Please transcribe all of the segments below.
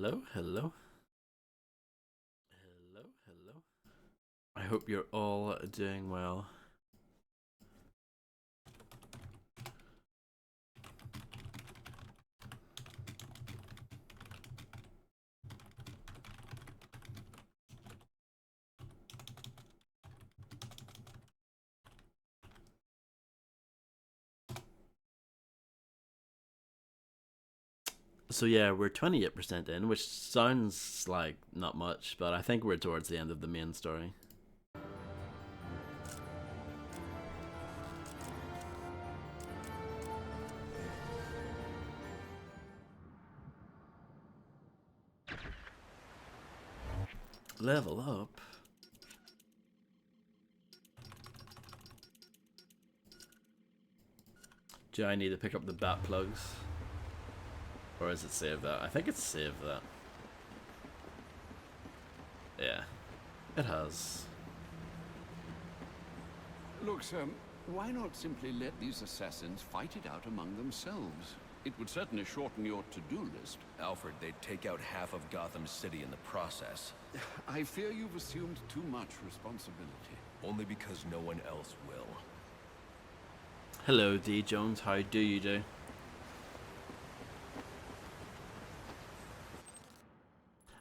Hello, hello. Hello, hello. I hope you're all doing well. So yeah, we're 28% in, which sounds like not much, but I think we're towards the end of the main story. Level up. Do I need to pick up the bat plugs? Or is it save that? I think it's save that. Yeah, it has. Look, sir, why not simply let these assassins fight it out among themselves? It would certainly shorten your to-do list. Alfred, they'd take out half of Gotham City in the process. I fear you've assumed too much responsibility. Only because no one else will. Hello, D. Jones. How do you do?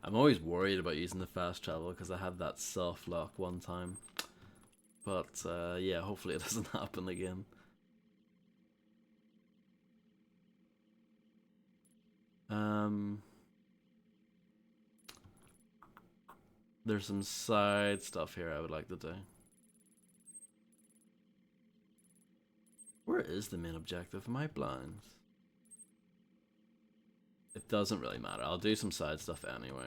I'm always worried about using the fast travel because I had that soft lock one time. But yeah, hopefully it doesn't happen again. There's some side stuff here I would like to do. Where is the main objective? Am I blind? It doesn't really matter. I'll do some side stuff anyway.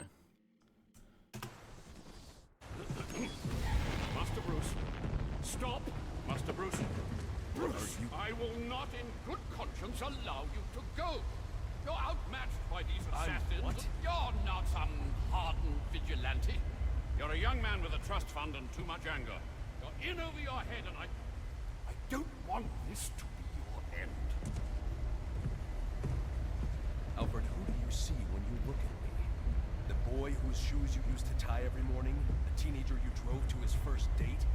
Master Bruce, stop! Master Bruce, Bruce, I will not in good conscience allow you to go. You're outmatched by these assassins. What? You're not some hardened vigilante. You're a young man with a trust fund and too much anger. You're in over your head, and I don't want this to be your end. Alfred, who do you see when you look at me? The boy whose shoes you used to tie every morning? The teenager you drove to his first date?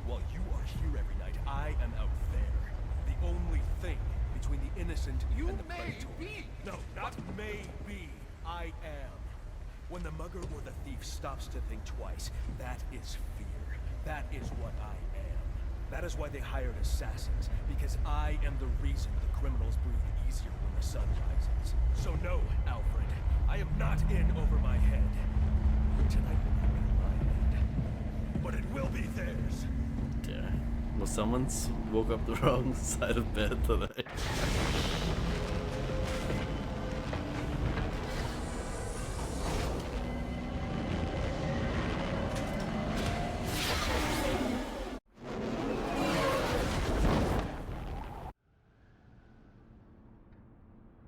While you are here every night, I am out there. The only thing between the innocent and the predatory. Be. No, not may be. I am. When the mugger or the thief stops to think twice, that is fear. That is what I am. That is why they hired assassins, because I am the reason the criminals breathe easier when the sun rises. So no, Alfred, I am not in over my head. Tonight will not be my head, but it will be theirs. Dear. Well, someone's woke up the wrong side of bed today.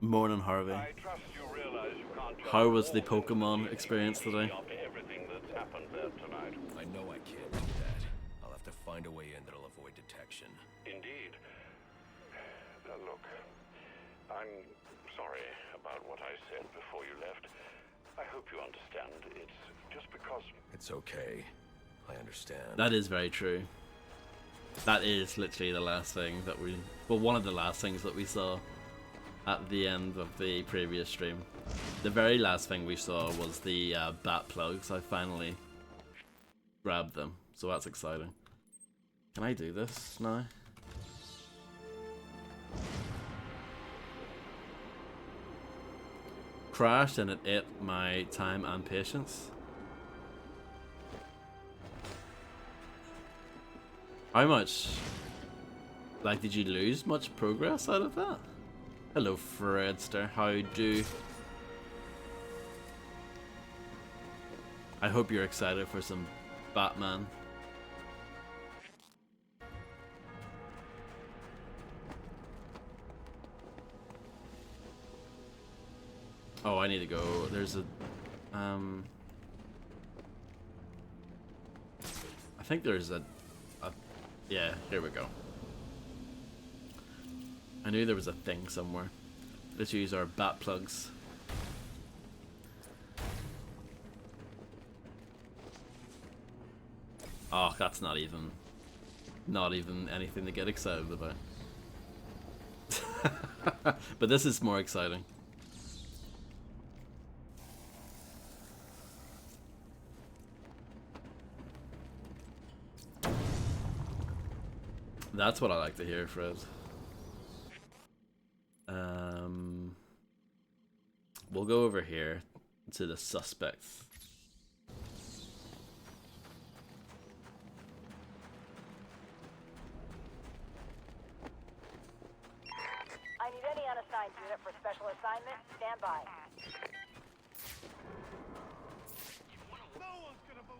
Morning, Harvey. I trust you realize you can't just How was the walk into Pokemon the experience today? after everything that's happened there tonight. I know I can't do that. I'll have to find a way in that'll avoid detection. Indeed. Look, I'm sorry about what I said before you left. I hope you understand. It's just because... It's okay. I understand. That is very true. That is literally the last thing that we... Well, one of the last things that we saw at the end of the previous stream. The very last thing we saw was the bat plugs. I finally grabbed them, so that's exciting. Can I do this now? Crashed and it ate my time and patience. How much? Like, did you lose much progress out of that? Hello, Fredster. How do? I hope you're excited for some Batman. Oh, I need to go. There's a, I think there's a, yeah, here we go. I knew there was a thing somewhere. Let's use our bat plugs. Oh, that's not even anything to get excited about. But this is more exciting. That's what I like to hear, Fred. We'll go over here to the suspects. I need any unassigned unit for special assignment. Stand by.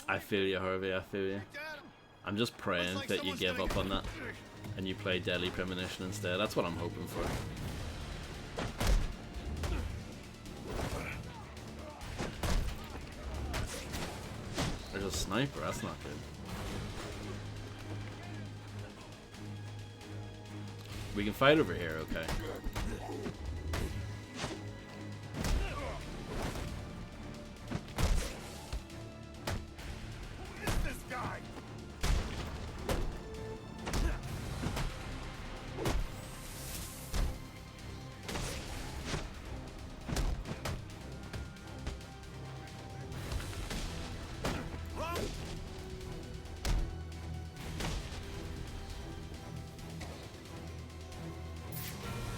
I feel you, Harvey, I feel you. I'm just praying that you give up on that and you play Deadly Premonition instead. That's what I'm hoping for. There's a sniper, that's not good. We can fight over here, okay.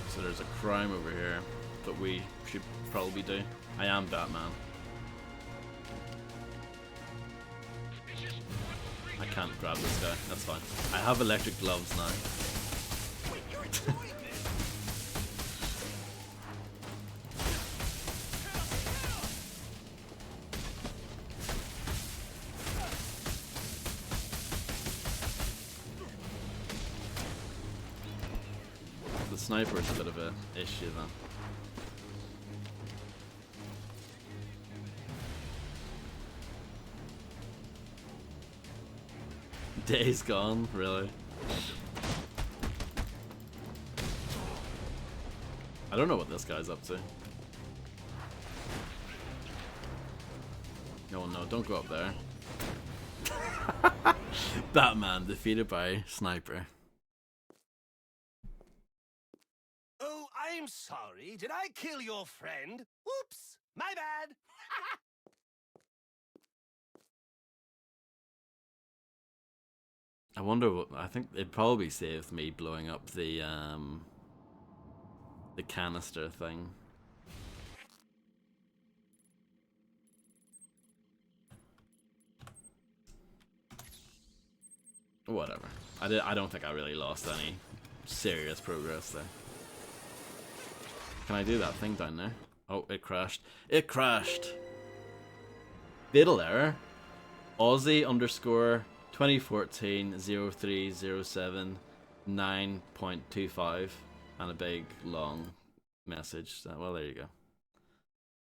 So there's a crime over here that we should probably do. I am Batman. I can't grab this guy, that's fine. I have electric gloves now. The sniper is a bit of an issue then. Days gone, really? I don't know what this guy's up to. No, no, don't go up there. Batman defeated by Sniper. Oh, I'm sorry. Did I kill your friend? Whoops! My bad! I wonder what, I think it probably saved me blowing up the canister thing. Whatever. I don't think I really lost any serious progress there. Can I do that thing down there? Oh, it crashed. It crashed! Fatal error. Aussie underscore 2014 0307 9.25 and a big long message. Well, there you go.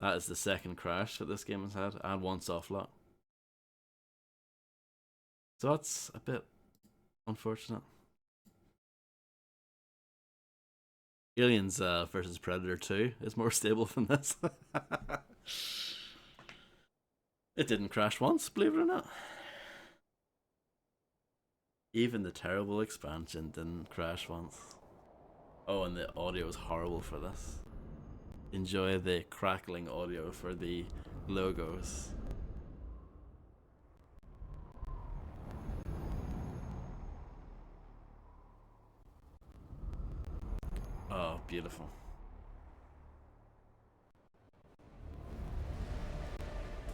That is the second crash that this game has had, and one soft lock. So that's a bit unfortunate. Aliens versus Predator 2 is more stable than this. It didn't crash once, believe it or not. Even the terrible expansion didn't crash once. Oh, and the audio is horrible for this. Enjoy the crackling audio for the logos. Oh, beautiful.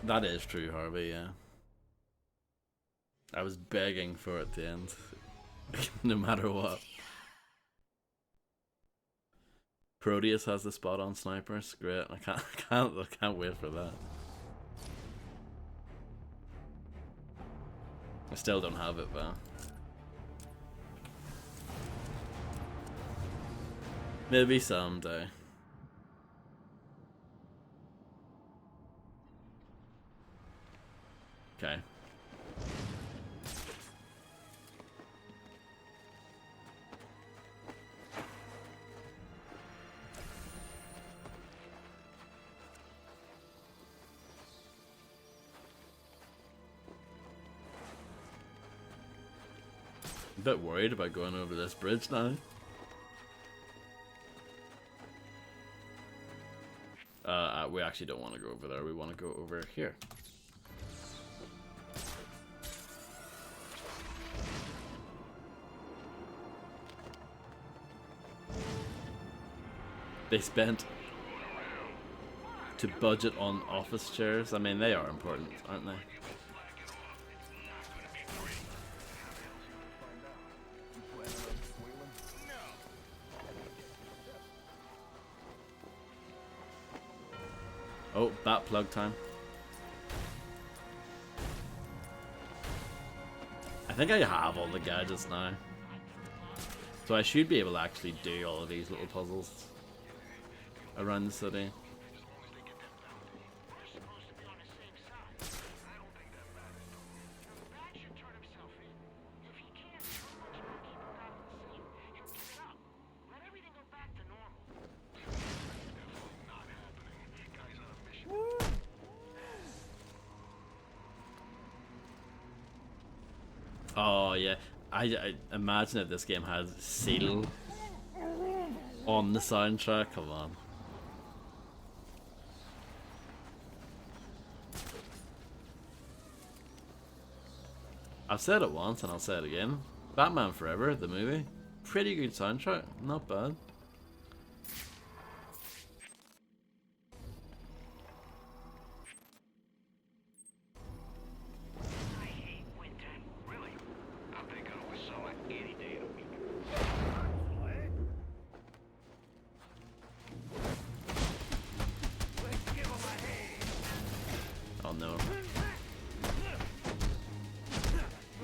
That is true, Harvey, yeah. I was begging for it to end, no matter what. Proteus has the spot on snipers. Great. I can't wait for that. I still don't have it though. Maybe someday. Okay. bit worried about going over this bridge now. We actually don't want to go over there. We want to go over here. They spent to budget on office chairs. I mean, they are important, aren't they? Oh, bat plug time. I think I have all the gadgets now. So I should be able to actually do all of these little puzzles around the city. Oh yeah, I imagine if this game has Seal on the soundtrack. Come on. I've said it once and I'll say it again. Batman Forever, the movie, pretty good soundtrack, not bad.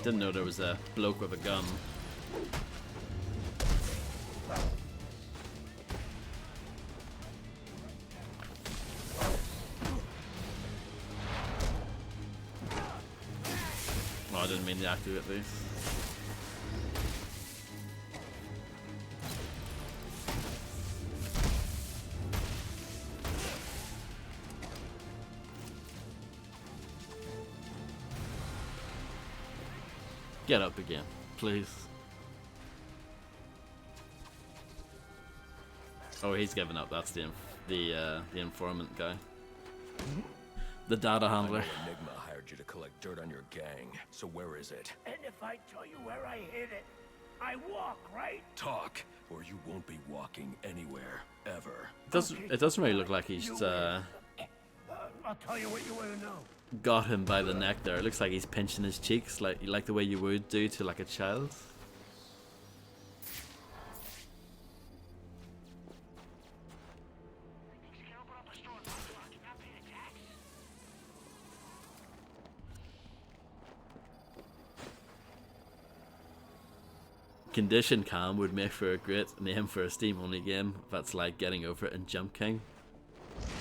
Didn't know there was a bloke with a gun. Oh, I didn't mean to activate these. Get up again, please. Oh, he's given up. That's the informant guy, the data handler. Enigma hired you to collect dirt on your gang. So where is it? And if I tell you where I hid it, I walk, right? Talk, or you won't be walking anywhere ever. It doesn't really look like he's I'll tell you what you want to know. got him by the neck there. It looks like he's pinching his cheeks like the way you would do to like a child. Condition Cam would make for a great name for a Steam-only game that's like Getting Over It and Jump King.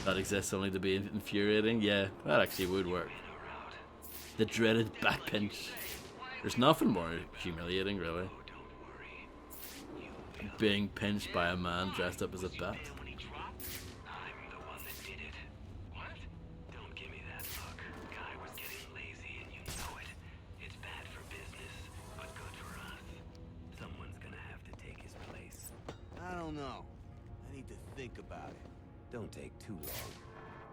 That exists only to be infuriating. Yeah, that actually would work. The dreaded back pinch. There's nothing more humiliating, really. Being pinched by a man dressed up as a bat. Don't take too long.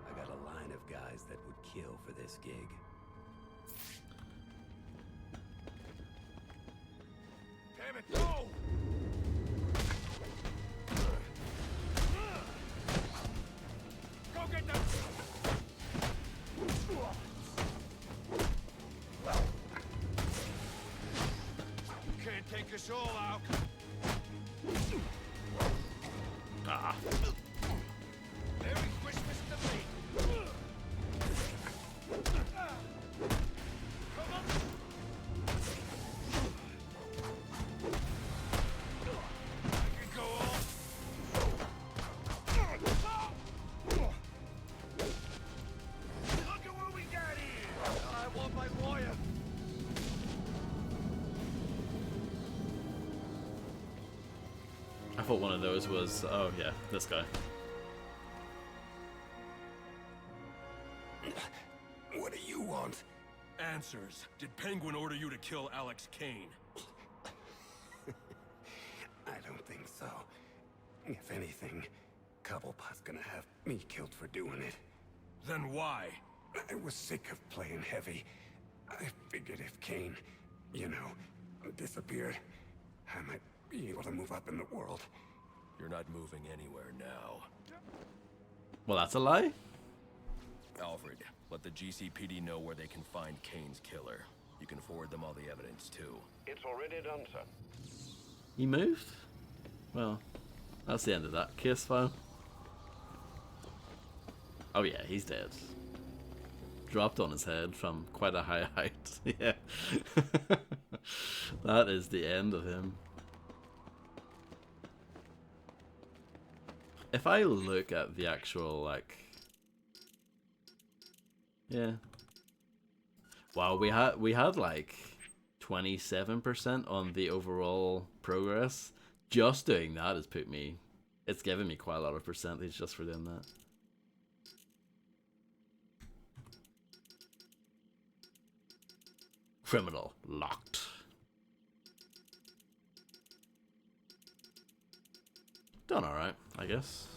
I got a line of guys that would kill for this gig. Damn it, go! Go get them! Can't take us all out. Ah. Merry Christmas to me. Come on. I can go on. Look at what we got here. I want my lawyer. I thought one of those was, oh yeah, this guy. What do you want? Answers. Did Penguin order you to kill Alex Kane? If anything, Cobblepot's gonna have me killed for doing it. Then why? I was sick of playing heavy. I figured if Kane, you know, disappeared, I might be able to move up in the world. You're not moving anywhere now. Well, that's a lie. Alfred, let the GCPD know where they can find Kane's killer. You can forward them all the evidence, too. It's already done, sir. He moved? Well, that's the end of that case file. Oh yeah, he's dead. Dropped on his head from quite a high height. Yeah. That is the end of him. If I look at the actual, like... Yeah. Wow, we had like 27% on the overall progress. Just doing that has put me... It's given me quite a lot of percentage just for doing that. Criminal locked. Done alright, I guess.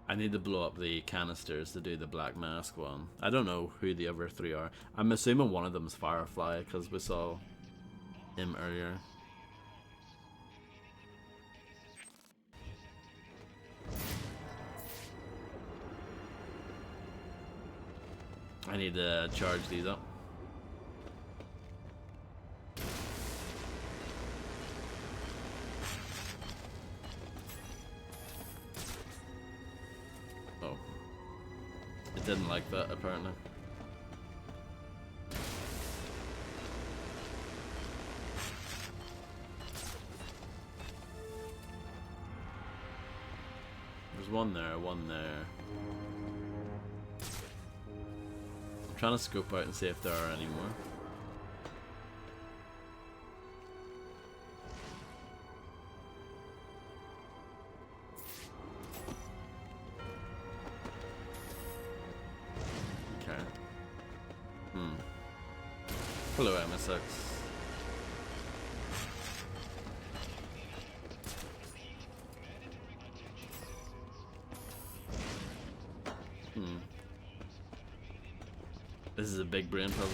I need to blow up the canisters to do the Black Mask one. I don't know who the other three are. I'm assuming one of them is Firefly because we saw him earlier. I need to charge these up. Oh. It didn't like that, apparently. There's one there, one there. I'm trying to scope out and see if there are any more. Okay. Hello, MSX. This is a big brain puzzle.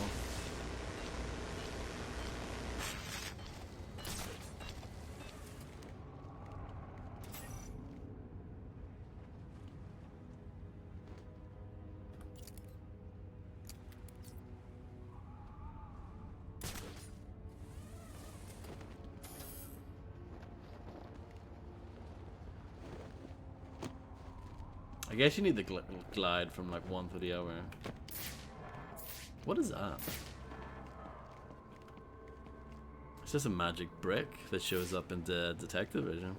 I guess you need the glide from like one to the other. What is that? It's just a magic brick that shows up in the detective vision.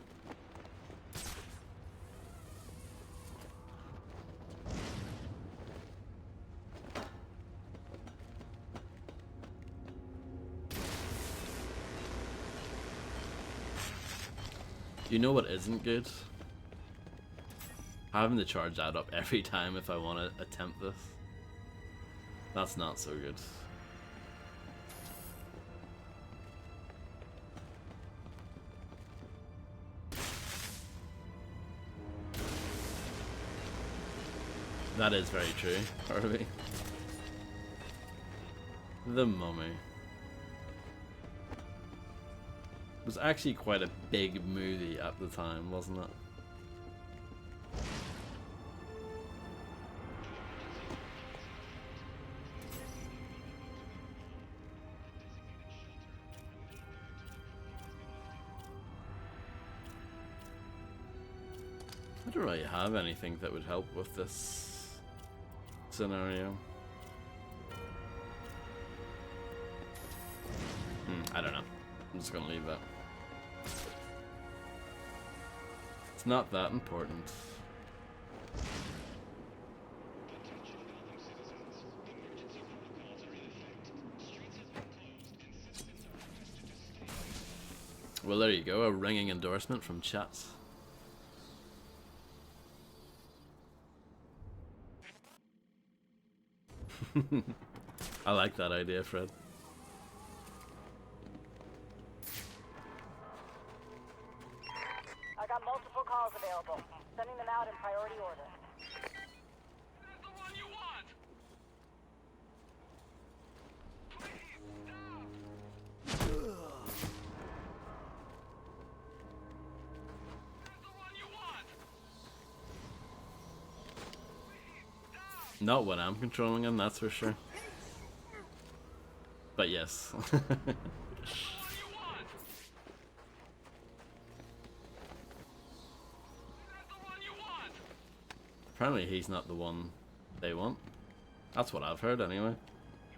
You know what isn't good? Having to charge that up every time if I want to attempt this. That's not so good. That is very true, Harvey. The Mummy. It was actually quite a big movie at the time, wasn't it? I don't really have anything that would help with this scenario. I don't know. I'm just gonna leave that. It's not that important. Well, there you go, a ringing endorsement from chat. I like that idea, Fred. Got multiple calls available. Sending them out in priority order. That's the one you want! Please, don't! That's the one you want! Not when I'm controlling him, that's for sure. But yes. Apparently he's not the one they want. That's what I've heard anyway. Your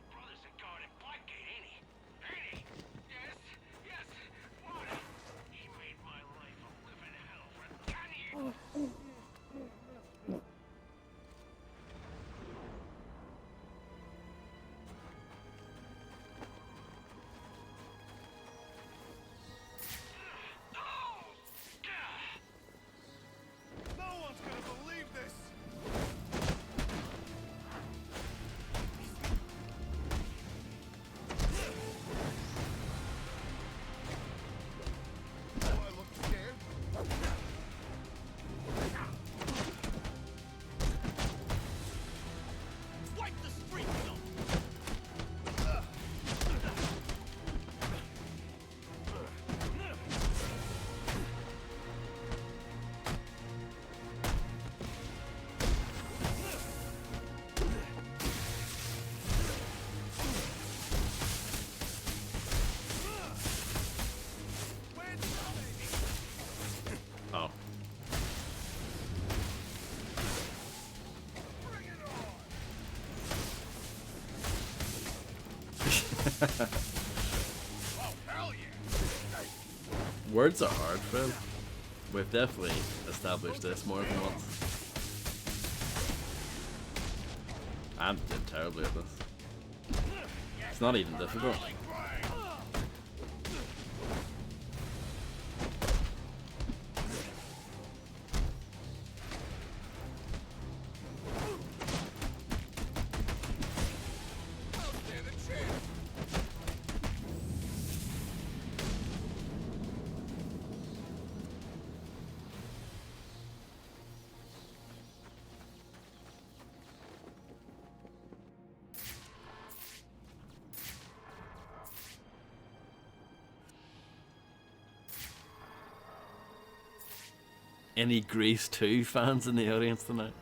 brother's a guard at Blackgate, ain't he? Ain't he? Yes, yes. What? He made my life a living hell for 10 years. No one's gonna believe this! Do I look scared? Wipe the street, though! Oh. Words are hard, Phil. We've definitely established this more than once. I'm doing terribly at this. It's not even difficult. Any Grease 2 fans in the audience tonight?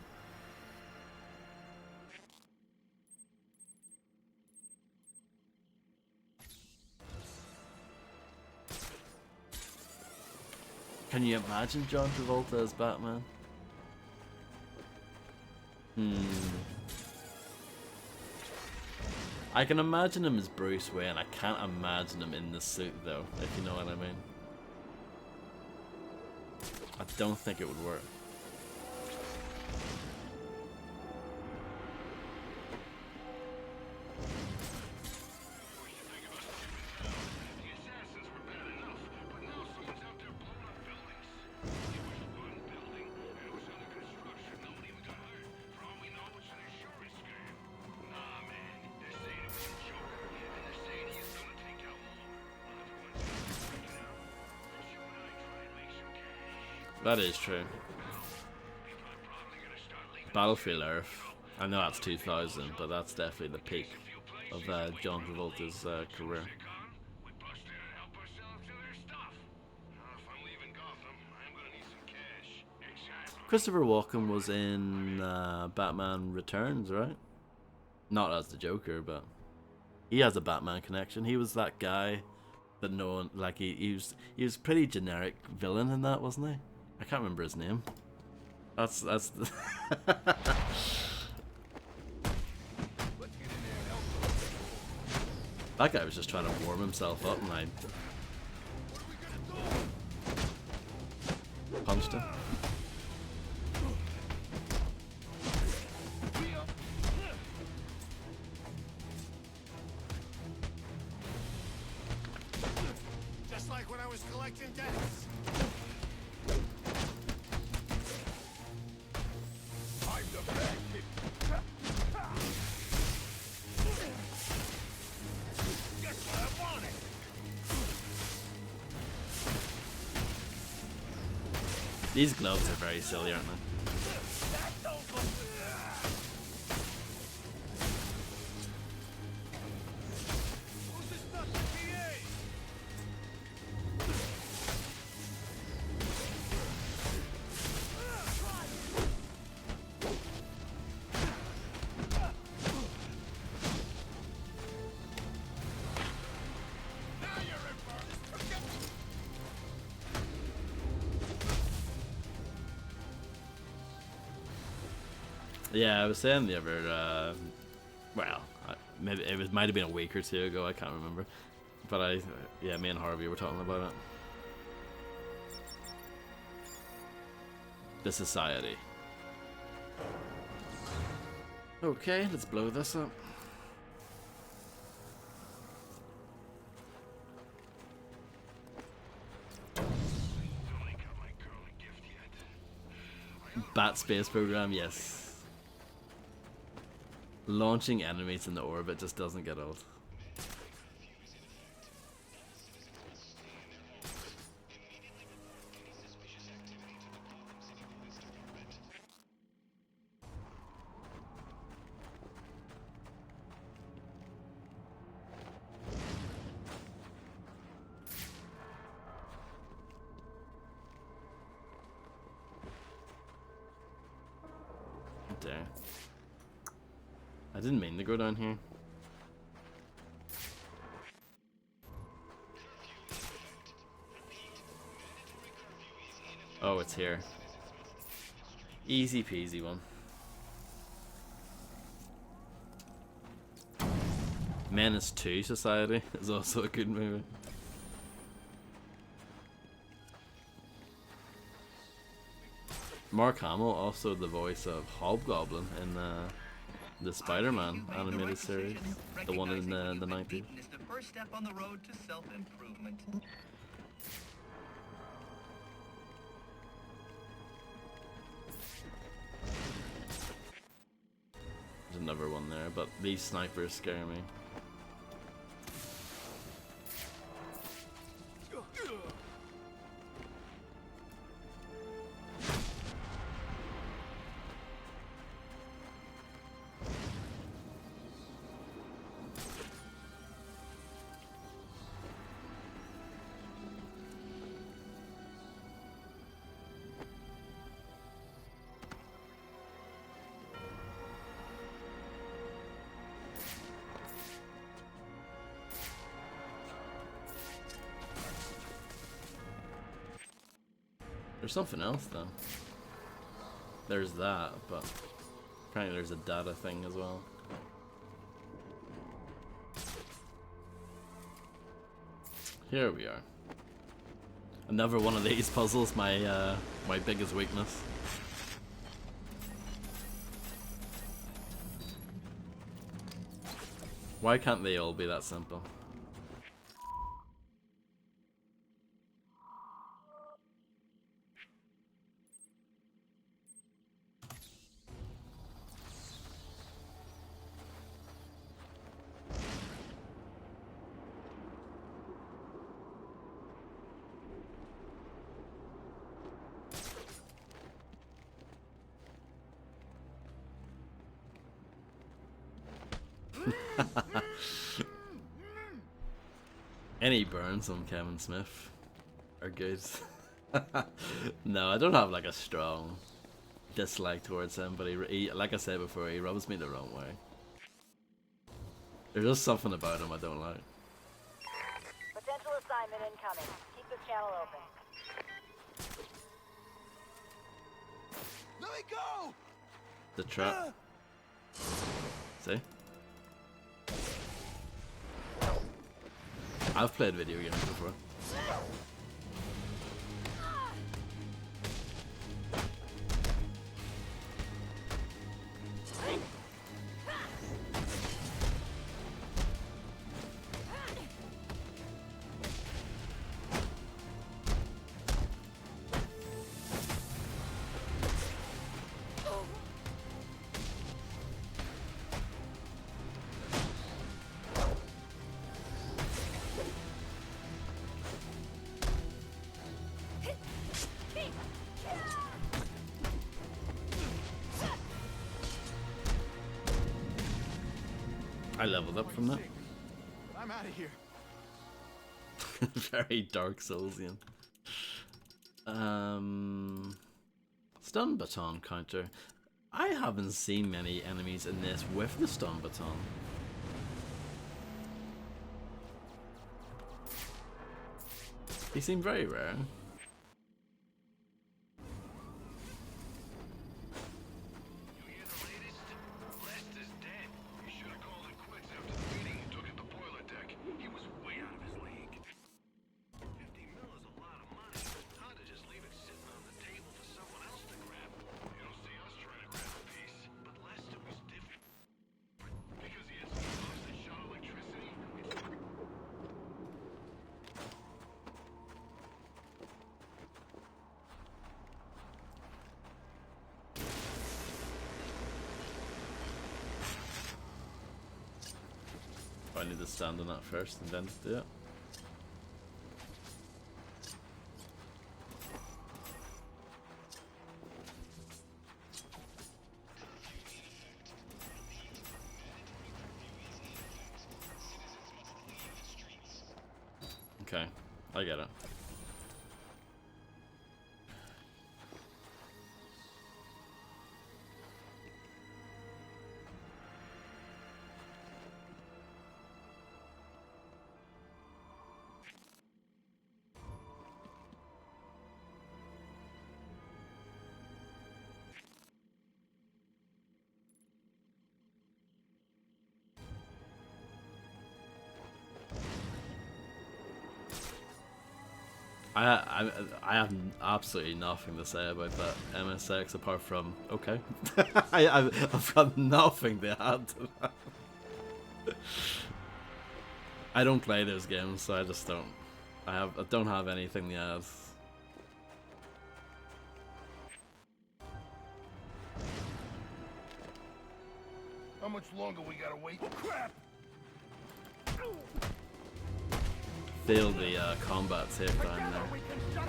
Can you imagine John Travolta as Batman? I can imagine him as Bruce Wayne. I can't imagine him in the suit though, if you know what I mean. I don't think it would work. That is true. Battlefield Earth. I know that's 2000, but that's definitely the peak of John Travolta's career. Christopher Walken was in Batman Returns, right? Not as the Joker, but he has a Batman connection. He was that guy that no one, like, he was pretty generic villain in that, wasn't he? I can't remember his name. That's that guy was just trying to warm himself up and I punched him. Just like when I was collecting debts. I'm the bad kid. Guess what I wanted? These gloves are very silly, aren't they? Yeah, I was saying the other, well, maybe it might have been a week or two ago, I can't remember. But yeah, me and Harvey were talking about it. The Society. Okay, let's blow this up. Bat space program, yes. Launching enemies in the orbit just doesn't get old. Damn. I didn't mean to go down here. Oh, it's here. Easy peasy one. Menace 2 Society is also a good movie. Mark Hamill, also the voice of Hobgoblin in the Spider-Man animated series, the one in the 90s. Is the first step on the road to self-improvement. There's another one there, but these snipers scare me. There's something else though. There's that, but apparently there's a data thing as well. Here we are. Another one of these puzzles, my biggest weakness. Why can't they all be that simple? Any burns on Kevin Smith are good. No, I don't have like a strong dislike towards him, but he, like I said before, he rubs me the wrong way. There's just something about him I don't like. Potential assignment incoming. Keep this channel open. Let me go! The trap. See? I've played video games before. leveled up from that. I'm out of here. Very Dark Soulsian. Stun baton counter. I haven't seen many enemies in this with the stun baton. They seem very rare. You hear the latest? Blast is dead. You should have called it quits after the beating you took at the boiler deck. He was way out of his league. 50 mil is a lot of money. Hard to just leave it sitting on the table for someone else to grab. You don't see us trying to grab a piece. But Lester was different. Because he had some gloves that shot electricity. I need to stand on that first and then do it. Okay, I get it. I have absolutely nothing to say about that MSX apart from okay. I've got nothing to add to that. I don't play those games, so I just don't. I don't have anything to add. How much longer we gotta wait? Crap! Feel the combat tape down there.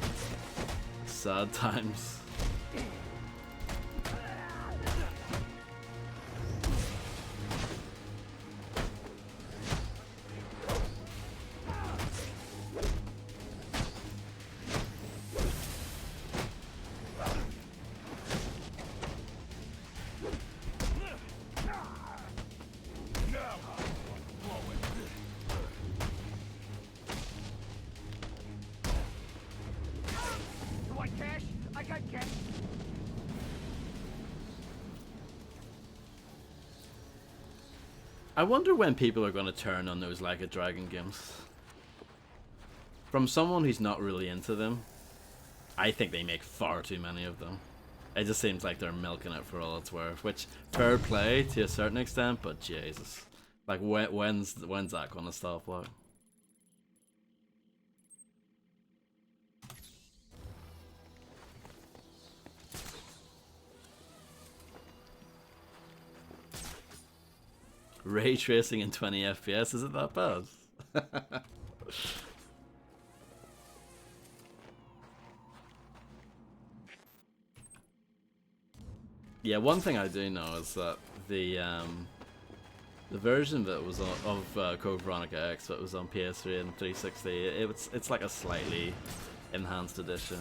Sad times. I wonder when people are going to turn on those Like a Dragon games. From someone who's not really into them, I think they make far too many of them. It just seems like they're milking it for all it's worth, which fair play to a certain extent, but Jesus, like when's that going to stop? Like? Ray tracing in 20 FPS, is it that bad? Yeah, one thing I do know is that the version that was of Code Veronica X that was on PS3 and 360, it's like a slightly enhanced edition.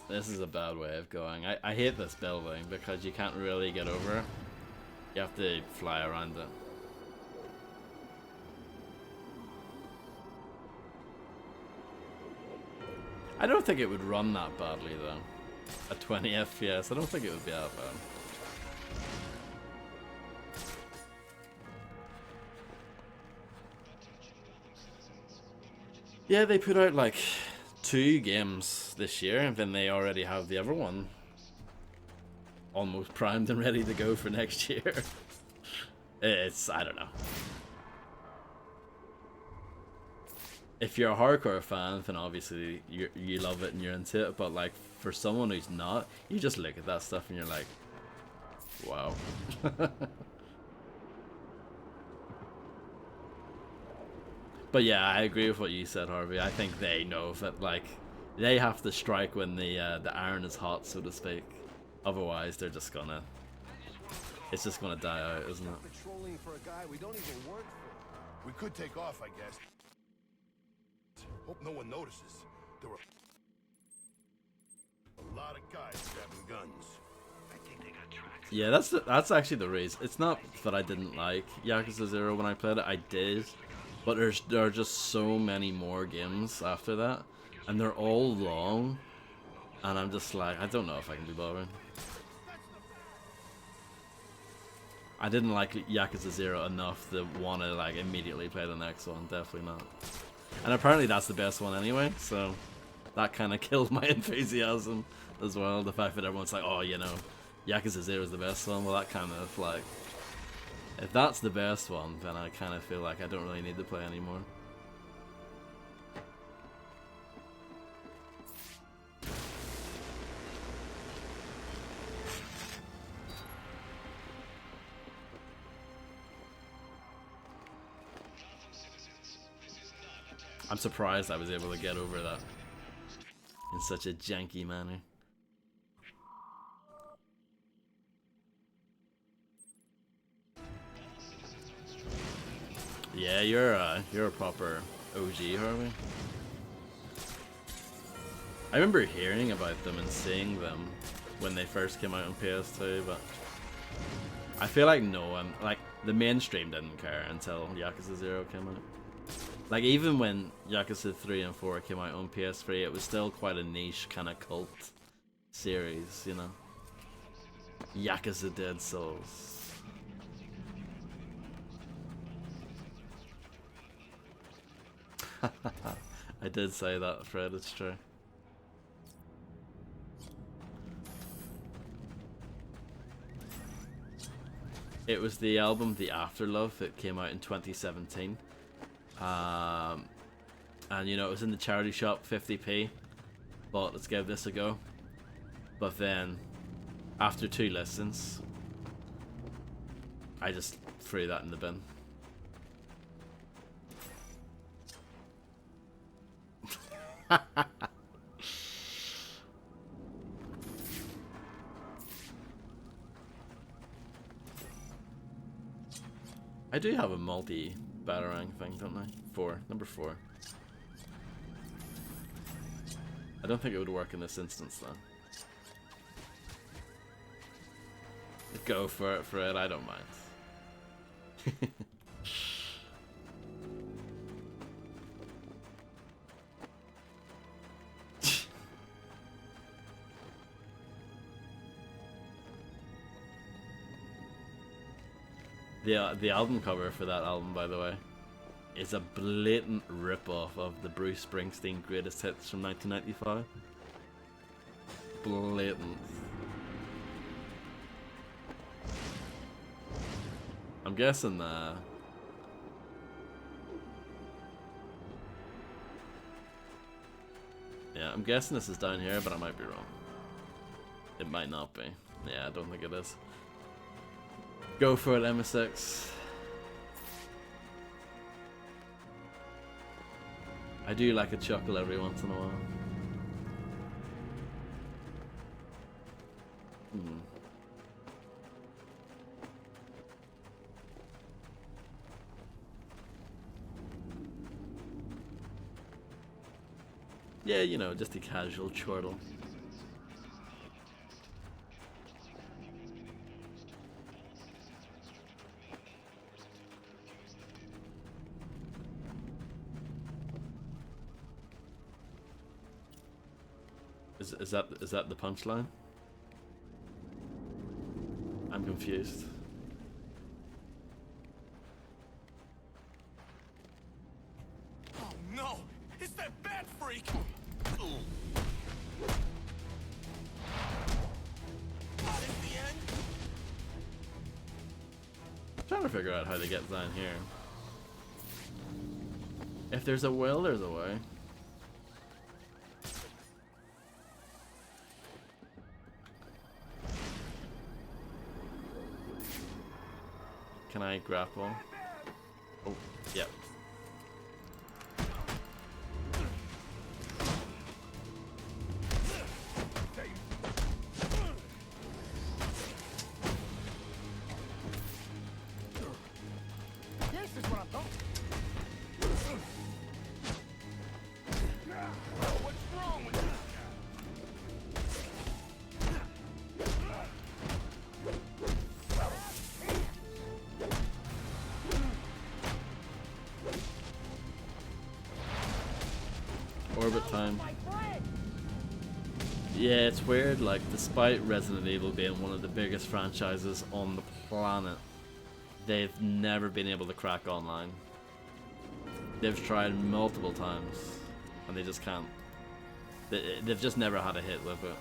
This is a bad way of going. I hate this building because you can't really get over it. You have to fly around it. I don't think it would run that badly though. At 20 FPS, I don't think it would be that bad. Yeah, they put out like 2 games this year, and then they already have the other one almost primed and ready to go for next year. I don't know. if you're a hardcore fan, then obviously you love it and you're into it. But like for someone who's not, you just look at that stuff and you're like, wow. But yeah, I agree with what you said, Harvey. I think they know that like they have to strike when the iron is hot, so to speak. Otherwise, they're just gonna. It's just gonna die out, isn't it? Patrolling for a guy we don't even work for. We could take off, I guess. Hope no one notices. There were a lot of guys grabbing guns. I think they got tracks. Yeah, that's actually the reason. It's not that I didn't like Yakuza 0 when I played it. I did, but there are just so many more games after that, and they're all long, and I'm just like, I don't know if I can be bothered. I didn't like Yakuza 0 enough to want to like immediately play the next one. Definitely not. And apparently that's the best one anyway, so that kind of killed my enthusiasm as well. The fact that everyone's like, oh, you know, Yakuza 0 is the best one. Well, that kind of like, if that's the best one, then I kind of feel like I don't really need to play anymore. I'm surprised I was able to get over that in such a janky manner. Yeah, you're a proper OG, Harvey. I remember hearing about them and seeing them when they first came out on PS2, but I feel like no one, like the mainstream didn't care until Yakuza 0 came out. Like even when Yakuza 3 and 4 came out on PS3, it was still quite a niche kind of cult series, you know. Yakuza Dead Souls. I did say that, Fred, it's true. It was the album The Afterlove. It came out in 2017. And you know, it was in the charity shop, 50p. But let's give this a go. But then, after 2 listens, I just threw that in the bin. I do have a multi-batarang thing, don't I? 4. Number 4. I don't think it would work in this instance, though. Go for it, Fred. I don't mind. The album cover for that album, by the way, is a blatant rip-off of the Bruce Springsteen Greatest Hits from 1995. Blatant. I'm guessing yeah, I'm guessing this is down here, but I might be wrong. It might not be. Yeah, I don't think it is. Go for it, MSX. I do like a chuckle every once in a while. Yeah, you know, just a casual chortle. Is that the punchline? I'm confused. Oh no! It's that bat freak! Not at the end? I'm trying to figure out how to get down here. If there's a will, there's a way. Can I grapple? Oh, yep. This is what I'm talking. What's wrong with this Orbit time. Yeah, it's weird, like, despite Resident Evil being one of the biggest franchises on the planet, they've never been able to crack online. They've tried multiple times, and they just can't. They've just never had a hit with it.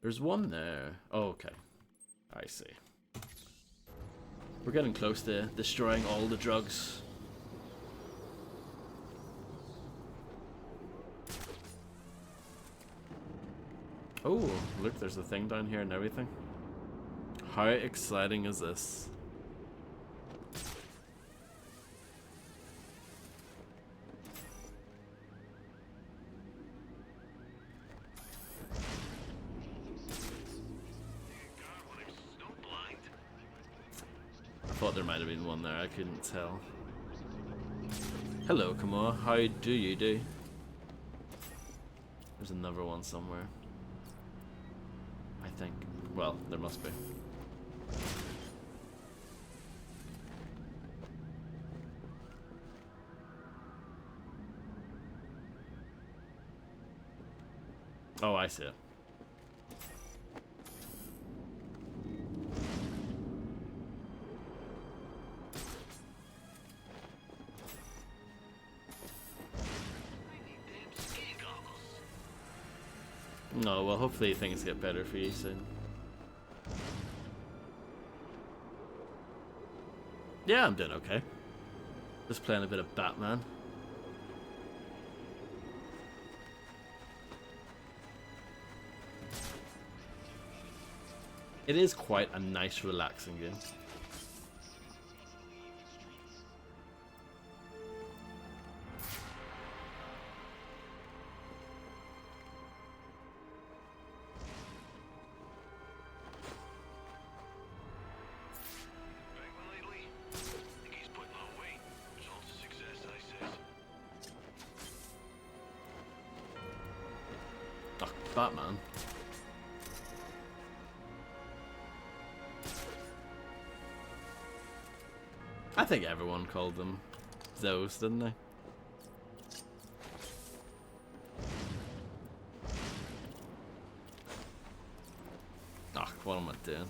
There's one there. Oh, okay. I see. We're getting close to destroying all the drugs. Oh, look, there's a thing down here and everything. How exciting is this? I thought there might have been one there, I couldn't tell. Hello, Kamora, how do you do? There's another one somewhere. I think. Well, there must be. Oh, I see it. No, well, hopefully things get better for you soon. Yeah, I'm doing okay. Just playing a bit of Batman. It is quite a nice, relaxing game. Batman. I think everyone called them those, didn't they? Ah, what am I doing?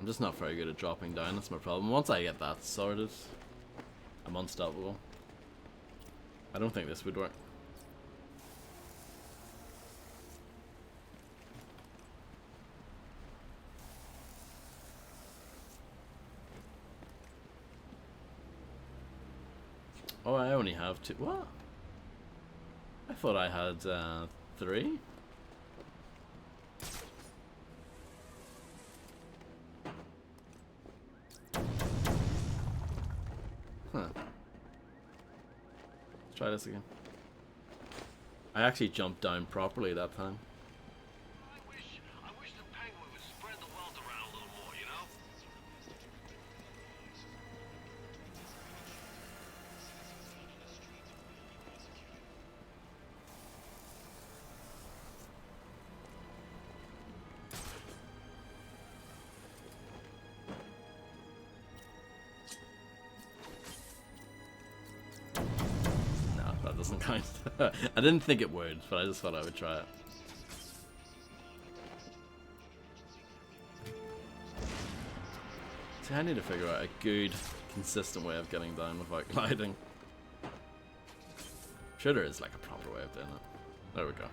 I'm just not very good at dropping down, that's my problem. Once I get that sorted, I'm unstoppable. I don't think this would work. Oh, I only have two. What? I thought I had 3. Huh. Let's try this again. I actually jumped down properly that time. I wish the penguin would spread the wealth around a little more, you know? No, that doesn't count. I didn't think it would, but I just thought I would try it. See, I need to figure out a good, consistent way of getting down without gliding. Sure there is like a proper way of doing it. There we go.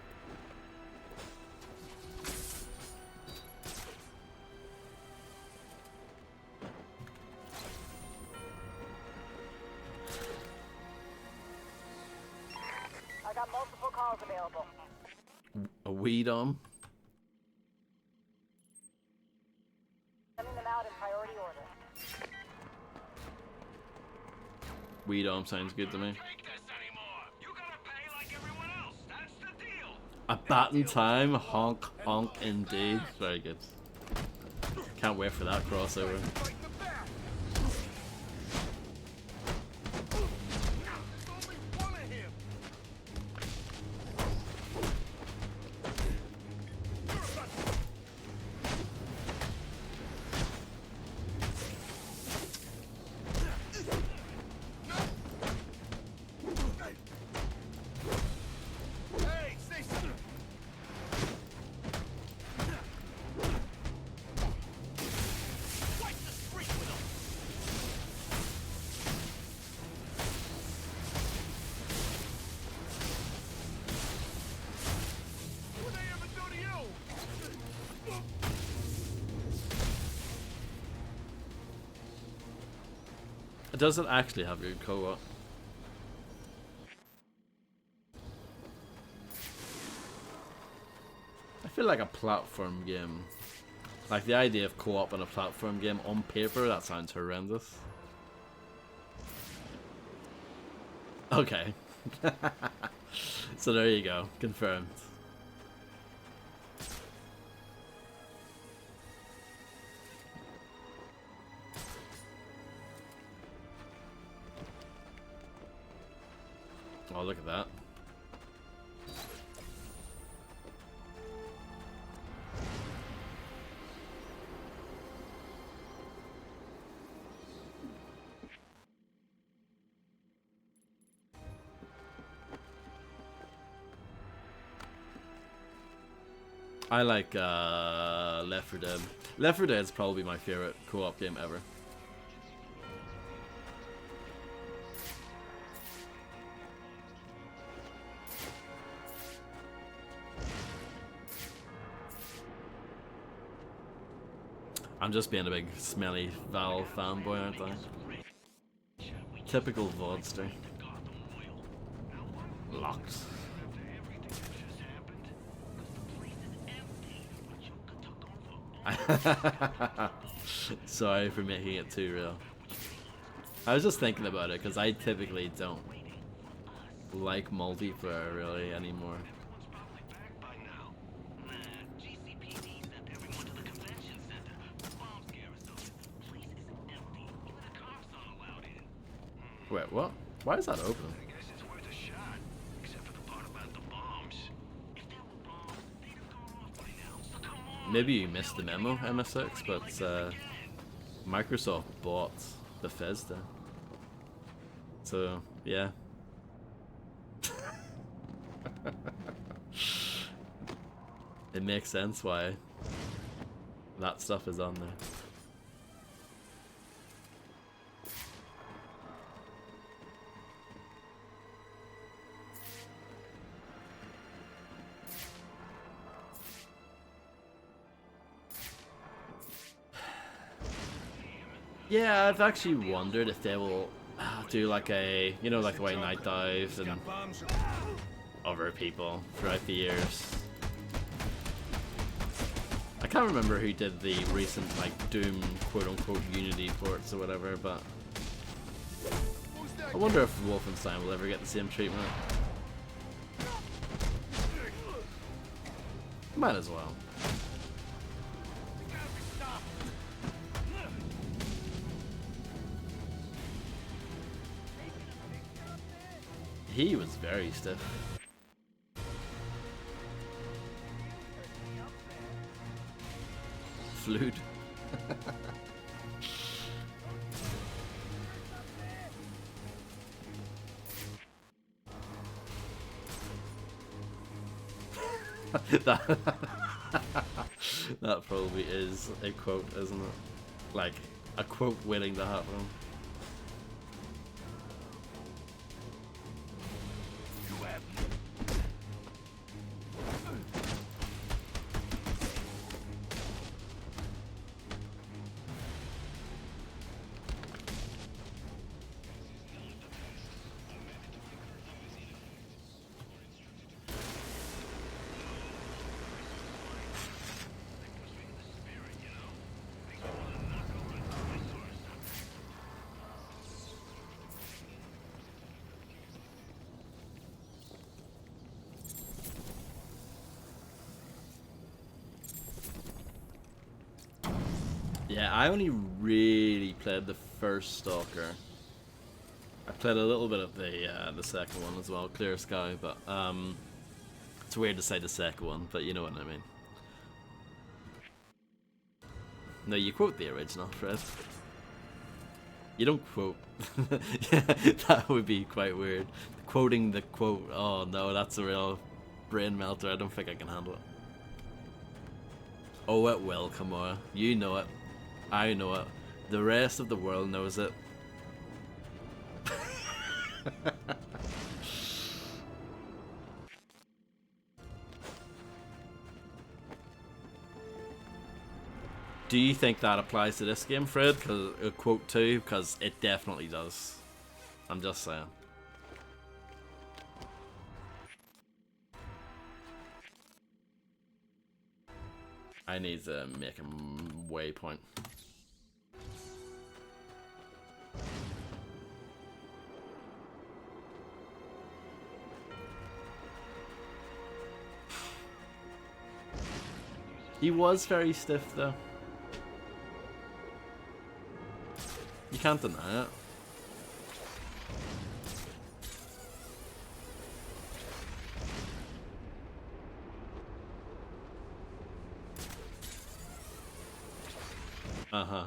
I got multiple calls available. A weed arm? Sending them out in priority order. Weed arm sounds good to me. Take this anymore. You gotta pay like everyone else. That's the deal. A bat in time, honk, honk indeed. Very good. Can't wait for that crossover. Does it actually have good co-op? I feel like a platform game. Like the idea of co-op in a platform game on paper, that sounds horrendous. Okay. So there you go, confirmed. Oh, look at that. I like Left 4 Dead. Left 4 Dead is probably my favorite co-op game ever. I'm just being a big smelly Valve fanboy, aren't I? Typical Vodster. Locked. Sorry for making it too real. I was just thinking about it because I typically don't like multiplayer really anymore. Wait, what? Why is that open? I guess it's worth a shot, except for the part about the bombs. If there were bombs, they'd have gone off by now. So come on. Maybe you missed the memo, MSX, but Microsoft bought Bethesda. So, yeah. It makes sense why that stuff is on there. Yeah, I've actually wondered if they will do like a, you know, like the way Night Dives and other people throughout the years. I can't remember who did the recent like Doom quote-unquote Unity ports or whatever, but I wonder if Wolfenstein will ever get the same treatment. Might as well. He was very stiff. Flute. that probably is a quote, isn't it? Like, A quote waiting to happen. Yeah, I only really played the first Stalker. I played a little bit of the second one as well, Clear Sky, but it's weird to say the second one, but you know what I mean. No, you quote the original, Fred. You don't quote. Yeah, that would be quite weird. Quoting the quote. Oh no, that's a real brain melter. I don't think I can handle it. Oh, it will, Kamora. You know it. I know it. The rest of the world knows it. Do you think that applies to this game, Fred? Cause quote 2? Because it definitely does. I'm just saying. I need to make a waypoint. He was very stiff though. You can't deny it. Uh-huh.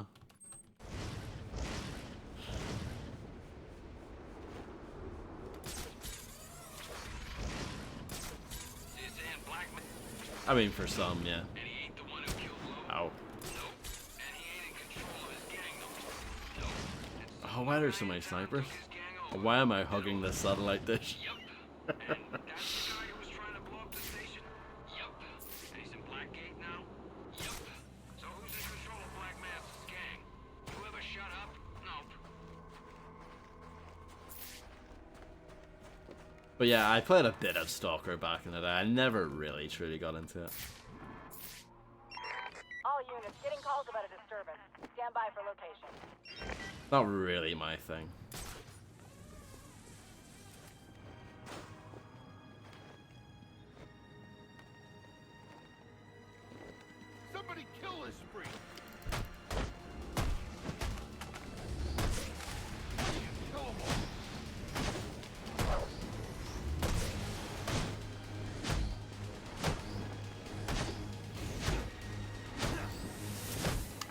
I mean, for some, yeah. Ow. Oh, why are there so many snipers? Why am I hugging this satellite dish? But yeah, I played a bit of Stalker back in the day. I never really truly got into it. All units getting calls about a disturbance. Stand by for location. Not really my thing. Somebody kill this freak! Kill 'em all!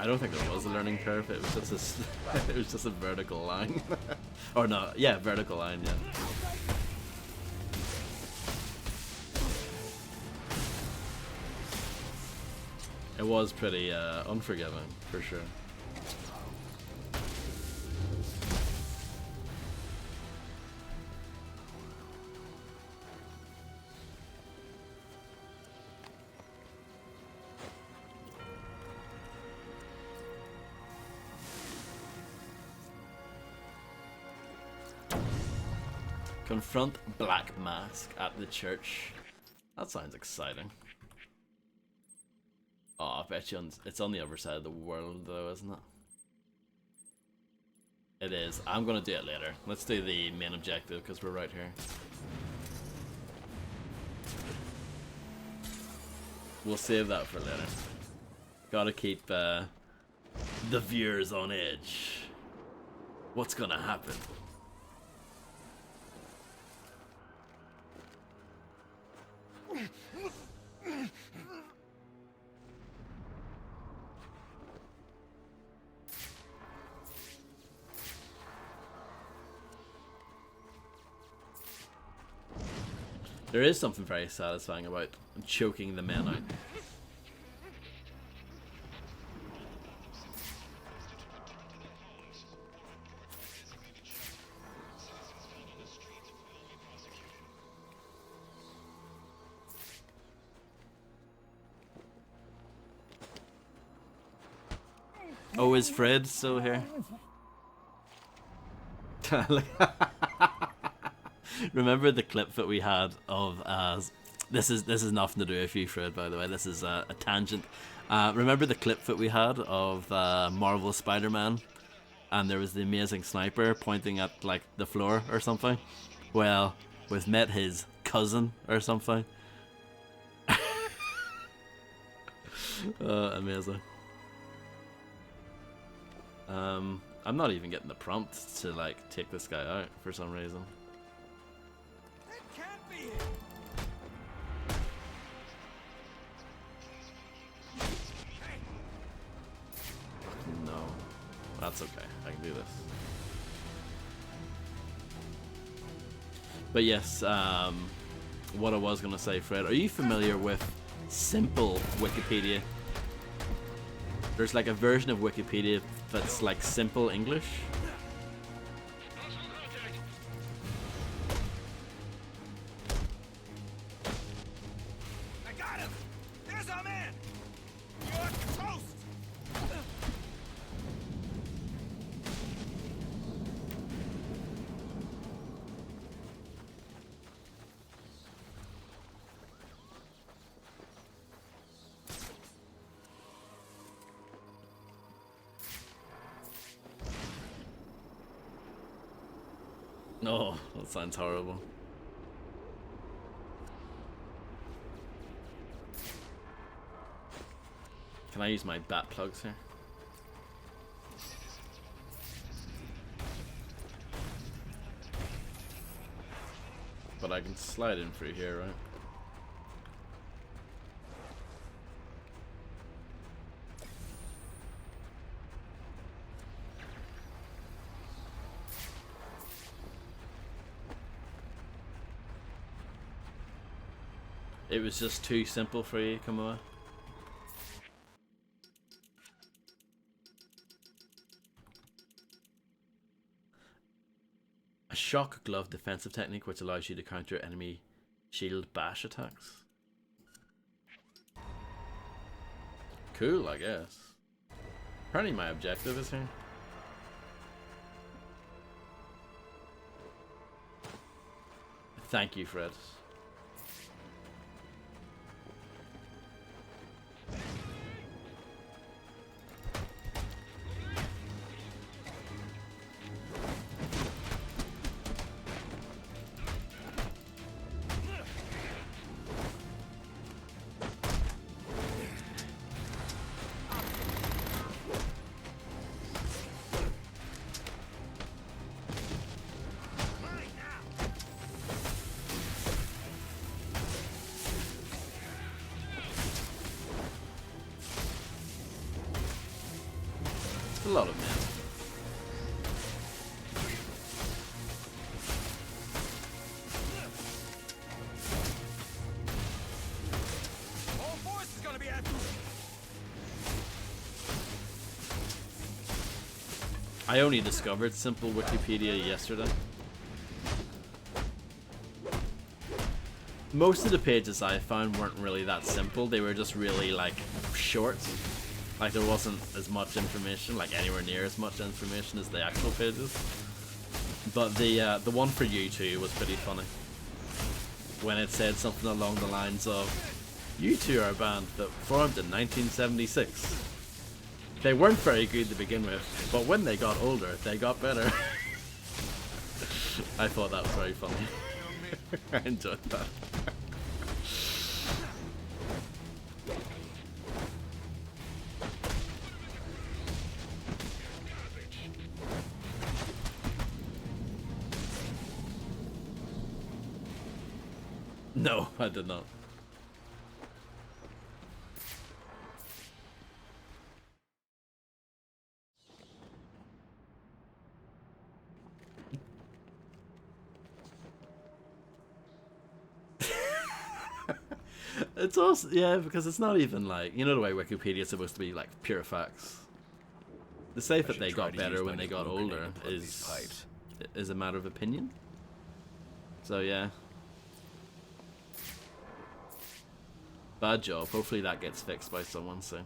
I don't think there was a learning curve. It was just a, it was just a vertical line, or no? Yeah, vertical line. Yeah. It was pretty unforgiving, for sure. Confront Black Mask at the church. That sounds exciting. Oh, I bet you it's on the other side of the world though, isn't it? It is. I'm gonna do it later. Let's do the main objective because we're right here. We'll save that for later. Gotta keep the viewers on edge. What's gonna happen? There is something very satisfying about choking the men out. Oh, is Fred still here? Remember the clip that we had of this is nothing to do with you, Fred, by the way. This is a tangent. Remember the clip that we had of Marvel Spider-Man, and there was the amazing sniper pointing at like the floor or something? Well, we've met his cousin or something. Amazing. I'm not even getting the prompt to like take this guy out for some reason. It can't be it. No, that's okay. I can do this. But yes, what I was gonna say, Fred, are you familiar with Simple Wikipedia? There's like a version of Wikipedia that's like simple English. I got him. There's our man. You're toast. No, that sounds horrible. Can I use my bat plugs here? But I can slide in through here, right? It was just too simple for you, come on. A shock glove defensive technique which allows you to counter enemy shield bash attacks. Cool, I guess. Apparently my objective is here. Thank you, Fred. A lot of men. All force is gonna be after you. I only discovered Simple Wikipedia yesterday. Most of the pages I found weren't really that simple. They were just really like short. Like there wasn't as much information, like anywhere near as much information as the actual pages. But the one for you two was pretty funny. When it said something along the lines of, "You two are a band that formed in 1976. They weren't very good to begin with, but when they got older, they got better." I thought that was very funny. I enjoyed that. No, I did not. It's also, yeah, because it's not even like, you know the way Wikipedia is supposed to be like pure facts. The say that they got better when they got older is a matter of opinion. So yeah. Bad job. Hopefully that gets fixed by someone soon.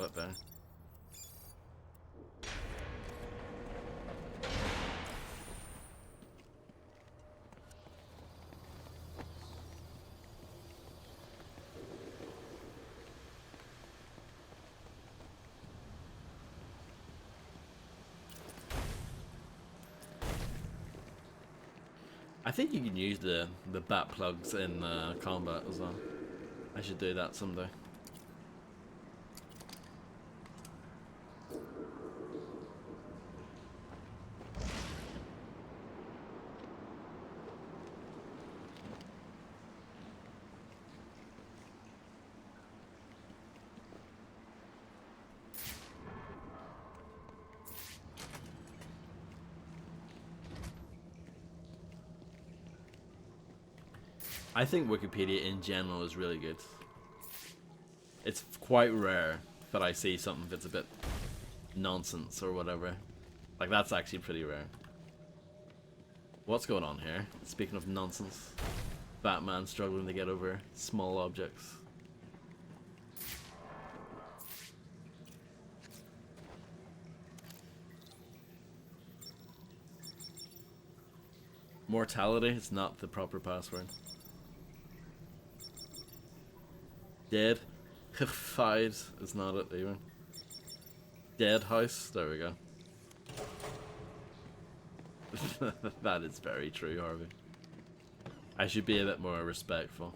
at it there. I think you can use the bat plugs in combat as well. I should do that someday. I think Wikipedia in general is really good. It's quite rare that I see something that's a bit nonsense or whatever. Like, that's actually pretty rare. What's going on here? Speaking of nonsense, Batman struggling to get over small objects. Mortality is not the proper password. Dead. Fied is not it even. Dead house. There we go. That is very true, Harvey. I should be a bit more respectful.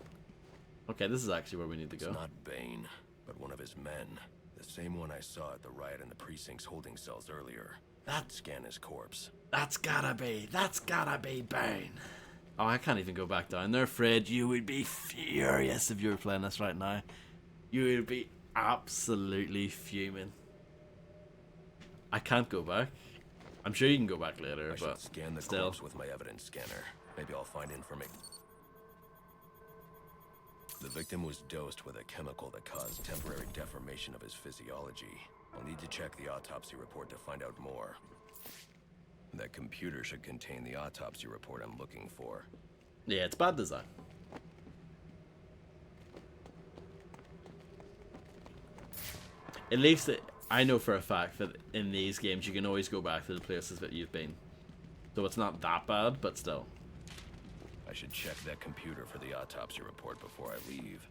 Okay, this is actually where we need to go. It's not Bane, but one of his men. The same one I saw at the riot in the precinct's holding cells earlier. Scan his corpse. That's gotta be Bane. Oh, I can't even go back down there, Fred. You would be furious if you were playing this right now. You would be absolutely fuming. I can't go back. I'm sure you can go back later, I but should scan the still. corpse with my evidence scanner. Maybe I'll find information. The victim was dosed with a chemical that caused temporary deformation of his physiology. I'll need to check the autopsy report to find out more. That computer should contain the autopsy report I'm looking for. Yeah, it's bad design. At least I know for a fact that in these games you can always go back to the places that you've been. So it's not that bad, but still. I should check that computer for the autopsy report before I leave.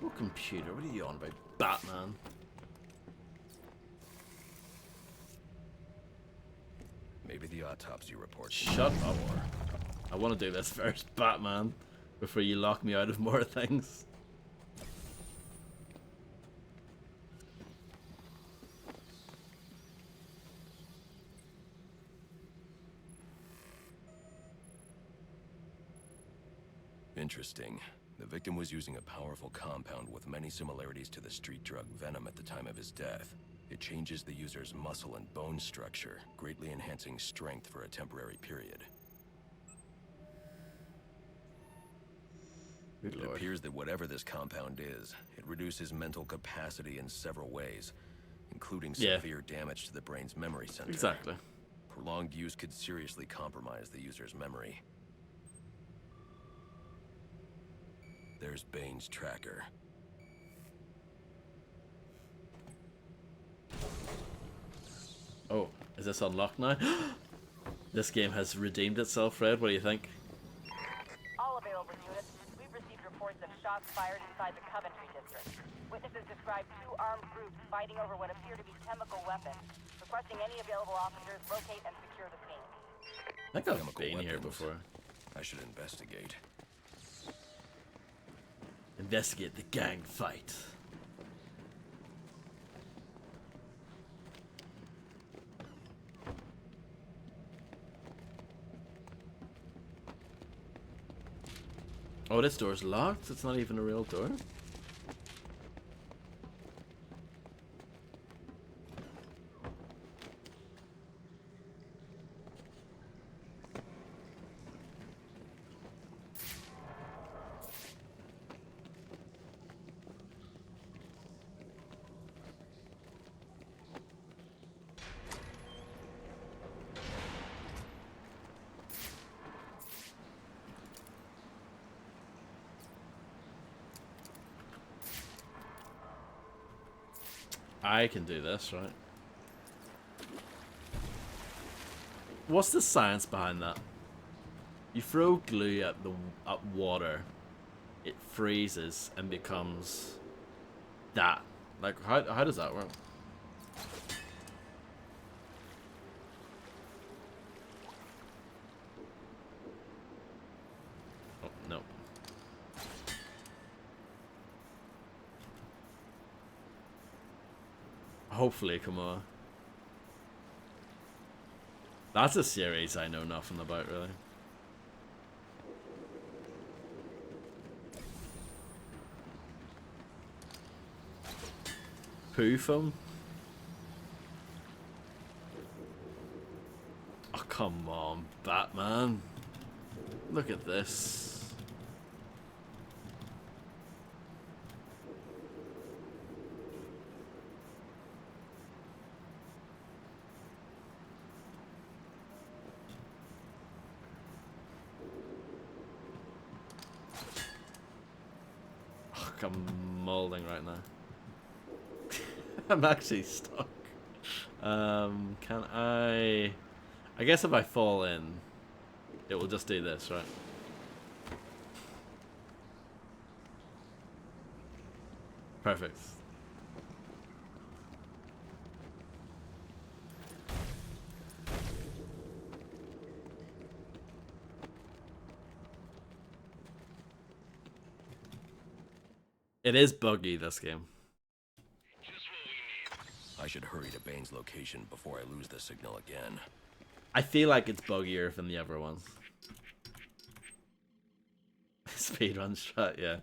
What computer? What are you on about? Batman. Maybe the autopsy report. Shut up. I want to do this first, Batman, before you lock me out of more things. Interesting. The victim was using a powerful compound with many similarities to the street drug Venom at the time of his death. It changes the user's muscle and bone structure, greatly enhancing strength for a temporary period. Good It Lord. appears that whatever this compound is, it reduces mental capacity in several ways, including severe damage to the brain's memory center. Exactly. Prolonged use could seriously compromise the user's memory. There's Bane's tracker. Oh, is this unlocked now? This game has redeemed itself, Fred. What do you think? All available units. We've received reports of shots fired inside the Coventry district. Witnesses describe two armed groups fighting over what appear to be chemical weapons. Requesting any available officers locate and secure the scene. I think I've Chemical been here weapons. before. I should investigate. Investigate the gang fight. Oh, this door's locked? It's not even a real door? I can do this, right? What's the science behind that? You throw glue at water, it freezes and becomes that. Like, how does that work? Oh, no. Hopefully, come on. That's a series I know nothing about, really. Poo foam? Oh, come on, Batman. Look at this. Oh, I'm molding right now. I'm actually stuck. Can I guess if I fall in, it will just do this, right? Perfect. It is buggy, this game. I should hurry to Bane's location before I lose the signal again. I feel like it's buggier than the other ones. Speedrun strat, yeah.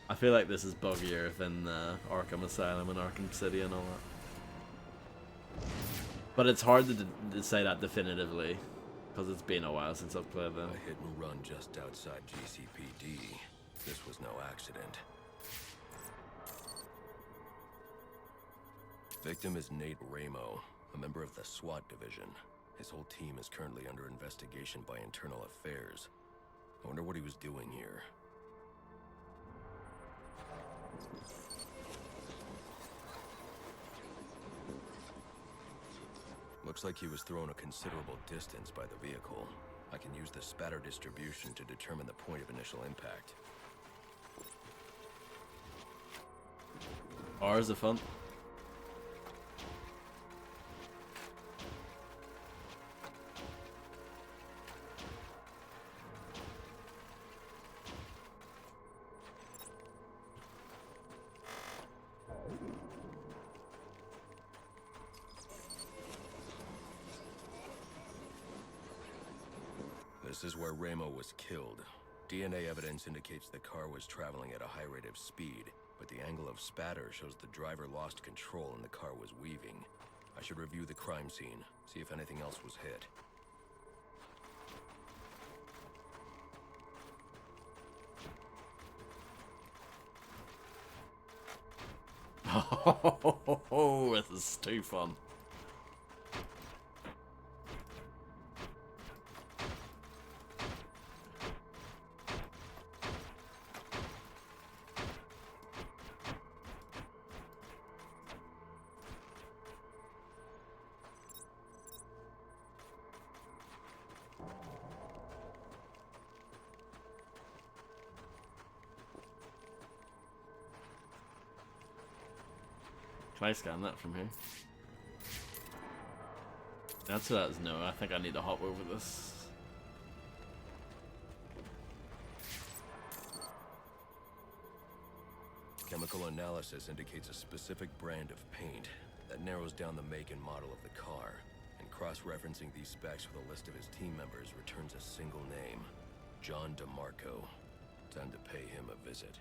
I feel like this is buggier than Arkham Asylum and Arkham City and all that. But it's hard to say that definitively, because it's been a while since I've played them. A hit and run just outside GCPD. This was no accident. Victim is Nate Ramo, a member of the SWAT division. His whole team is currently under investigation by Internal Affairs. I wonder what he was doing here. Looks like he was thrown a considerable distance by the vehicle. I can use the spatter distribution to determine the point of initial impact. R is the fun. This is where Ramo was killed. DNA evidence indicates the car was traveling at a high rate of speed, but the angle of spatter shows the driver lost control and the car was weaving. I should review the crime scene, see if anything else was hit. Oh, this is too fun. Can I scan that from here? That's what that's no. I think I need to hop over this. Chemical analysis indicates a specific brand of paint that narrows down the make and model of the car, and cross-referencing these specs with a list of his team members returns a single name: John DeMarco. Time to pay him a visit.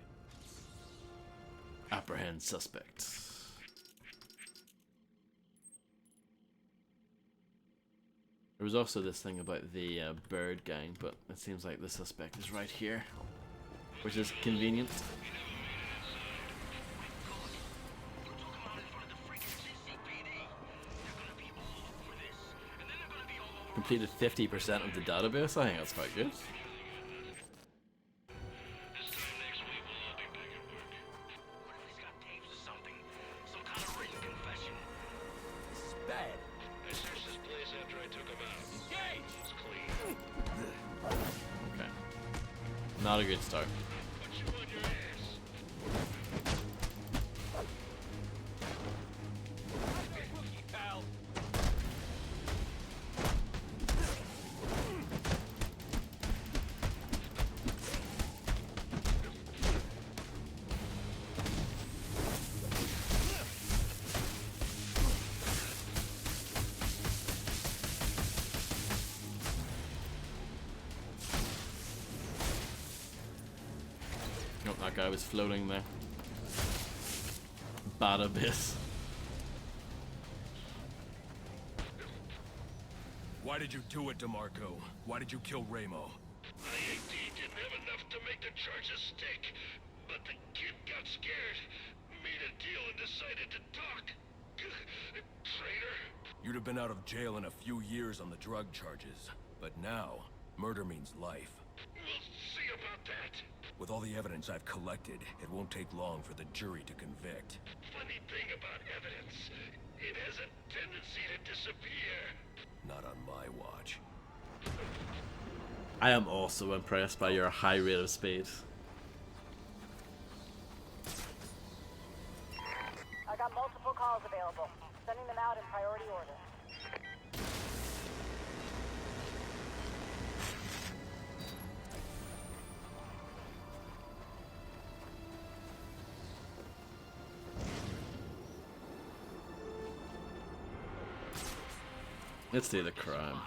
Apprehend suspect. There was also this thing about the bird gang, but it seems like the suspect is right here, which is convenient. Completed 50% of the database. I think that's quite good. Not a good start. Put you on your ass. Rookie, pal. Oh, that guy was floating there. Bad abyss. Why did you do it, DeMarco? Why did you kill Ramo? IAD didn't have enough to make the charges stick, but the kid got scared, made a deal and decided to talk. Traitor. You'd have been out of jail in a few years on the drug charges. But now, murder means life. We'll see about that. With all the evidence I've collected, it won't take long for the jury to convict. Funny thing about evidence, it has a tendency to disappear. Not on my watch. I am also impressed by your high rate of speed. I got multiple calls available. Sending them out in priority order. Let's do the crime.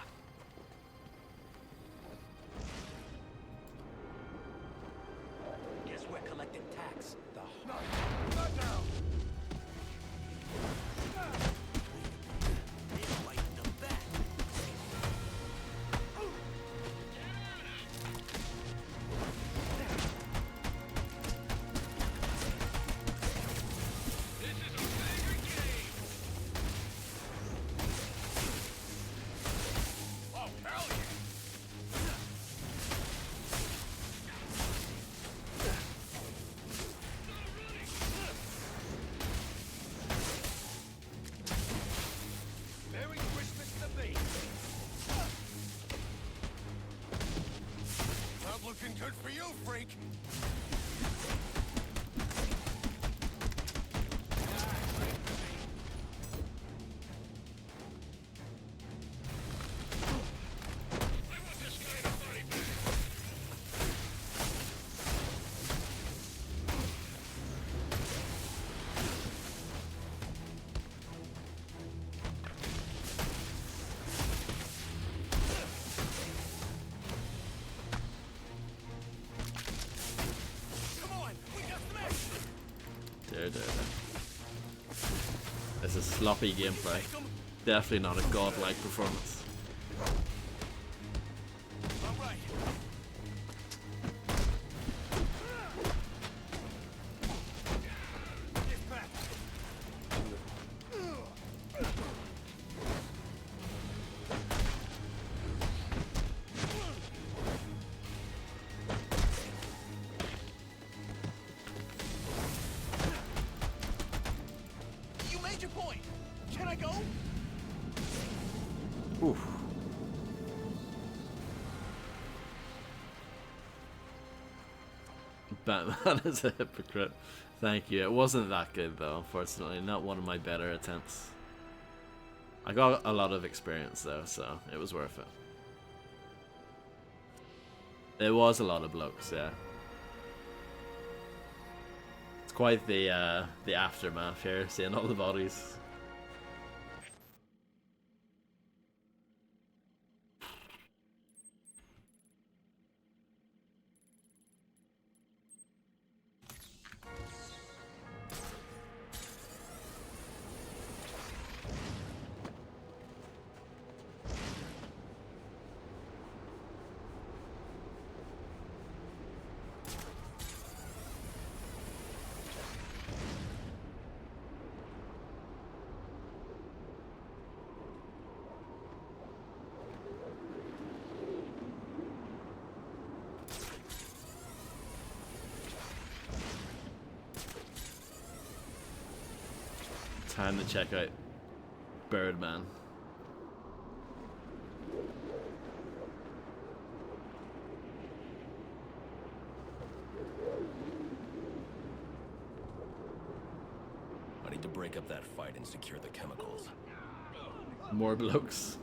Guess we're collecting tax. Merry Christmas to me. Not looking good for you, freak. I want this guy to body bag. There. This is sloppy gameplay. Definitely not a godlike performance. You made your point. Can I go? Oof. Batman is a hypocrite. Thank you. It wasn't that good though, unfortunately. Not one of my better attempts. I got a lot of experience though, so it was worth it. It was a lot of blokes, yeah. It's quite the aftermath here, seeing all the bodies. Time to check out Birdman. break up that fight and secure the chemicals. More blokes.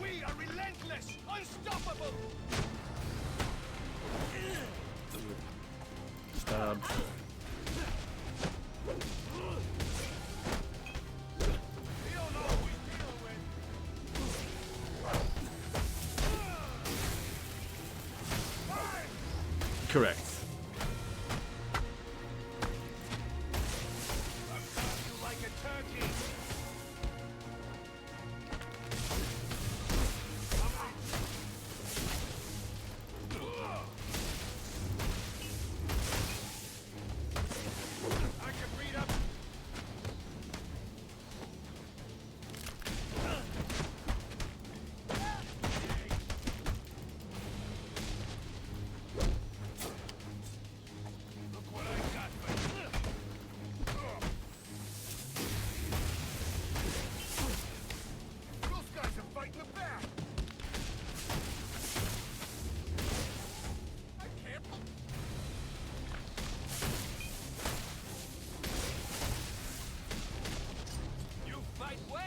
We are relentless, unstoppable. Stabbed. Feel all we deal with. Correct. You like a turkey. I can read up. Look what I got for you. Those guys are fighting back. I can't. You fight well.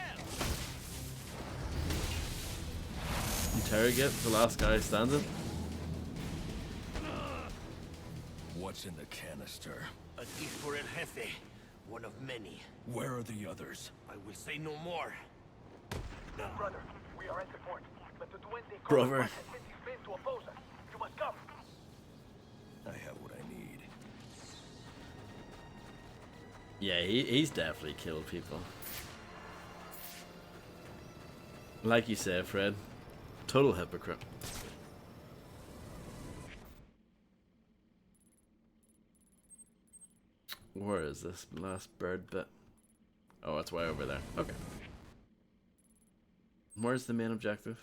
Interrogate the last guy standing. What's in the canister? A gift for El Jefe, one of many. Where are the others? I will say no more. Brother, we are at the port, but the Duende Brother. has sent his men to oppose us. You must come. I have what I need. Yeah, he's definitely killed people. Like you said, Fred. Total hypocrite. Where is this last bird bit? Oh, it's way over there. Okay. Where's the main objective?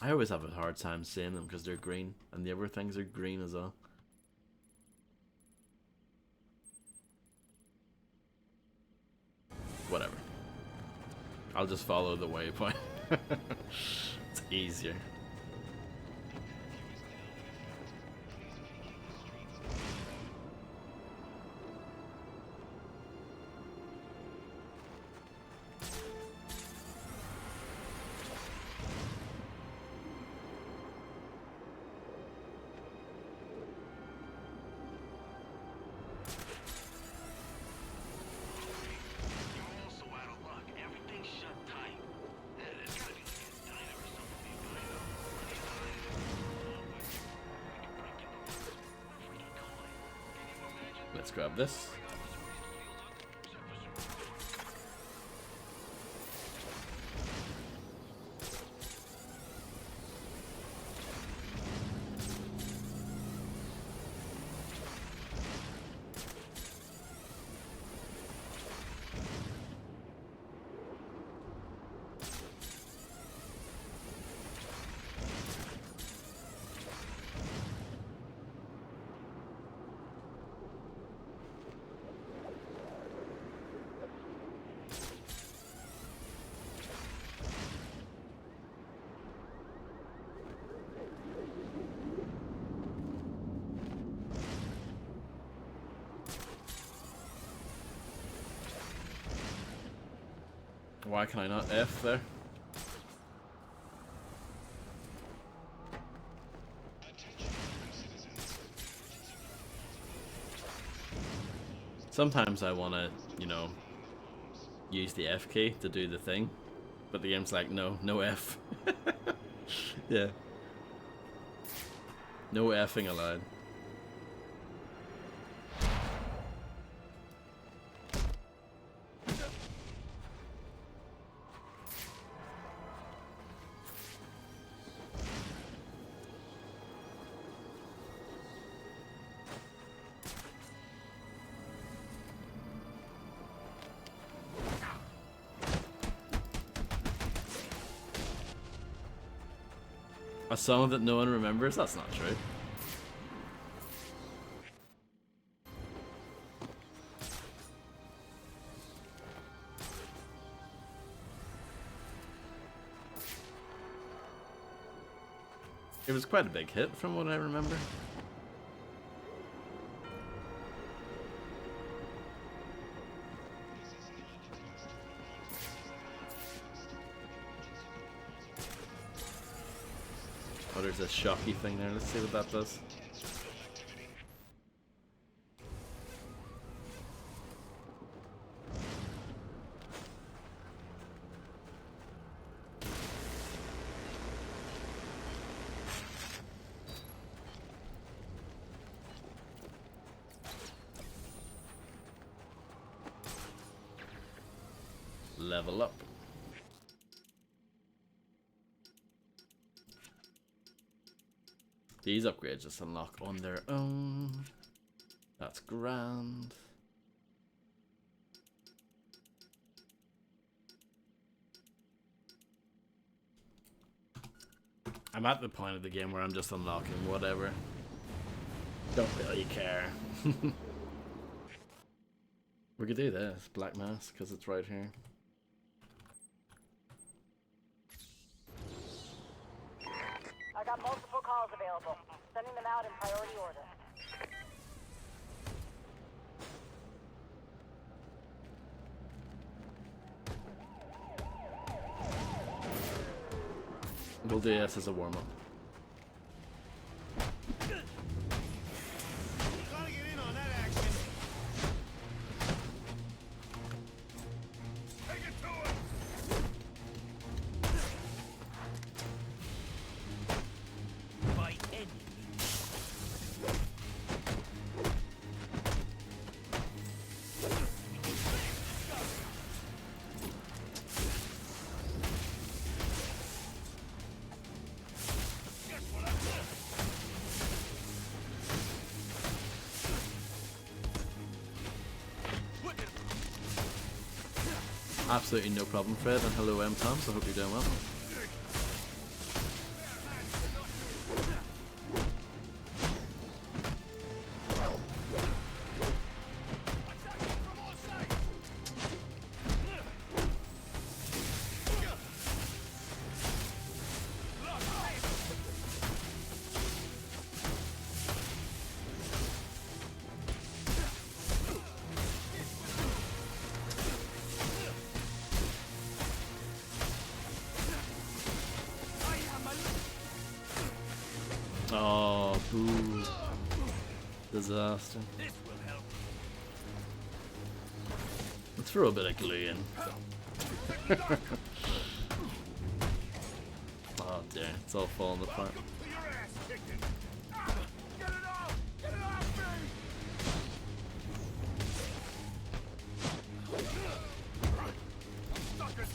I always have a hard time seeing them because they're green, and the other things are green as well. Whatever. I'll just follow the waypoint. It's easier. You're also out of luck. Everything's shut tight. There's gotta be like a diner or something nearby, though. Let's grab this. Why can I not F there? Sometimes I want to, you know, use the F key to do the thing, but the game's like, no, no F. Yeah. No effing allowed. A song that no one remembers? That's not true. It was quite a big hit from what I remember. Oh, there's a shocky thing there. Let's see what that does. Level up. These upgrades just unlock on their own. That's grand. I'm at the point of the game where I'm just unlocking whatever. Don't really care. We could do this, Black Mass, because it's right here. I got multiple calls available. Sending them out in priority order. We'll do this as a warm-up. Gotta get in on that action. Take it to him! By any means. Absolutely no problem, Fred, and hello, Tom, so I hope you're doing well. Oh, boo. Disaster. Let's throw a bit of glue in. Oh dear, it's all falling apart.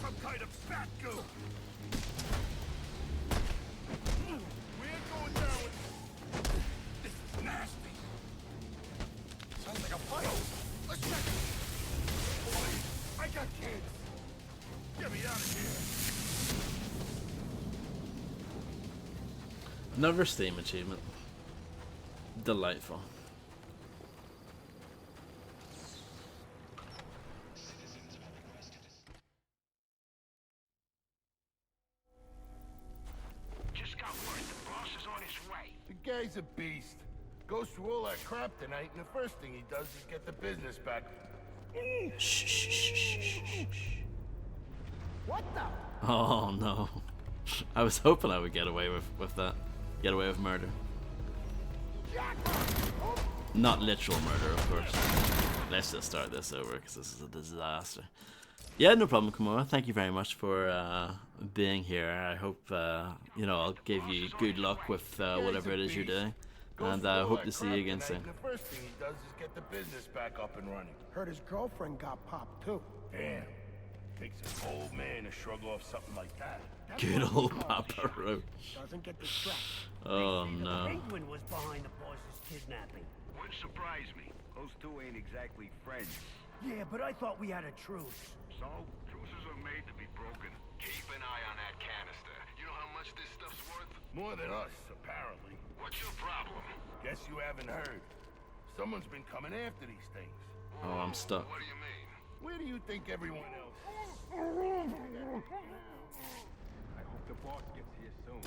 Some kind of fat goo! We ain't going down with... This is nasty! Sounds like a fight! Let's check it! Boy, I got kids! Get me out of here! Another Steam achievement. Delightful. Just got word the boss is on his way. The guy's a beast. Goes through all that crap tonight, and the first thing he does is get the business back. What the? Oh no. I was hoping I would get away with that. Get away with murder. Not literal murder, of course. Let's just start this over because this is a disaster. Yeah, no problem, Kimura. Thank you very much for being here. I hope you know, I'll give you good luck with whatever it is you're doing, and I hope to see you again soon. The first thing he does is get the business back up and running. Heard his girlfriend got popped too. Damn. Takes an old man to shrug off something like that. Good old Papa Roach. Doesn't get distracted. Oh no. Penguin was behind the boss's kidnapping. Wouldn't surprise me. Those two ain't exactly friends. Yeah, but I thought we had a truce. So, truces are made to be broken. Keep an eye on that canister. You know how much this stuff's worth? More than us, apparently. What's your problem? Guess you haven't heard. Someone's been coming after these things. Oh, I'm stuck. What do you mean? Where do you think everyone else is? I hope the boss gets here soon.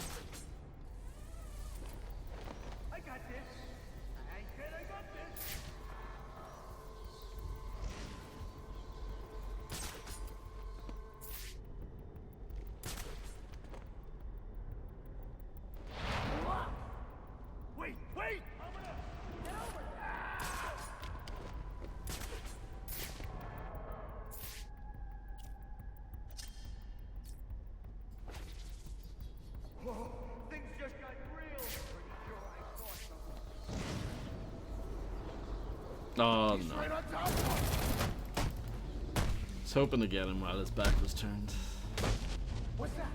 I got this. I said I got this. Wait, wait! Whoa, things just got real. Pretty sure I saw something. Oh no. Right on top of us. I was hoping to get him while his back was turned. What's that?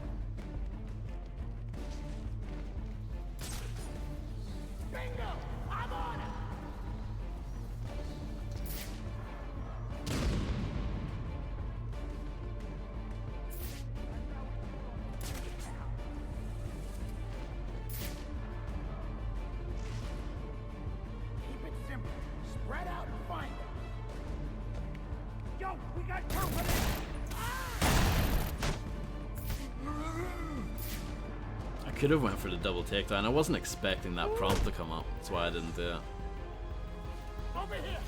Bingo! I'm on it! Keep it simple. Spread out and find them. Yo, we got company! I could have went for the double takedown. I wasn't expecting that prompt to come up. That's why I didn't do it. Over here.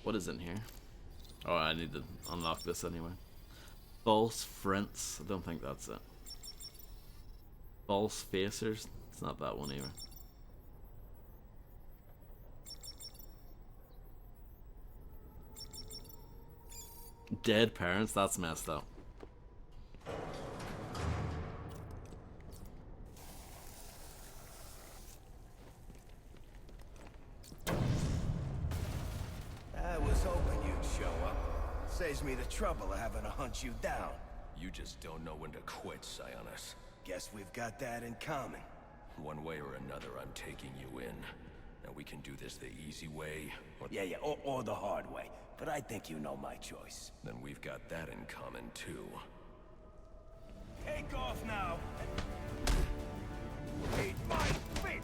What is in here? Oh, I need to unlock this anyway. False fronts. I don't think that's it. False facers. It's not that one either. Dead parents. That's messed up. I was hoping you'd show up. Saves me the trouble of having to hunt you down. You just don't know when to quit, Sionis. Guess we've got that in common. One way or another, I'm taking you in. Now we can do this the easy way, or Yeah, or the hard way. But I think you know my choice. then we've got that in common too. Take off now! Eat my feet!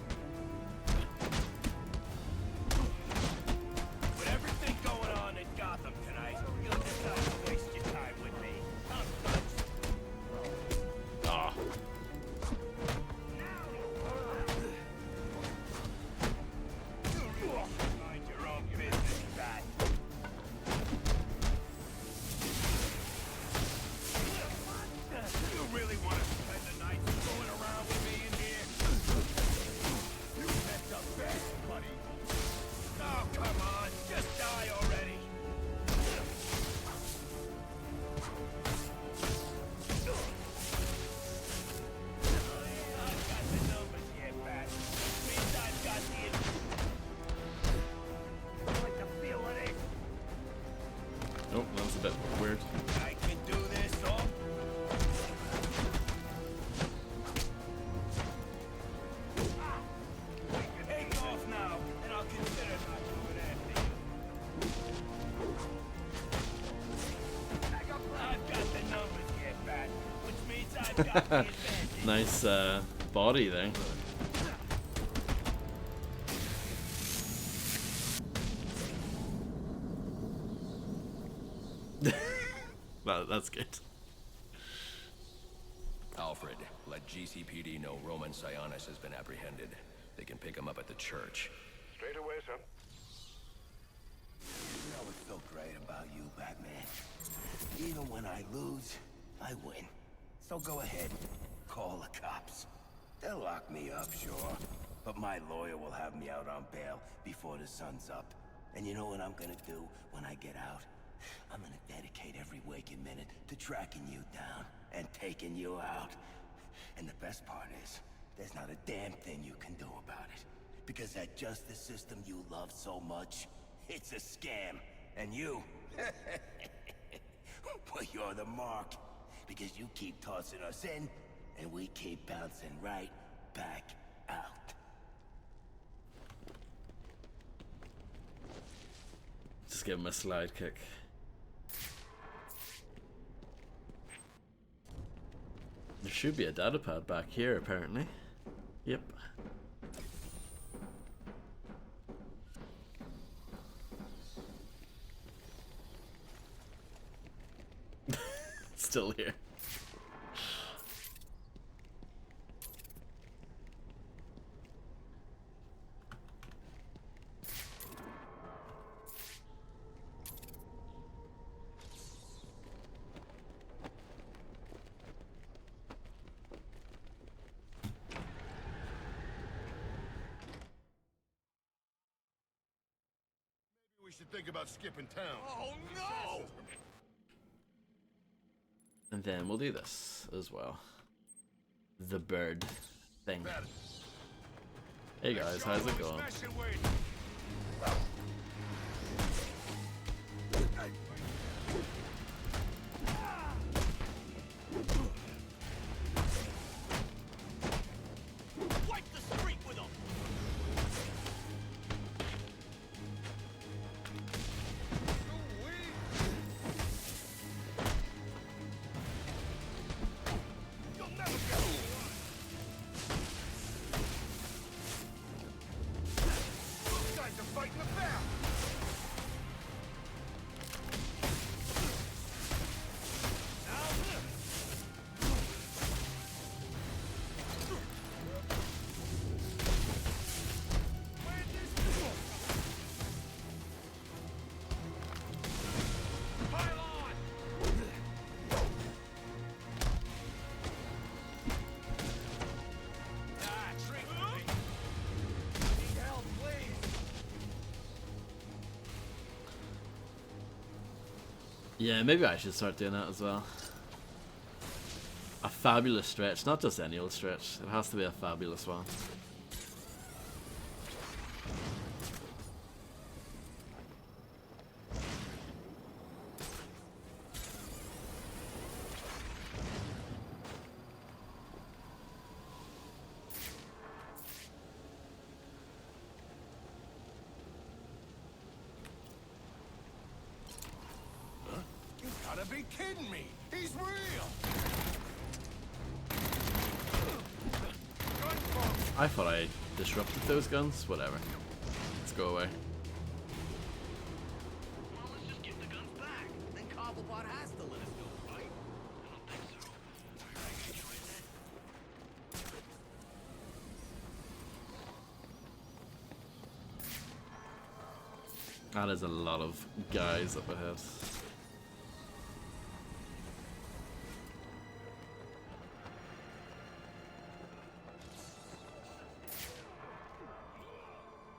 With everything going on in Gotham tonight, you'll decide to waste your time with me. Ah. Mind your own business, bat. You really want to spend the night going around with me in here? You messed up bad, buddy. Oh, come on. Just die already. I've got the numbers here, bat. Means I've got the... I like the feel of it. Oh, that was a bit weird. I can do this, oh. Take off now, and I'll consider not doing anything. I've got the numbers here, Bat, which means I've got the advantage. Nice body there. That's good. Alfred, let GCPD know Roman Sionis has been apprehended. They can pick him up at the church. Straight away, sir. You know what's so great about you, Batman? Even when I lose, I win. So go ahead, call the cops. They'll lock me up, sure. But my lawyer will have me out on bail before the sun's up. And you know what I'm gonna do when I get out? I'm gonna dedicate every waking minute to tracking you down and taking you out. And the best part is, there's not a damn thing you can do about it. Because that justice system you love so much, it's a scam. And you, Well, you're the mark. Because you keep tossing us in, and we keep bouncing right back out. Just give him a slide kick. There should be a data pad back here, apparently. Yep. Still here. We should think about skipping town. Oh no! And then we'll do this as well. The bird thing. Hey guys, how's it going? Wipe the street with them! Yeah, maybe I should start doing that as well. A fabulous stretch, not just any old stretch. It has to be a fabulous one. Be kidding me! He's real! I thought I disrupted those guns. Whatever. Let's go away. Well, let's just get the guns back. Then Cobblepot has to let us go, right? I don't think so. Can you try that? That is a lot of guys up ahead.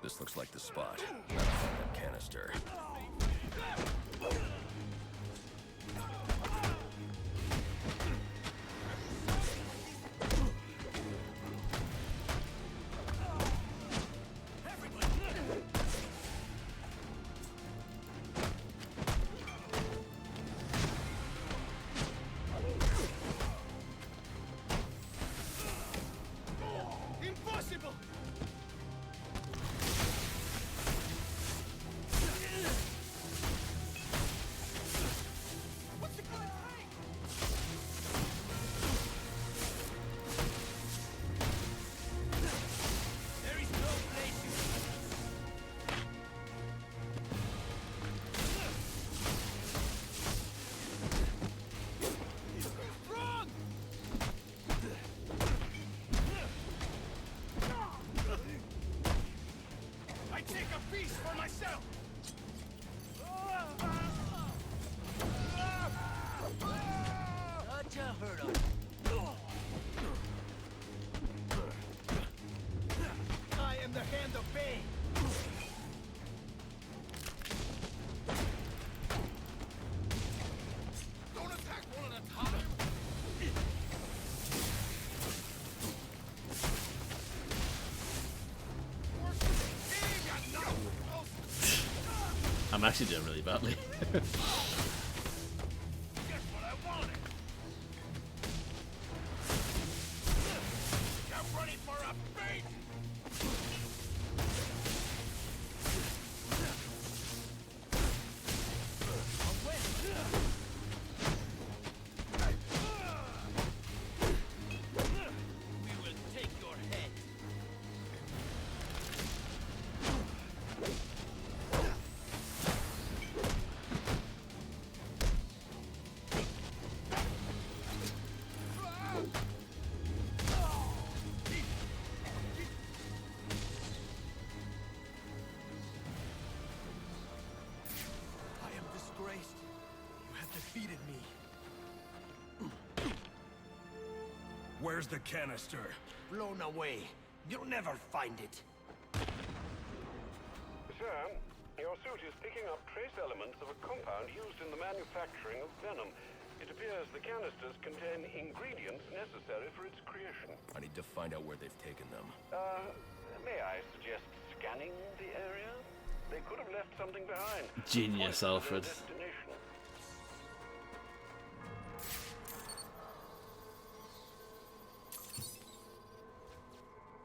This looks like the spot. Gotta find that canister. Impossible! I'm actually doing really badly. Where's the canister? Blown away. You'll never find it. Sir, your suit is picking up trace elements of a compound used in the manufacturing of venom. It appears the canisters contain ingredients necessary for its creation. I need to find out where they've taken them. May I suggest scanning the area? They could have left something behind. Genius, Alfred. Destination.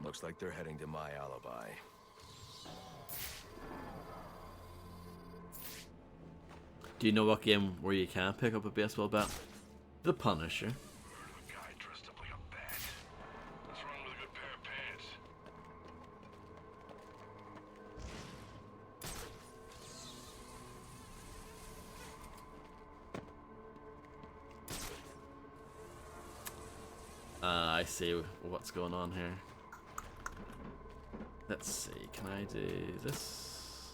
Looks like they're heading to my alibi. Do you know what game where you can pick up a baseball bat? The Punisher. Guy dressed up like a bat. What's wrong with a good pair of pants? I see what's going on here. Let's see, can I do this?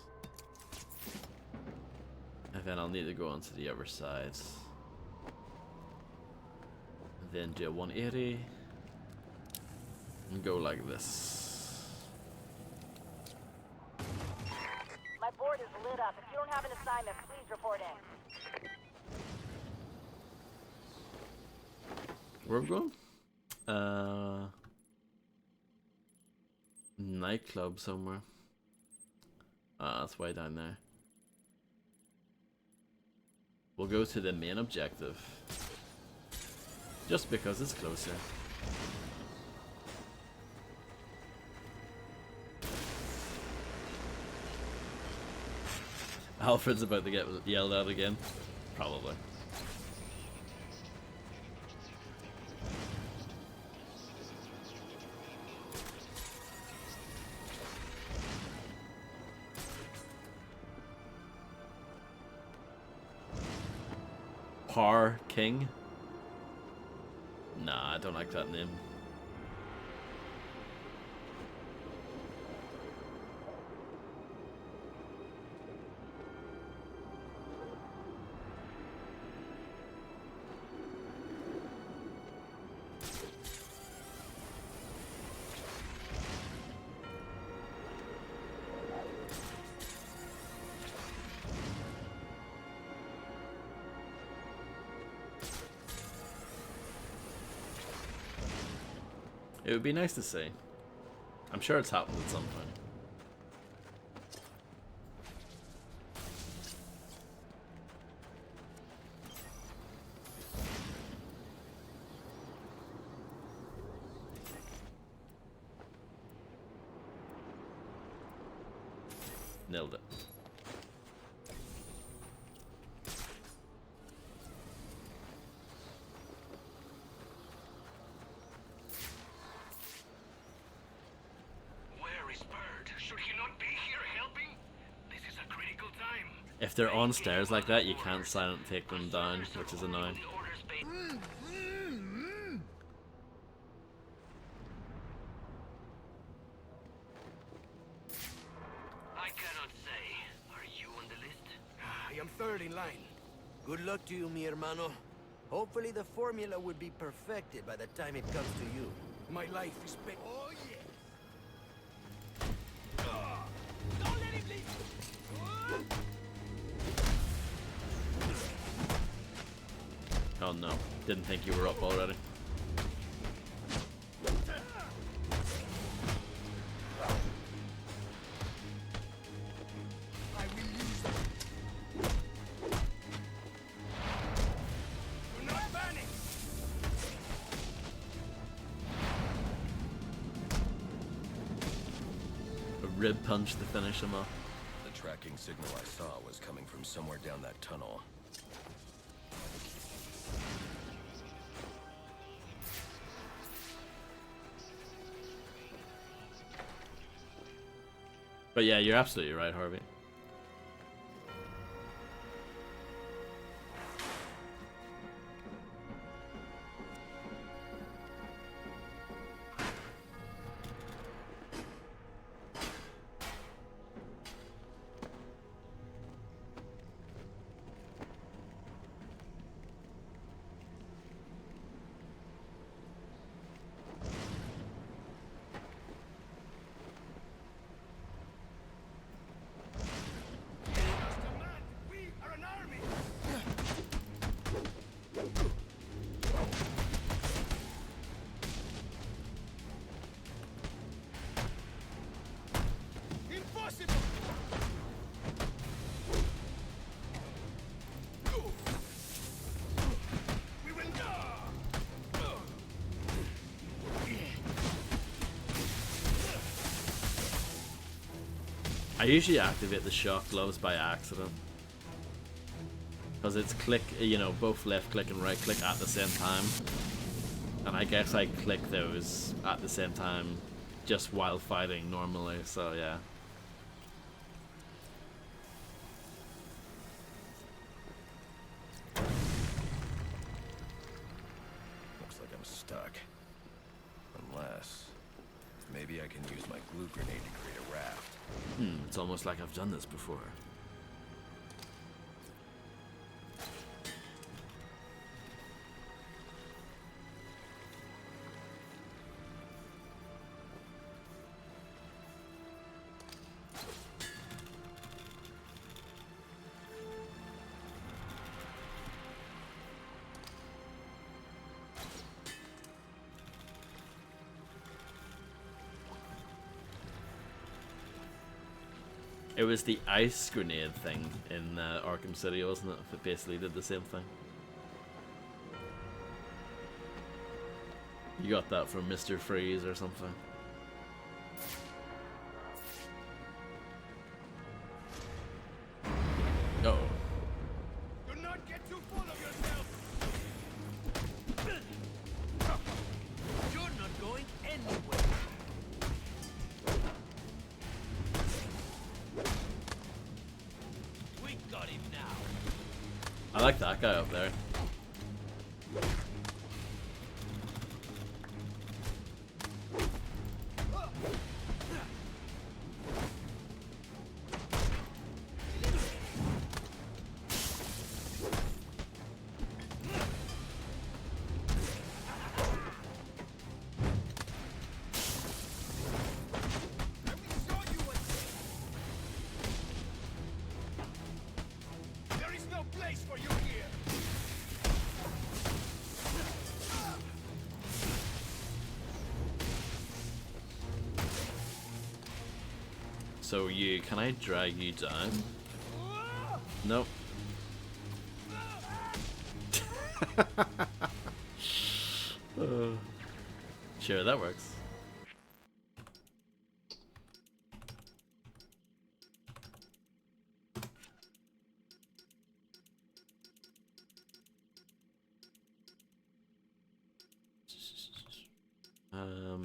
And then I'll need to go onto the other side. Then do a 180. And go like this. My board is lit up. If you don't have an assignment, please report in. Where are we going? Nightclub somewhere. That's way down there. We'll go to the main objective. Just because it's closer. Alfred's about to get yelled at again. Probably. Par King? Nah, I don't like that name. It would be nice to see. I'm sure it's happened at some point. Nailed it. If they're on stairs like that, you can't silent take them down, which is annoying. I cannot say. Are you on the list? I am third in line. Good luck to you, mi hermano. Hopefully the formula will be perfected by the time it comes to you. My life is spent. Oh, yeah. Don't let him leave. Oh no, didn't think you were up already. I will use them. Do not panic. A rib punch to finish him off. The tracking signal I saw was coming from somewhere down that tunnel. But yeah, you're absolutely right, Harvey. I usually activate the shock gloves by accident. Because it's click, you know, both left click and right click at the same time. And I guess I click those at the same time just while fighting normally, so yeah. Looks like I'm stuck. Unless... maybe I can use my glue grenade to create a raft. It's almost like I've done this before. It was the ice grenade thing in Arkham City, wasn't it? It basically did the same thing. You got that from Mr. Freeze or something. Uh-oh. Do not get too full of yourself. You're not going anywhere. We got him now. I like that guy up there. There is no place for you here. So can I drag you down? Nope. Sure, that works.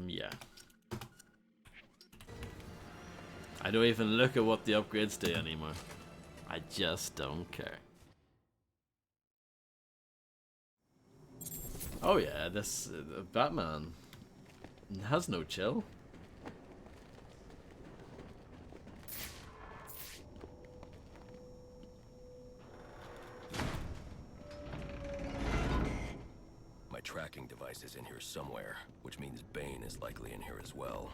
Yeah. I don't even look at what the upgrades do anymore. I just don't care. Oh yeah, this Batman has no chill. My tracking device is in here somewhere, which means Bane is likely in here as well.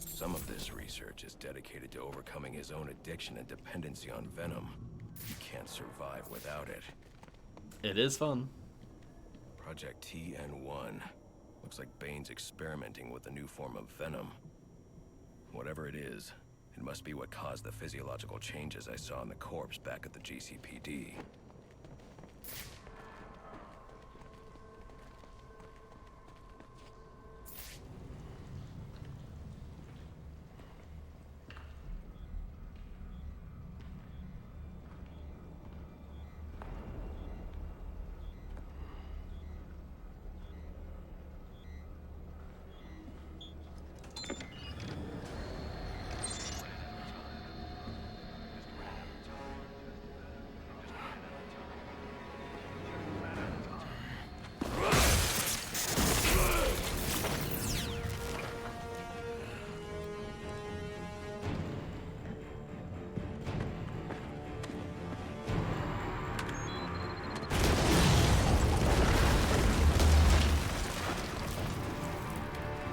Some of this research is dedicated to overcoming his own addiction and dependency on venom. He can't survive without it. It is fun. Project TN1. Looks like Bane's experimenting with a new form of venom. Whatever it is, it must be what caused the physiological changes I saw in the corpse back at the GCPD.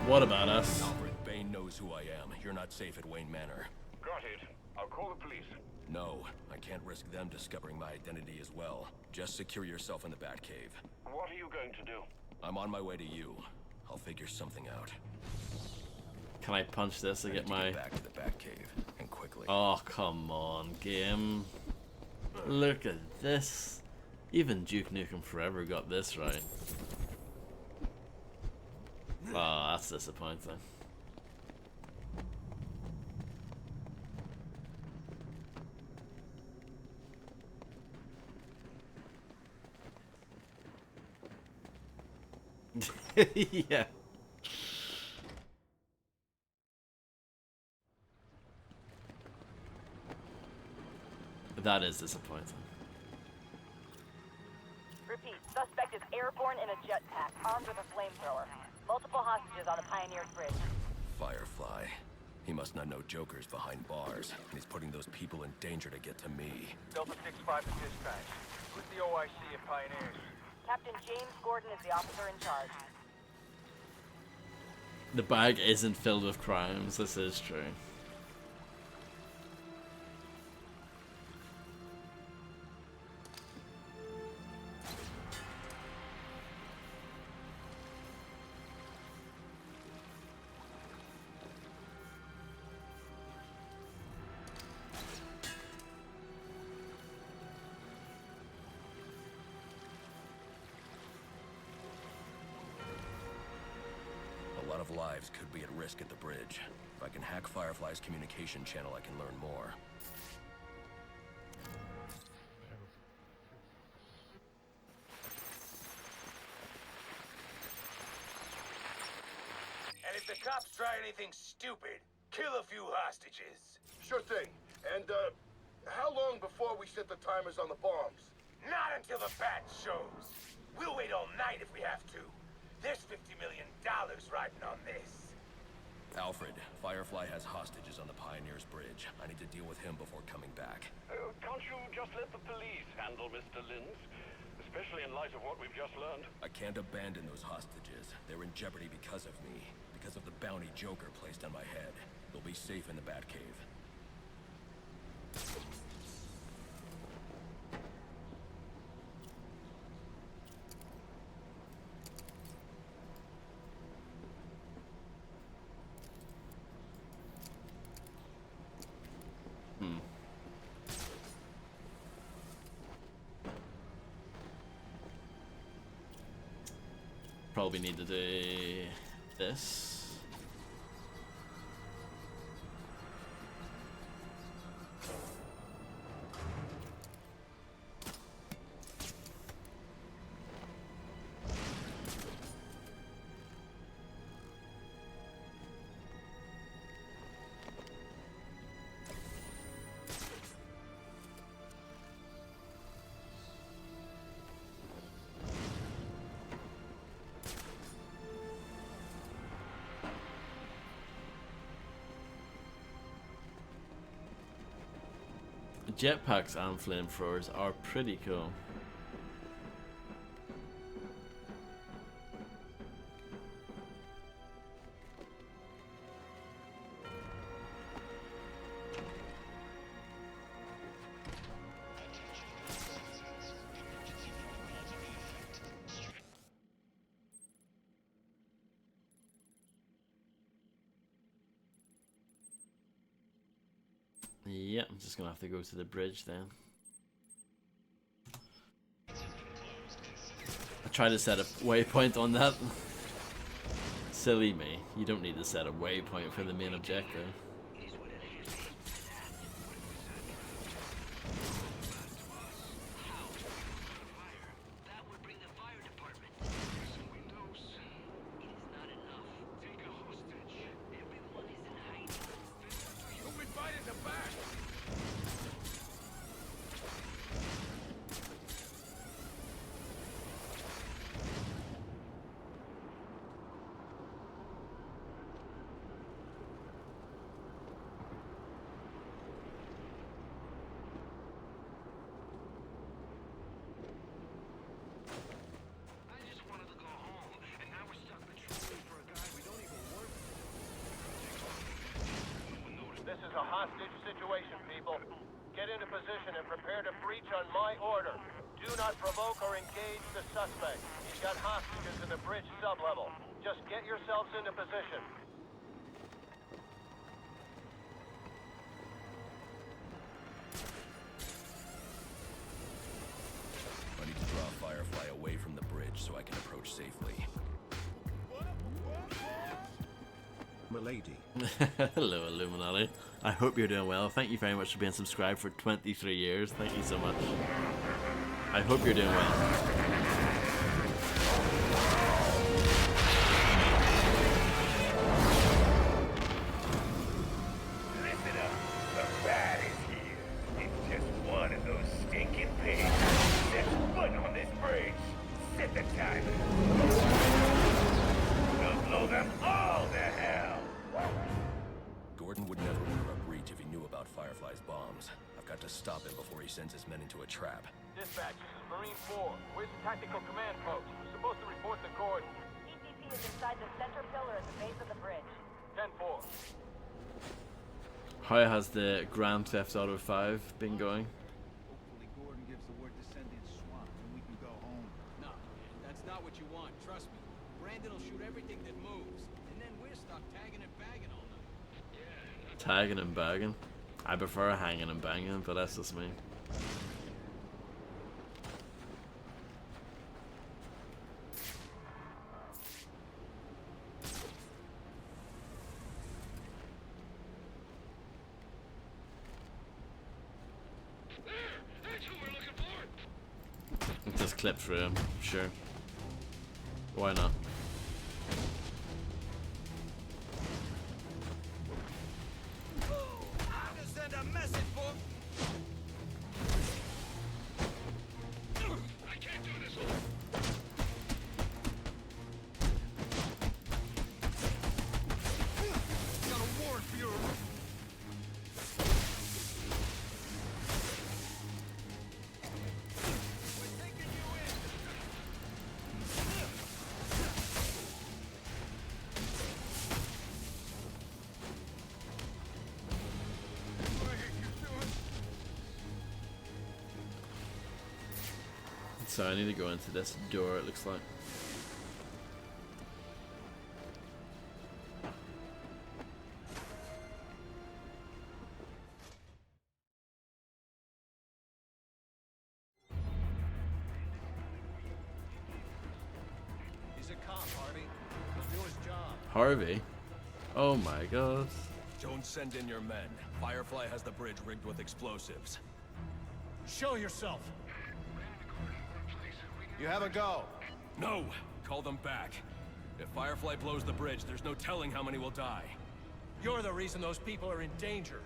What about us? Alfred, Bane knows who I am. You're not safe at Wayne Manor. Got it. I'll call the police. No, I can't risk them discovering my identity as well. Just secure yourself in the Batcave. What are you going to do? I'm on my way to you. I'll figure something out. Can I punch this to get my... back to the Batcave, and quickly. Oh, come on, game. Look at this. Even Duke Nukem Forever got this right. Oh, that's disappointing. Yeah. That is disappointing. Repeat, suspect is airborne in a jetpack, armed with a flamethrower. Multiple hostages on the Pioneers Bridge. Firefly. He must not know Joker's behind bars, and he's putting those people in danger to get to me. Delta 6-5 to dispatch. Who's the OIC at Pioneers? Captain James Gordon is the officer in charge. The bag isn't filled with crimes, this is true. A lot of lives could be at risk at the bridge. If I can hack Firefly's communication channel, I can learn more. And if the cops try anything stupid, kill a few hostages. Sure thing. And, how long before we set the timers on the bombs? Not until the bat shows. We'll wait all night if we have to. There's $50 million riding on this. Alfred, Firefly has hostages on the Pioneers Bridge. I need to deal with him before coming back. Can't you just let the police handle Mr. Linz? Especially in light of what we've just learned. I can't abandon those hostages. They're in jeopardy because of me. Because of the bounty Joker placed on my head. They'll be safe in the Batcave. Probably need to do this. Jetpacks and flamethrowers are pretty cool. Yeah, I'm just gonna have to go to the bridge then. I tried to set a waypoint on that. Silly me. You don't need to set a waypoint for the main objective. This is a hostage situation, people. Get into position and prepare to breach on my order. Do not provoke or engage the suspect. He's got hostages in the bridge sublevel. Just get yourselves into position. I need to draw Firefly away from the bridge so I can approach safely. Milady. Hello, Illuminati. I hope you're doing well. Thank you very much for being subscribed for 23 years. Thank you so much. I hope you're doing well. comes. I've got to stop him before he sends his men into a trap. Dispatch, this is Marine 4. Where's the tactical command post? We're supposed to report the coordinates. TCP is inside the center pillar at the base of the bridge. 10-4. How has the Grand Theft Auto 5 been going? Hopefully Gordon gives the word to send in SWAT and we can go home. No, man, that's not what you want, trust me. Brandon will shoot everything that moves, and then we're stuck tagging and bagging all night. Tagging and bagging? I prefer hanging and banging, but that's just me. Just clip through him, sure. Why not? Send a message, boy. I can't do this Got a warrant for your So I need to go into this door, it looks like. He's a cop, Harvey. He'll do his job. Harvey? Oh my god. Don't send in your men. Firefly has the bridge rigged with explosives. Show yourself. You have a go. No! Call them back. If Firefly blows the bridge, there's no telling how many will die. You're the reason those people are in danger.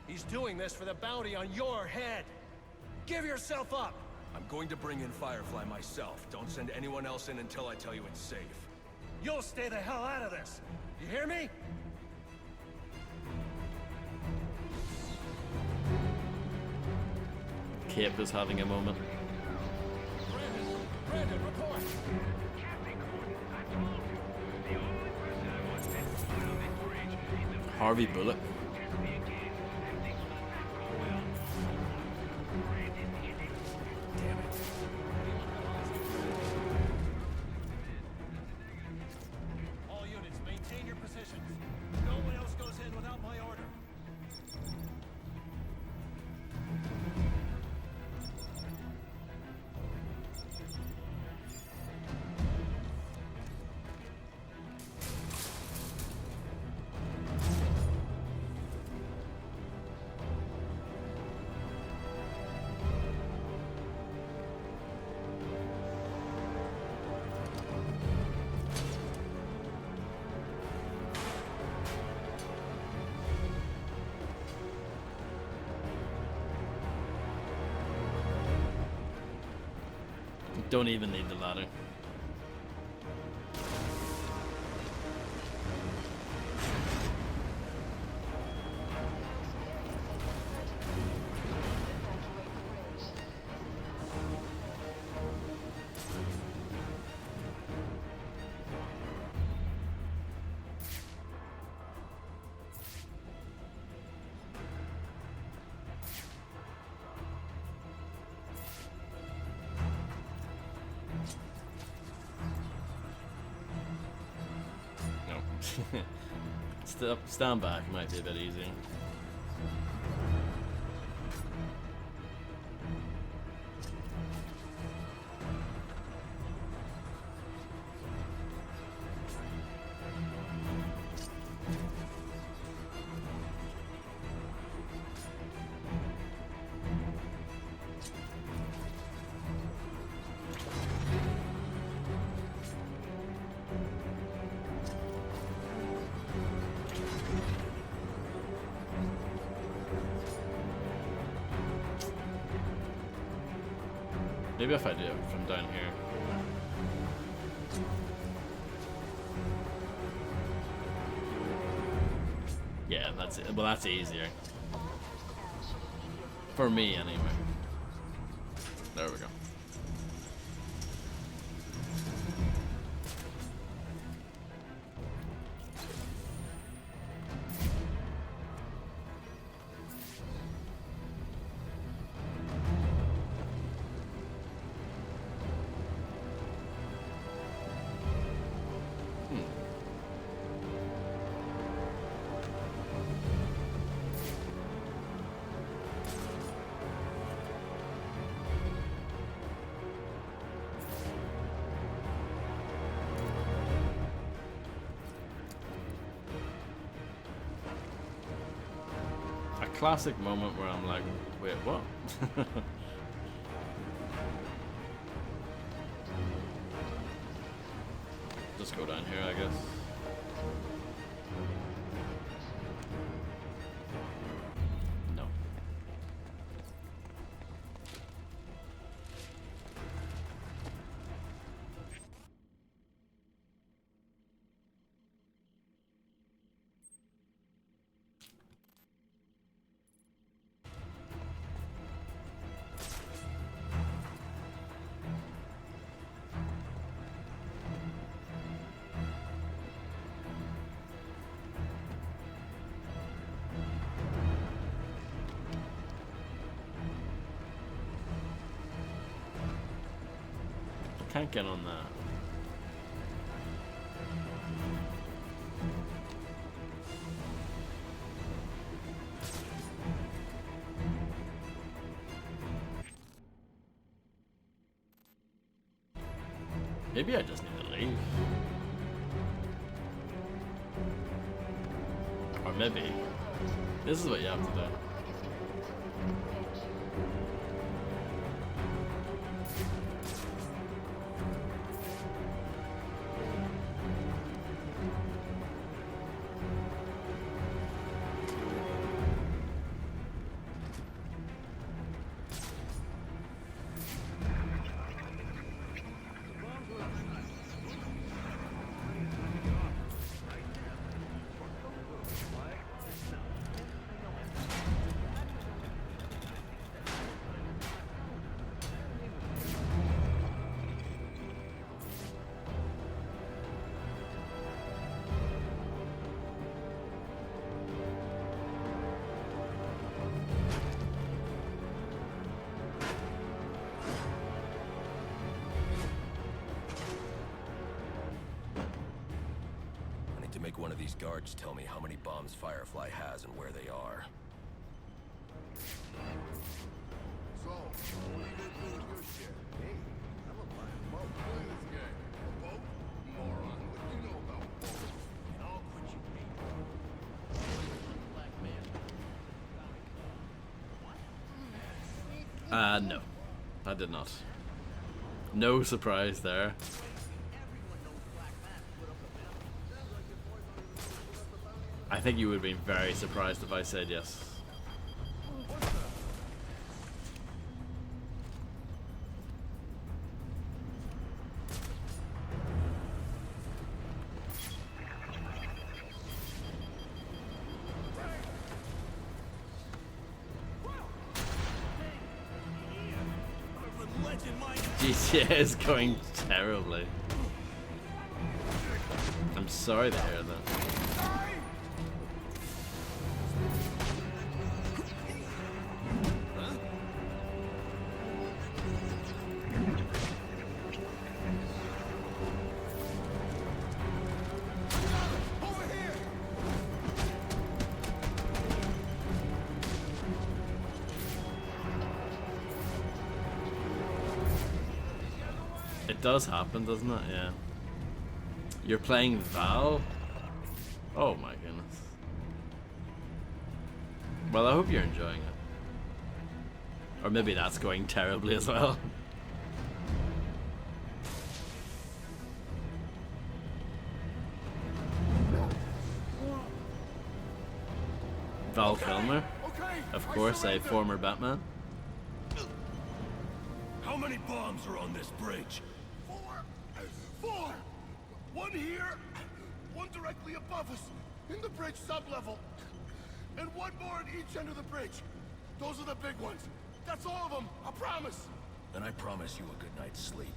He's doing this for the bounty on your head. Give yourself up. I'm going to bring in Firefly myself. Don't send anyone else in until I tell you it's safe. You'll stay the hell out of this. You hear me? Cape is having a moment. Brandon, report. Harvey Bullock. All units, maintain your positions. No one else goes in without my order. Don't even need the ladder. Stand back might be a bit easy. Maybe if I do it from down here. Yeah, that's it. Well, that's easier. For me, anyway. There we go. Classic moment where I'm like, wait, what? Just go down here, I guess. No. Can't get on that. Maybe I just need to leave. Or maybe this is what you have to do. Make one of these guards tell me how many bombs Firefly has and where they are. So, what are you gonna do with your shit? Hey, I'm a buy a boat. What is this game? A boat? Moron, what do you know about boats? And I'll quit you, mate. Black man. No. I did not. No surprise there. I think you would have been very surprised if I said yes. GTA is going terribly. I'm sorry to hear that. It does happen, doesn't it? Yeah. You're playing Val? Oh my goodness. Well, I hope you're enjoying it. Or maybe that's going terribly as well. Val Kilmer? Of course, a former Batman. How many bombs are on this bridge? Four! One here, one directly above us, in the bridge sublevel, and one more at each end of the bridge. Those are the big ones. That's all of them, I promise. Then I promise you a good night's sleep.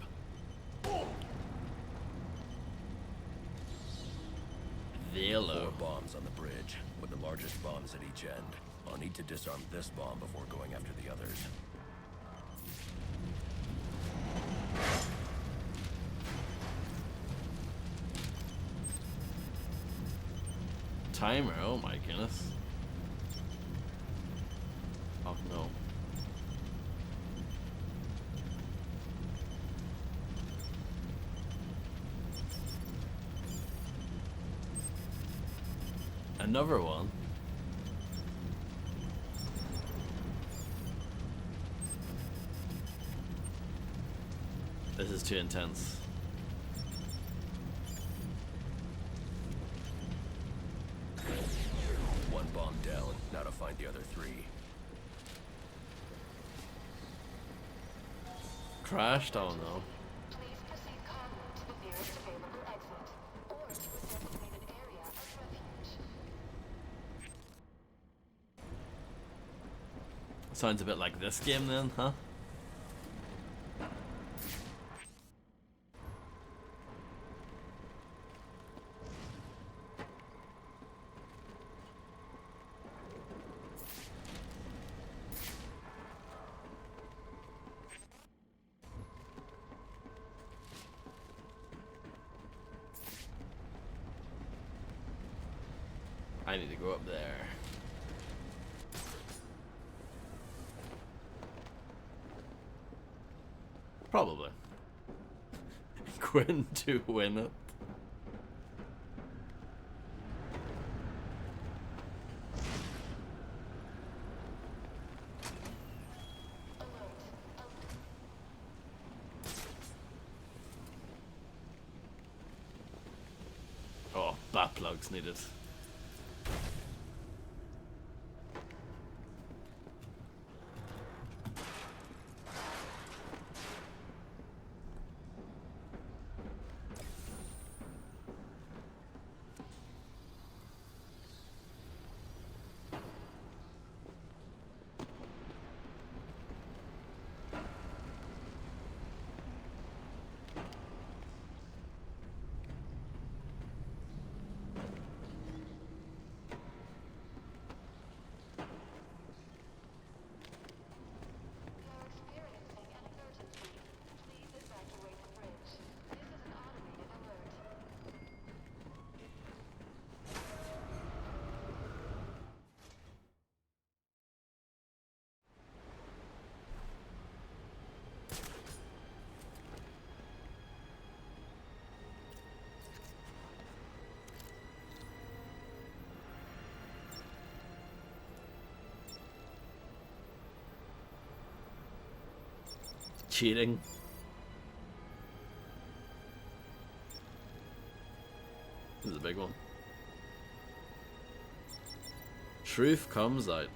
Velo. 4 bombs on the bridge, with the largest bombs at each end. I'll need to disarm this bomb before going after the others. Timer, oh my goodness. Oh no. Another one. This is too intense. One bomb down, now to find the other 3. Crashed? Oh no. Please proceed calmly to the nearest available exit, or to a designated area of refuge. Sounds a bit like this game then, huh? I need to go up there. Probably. Quinn to win it. Oh, bat plugs needed. Cheating. This is a big one. Truth comes out.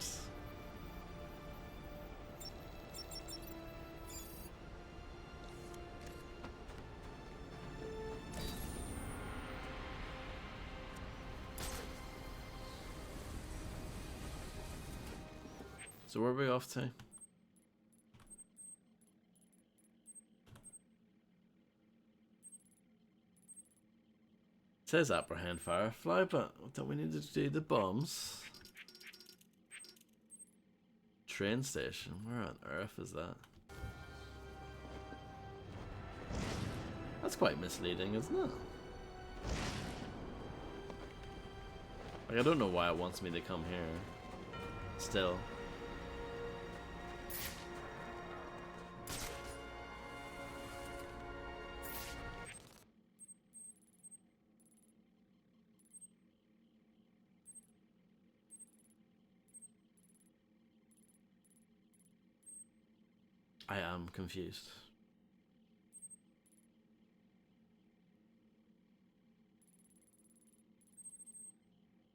So where are we off to? It says apprehend Firefly, but don't we need to do the bombs? Train station, where on earth is that? That's quite misleading, isn't it? Like, I don't know why it wants me to come here. Still. I am confused.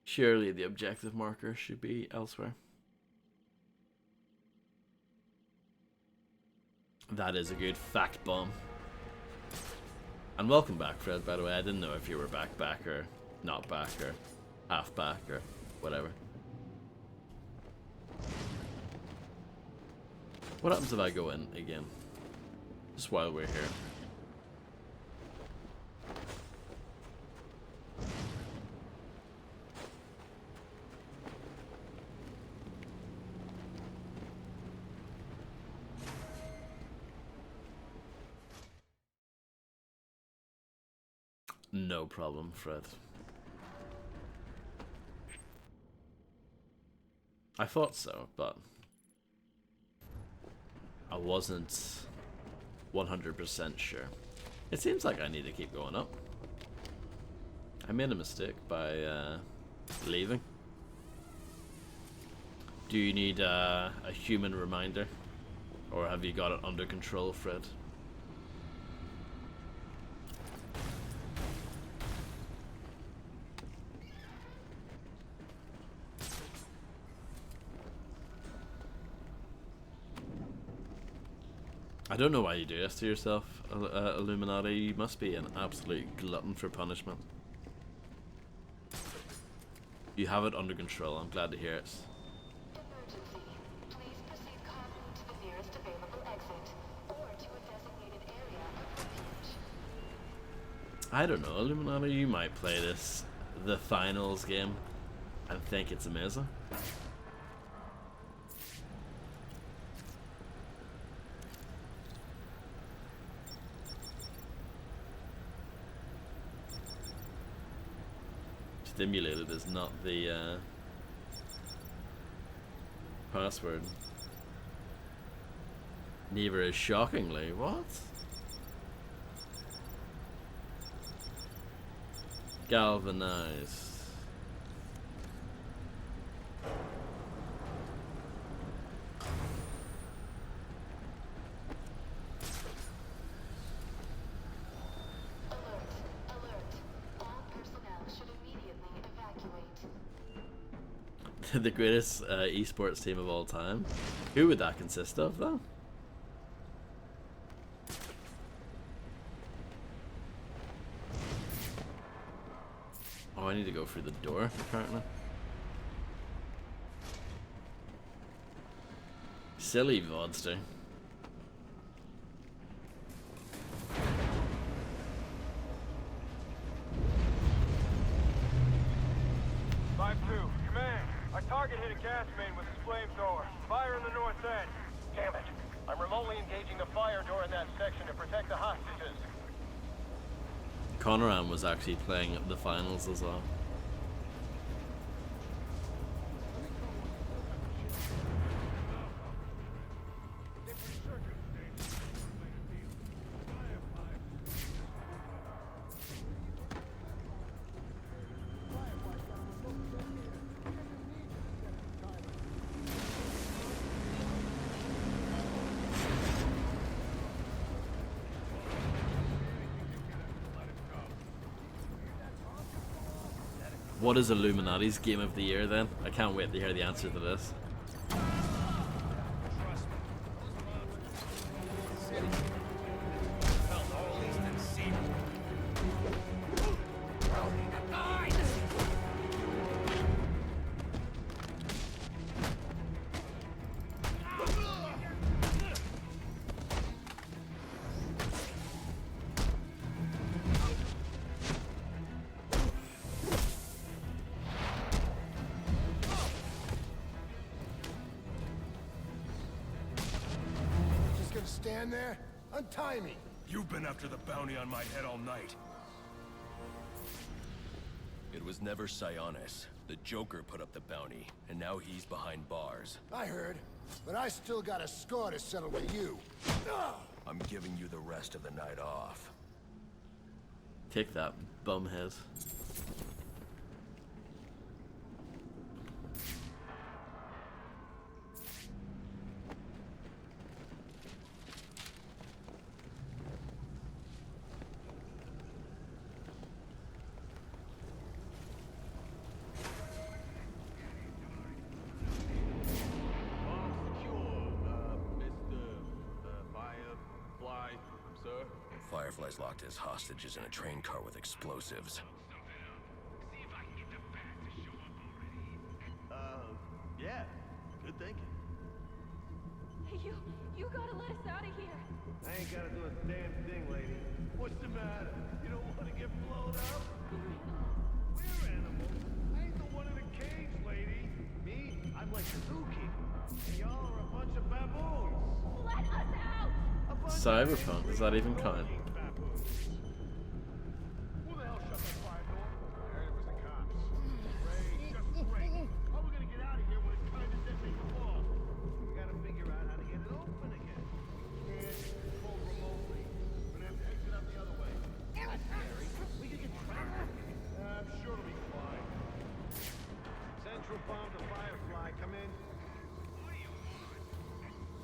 Surely the objective marker should be elsewhere. That is a good fact bomb. And welcome back, Fred, by the way. I didn't know if you were back or not back or half back or whatever. What happens if I go in again? Just while we're here. No problem, Fred. I thought so, but I wasn't 100% sure. It seems like I need to keep going up. I made a mistake by leaving. Do you need a human reminder? Or have you got it under control, Fred? I don't know why you do this to yourself, Illuminati. You must be an absolute glutton for punishment. You have it under control. I'm glad to hear it. Emergency. Please proceed calmly to the nearest available exit or to a designated area of refuge. I don't know, Illuminati. You might play the finals game, and think it's amazing. Stimulated is not the password. Neither is shockingly. What? Galvanized. The greatest esports team of all time. Who would that consist of, though? Oh, I need to go through the door, apparently. Silly vodster. Target hit a gas main with his flamethrower. Fire in the north end. Damn it. I'm remotely engaging the fire door in that section to protect the hostages. Conoran was actually playing the finals as well. What is Illuminati's game of the year then? I can't wait to hear the answer to this. Stand there? Untie me! You've been after the bounty on my head all night. It was never Sionis. The Joker put up the bounty, and now he's behind bars. I heard, but I still got a score to settle with you. I'm giving you the rest of the night off. Take that, bumhead. Firefly's locked his hostages in a train car with explosives. Yeah, good thinking. Hey, You gotta let us out of here. I ain't gotta do a damn thing, lady. What's the matter? You don't want to get blown up? We're animals. I ain't the one in the cage, lady. Me? I'm like the zookeeper. And y'all are a bunch of baboons. Let us out! Cyberpunk, does that even count? Who the hell shut that fire door? I heard it was the cops. Great, just great. How are we gonna get out of here when it's time to detonate the bomb? We gotta figure out how to get it open again. Can't control remotely. We're gonna have to exit out the other way. That's scary. We could get trapped. I'm sure it'll be fine. Central bomb to Firefly, come in. What do you want?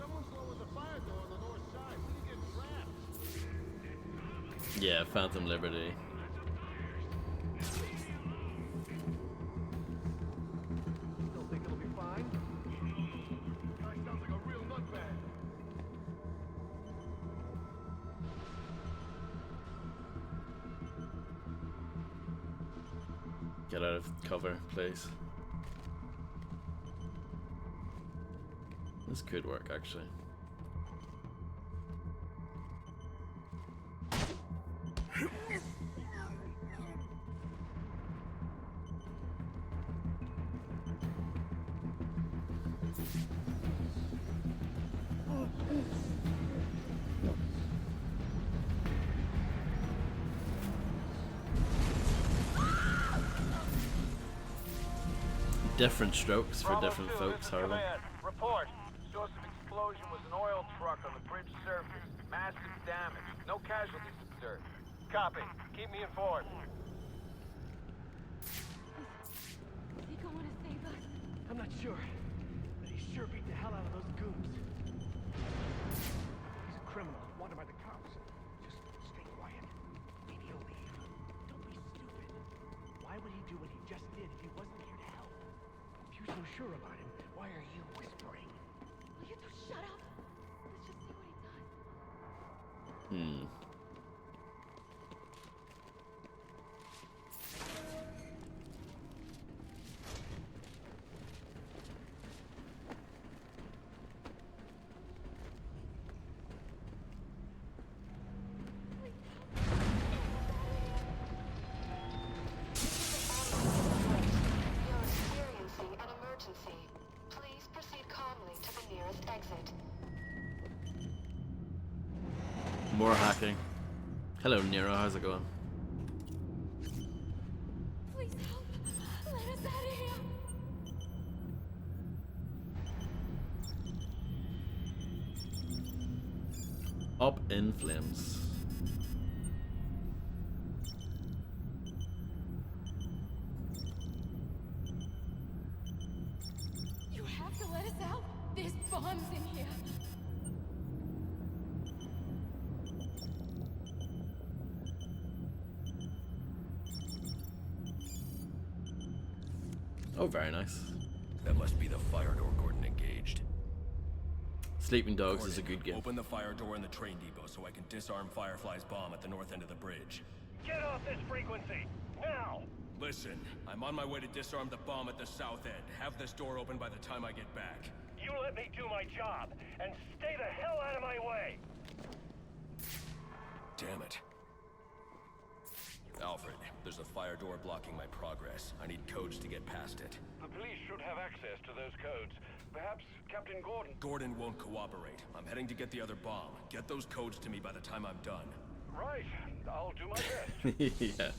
Someone's lowered the fire door on the north side. We could get trapped. Yeah, Phantom Liberty. Still think it'll be fine? Guy sounds like a real nutbag. Get out of cover, please. This could work, actually. Different strokes for different folks, Harley. Report. Source of explosion was an oil truck on the bridge surface. Massive damage. No casualties observed. Copy. Keep me informed. Is he going to save us? I'm not sure, but he sure beat the hell out of those goons. He's a criminal, wanted by the cops. Just stay quiet. Maybe he'll leave. Don't be stupid. Why would he do what he just did if he wasn't here to help? If you're so sure about him, why are you whispering? Will you two shut up? Let's just see what he does. You're experiencing an emergency. Please proceed calmly to the nearest exit. More hacking. Hello, Nero. How's it going? Please help. Let us out of here. Up in flames. You have to let us out. There's bombs in here. Oh, very nice. That must be the fire door Gordon engaged. Sleeping Dogs Gordon, is a good game. Open the fire door in the train depot so I can disarm Firefly's bomb at the north end of the bridge. Get off this frequency! Now! Listen, I'm on my way to disarm the bomb at the south end. Have this door open by the time I get back. You let me do my job, and stay the hell out of my way! Damn it. Alfred, there's a fire door blocking my progress. I need codes to get past it. The police should have access to those codes. Perhaps Captain Gordon... Gordon won't cooperate. I'm heading to get the other bomb. Get those codes to me by the time I'm done. Right. I'll do my best. Yeah.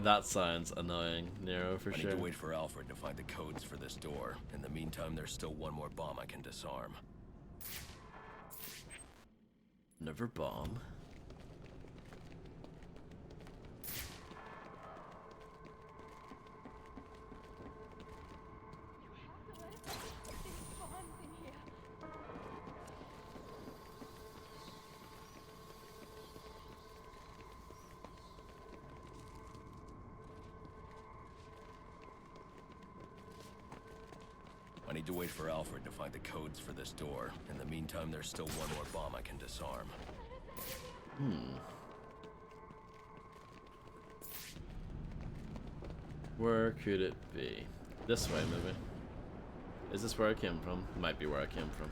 That sounds annoying, Nero, for I sure. need to wait for Alfred to find the codes for this door. In the meantime, there's still one more bomb I can disarm. Another bomb. There's bombs in here. I need to wait for Alfred to find the codes for this door. In the meantime, there's still one more bomb I can disarm. Where could it be? This way, maybe. Is this where I came from? Might be where I came from.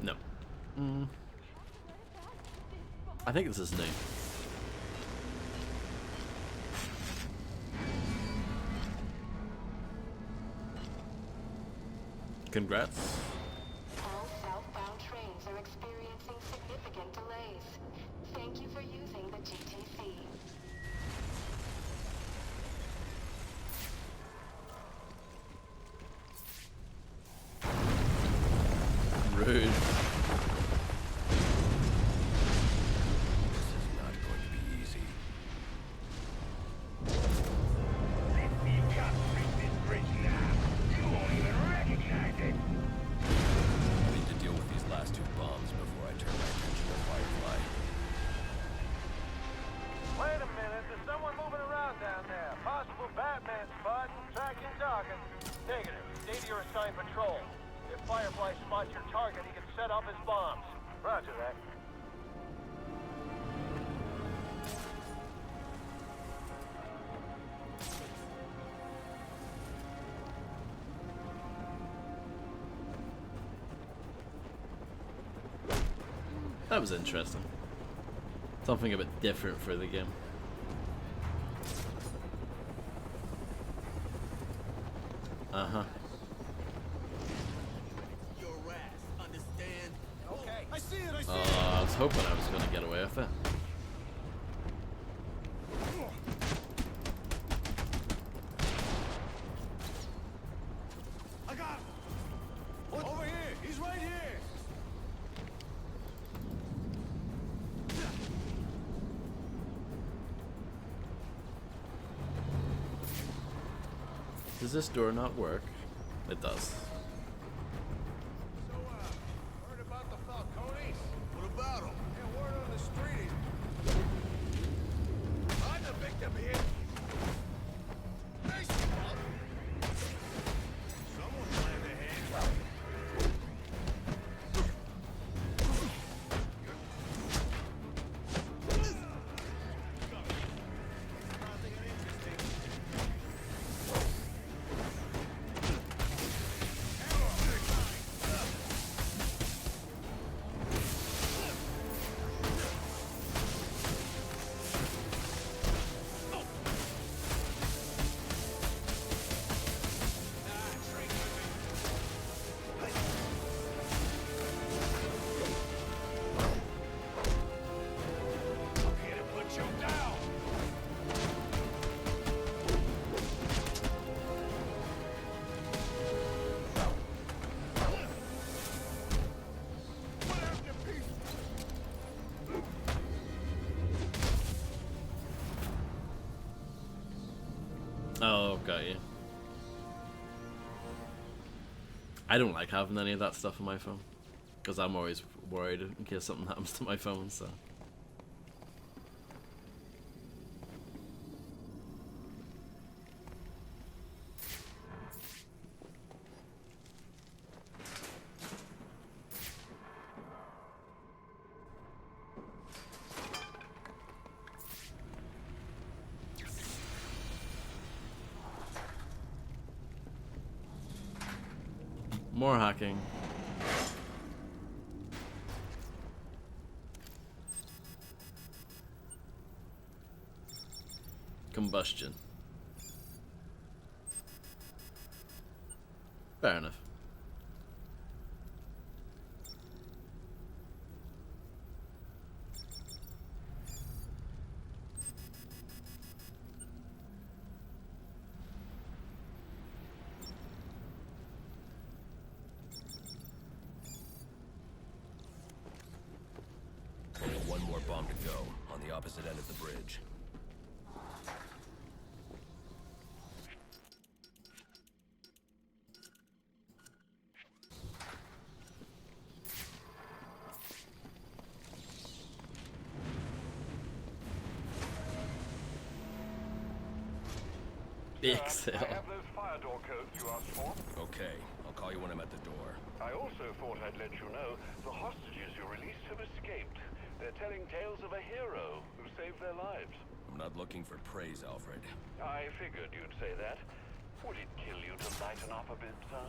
No. I think this is new. Congrats. All southbound trains are experiencing significant delays. Thank you for using the GTC. Rude. This is not going to be easy. Let me cut through this bridge now. You won't even recognize it. I need to deal with these last two bombs before I turn my attention to Firefly. Wait a minute, there's someone moving around down there. Possible Batman spot and tracking target. Negative. Stay to your assigned patrol. If Firefly spots your target, he can set off his bombs. Roger that. That was interesting. Something a bit different for the game. Uh-huh. Your ass, understand? Okay. I see it, I see I was hoping I was going to get away with it. I got him. Over here. He's right here. Does this door not work? It does. Heard about the Falcones? What about him? Yeah, word on the street. I'm the victim here. Someone planned ahead. Oh, got you. I don't like having any of that stuff on my phone, because I'm always worried in case something happens to my phone, so... More hacking. Combustion. Fair enough. Only one more bomb to go, on the opposite end of the bridge. Exhale. I have those fire door codes you asked for. Okay, I'll call you when I'm at the door. I also thought I'd let you know the hostages you released have escaped. They're telling tales of a hero who saved their lives. I'm not looking for praise, Alfred. I figured you'd say that. Would it kill you to lighten up a bit, sir?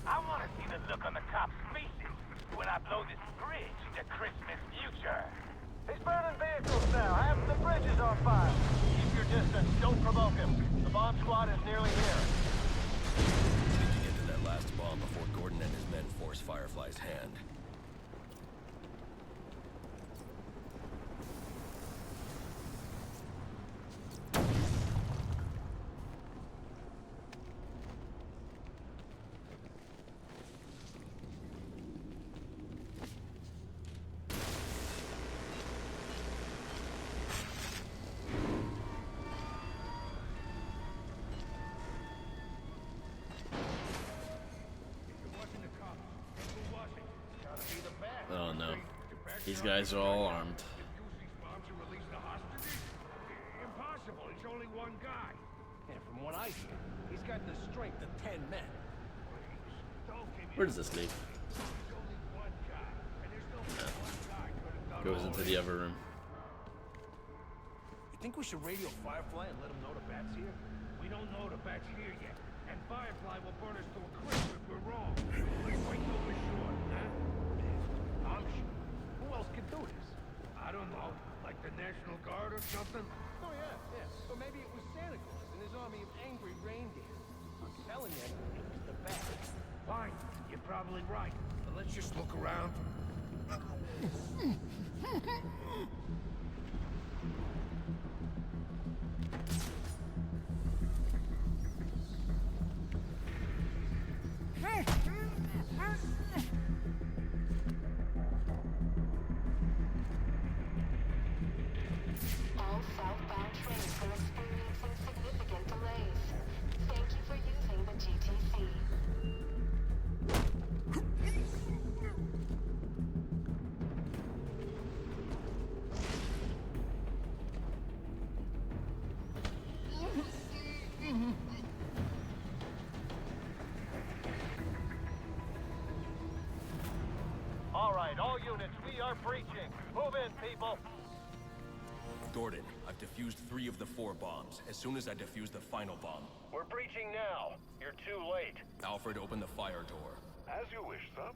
I want to see the look on the cops' faces when I blow this bridge into Christmas future. He's burning vehicles now. Half the bridge is on fire. Keep your distance. Don't provoke him. The bomb squad is nearly here. We need to get to that last bomb before Gordon and his men force Firefly's hand. Oh no. These guys are all armed. Impossible. He's only one guy. And from what I hear, he's got the strength of 10 men. Where does this lead? Goes into the other room. You think we should radio Firefly and let him know the bat's here? We don't know the bat's here yet. And Firefly will burn us to a crisp if we're wrong. Wait till we're sure, huh? I'm sure. Who else could do this? I don't know. Like the National Guard or something? Oh, yeah. Or maybe it was Santa Claus and his army of angry reindeer. I'm telling you, it was the bat. Fine. You're probably right. But let's just look around. All southbound trains are experiencing significant delays. Thank you for using the GTC. All right, all units, we are breaching. Move in, people. Gordon, I've defused 3 of the 4 bombs. As soon as I defuse the final bomb. We're breaching now. You're too late. Alfred, open the fire door. As you wish, sir.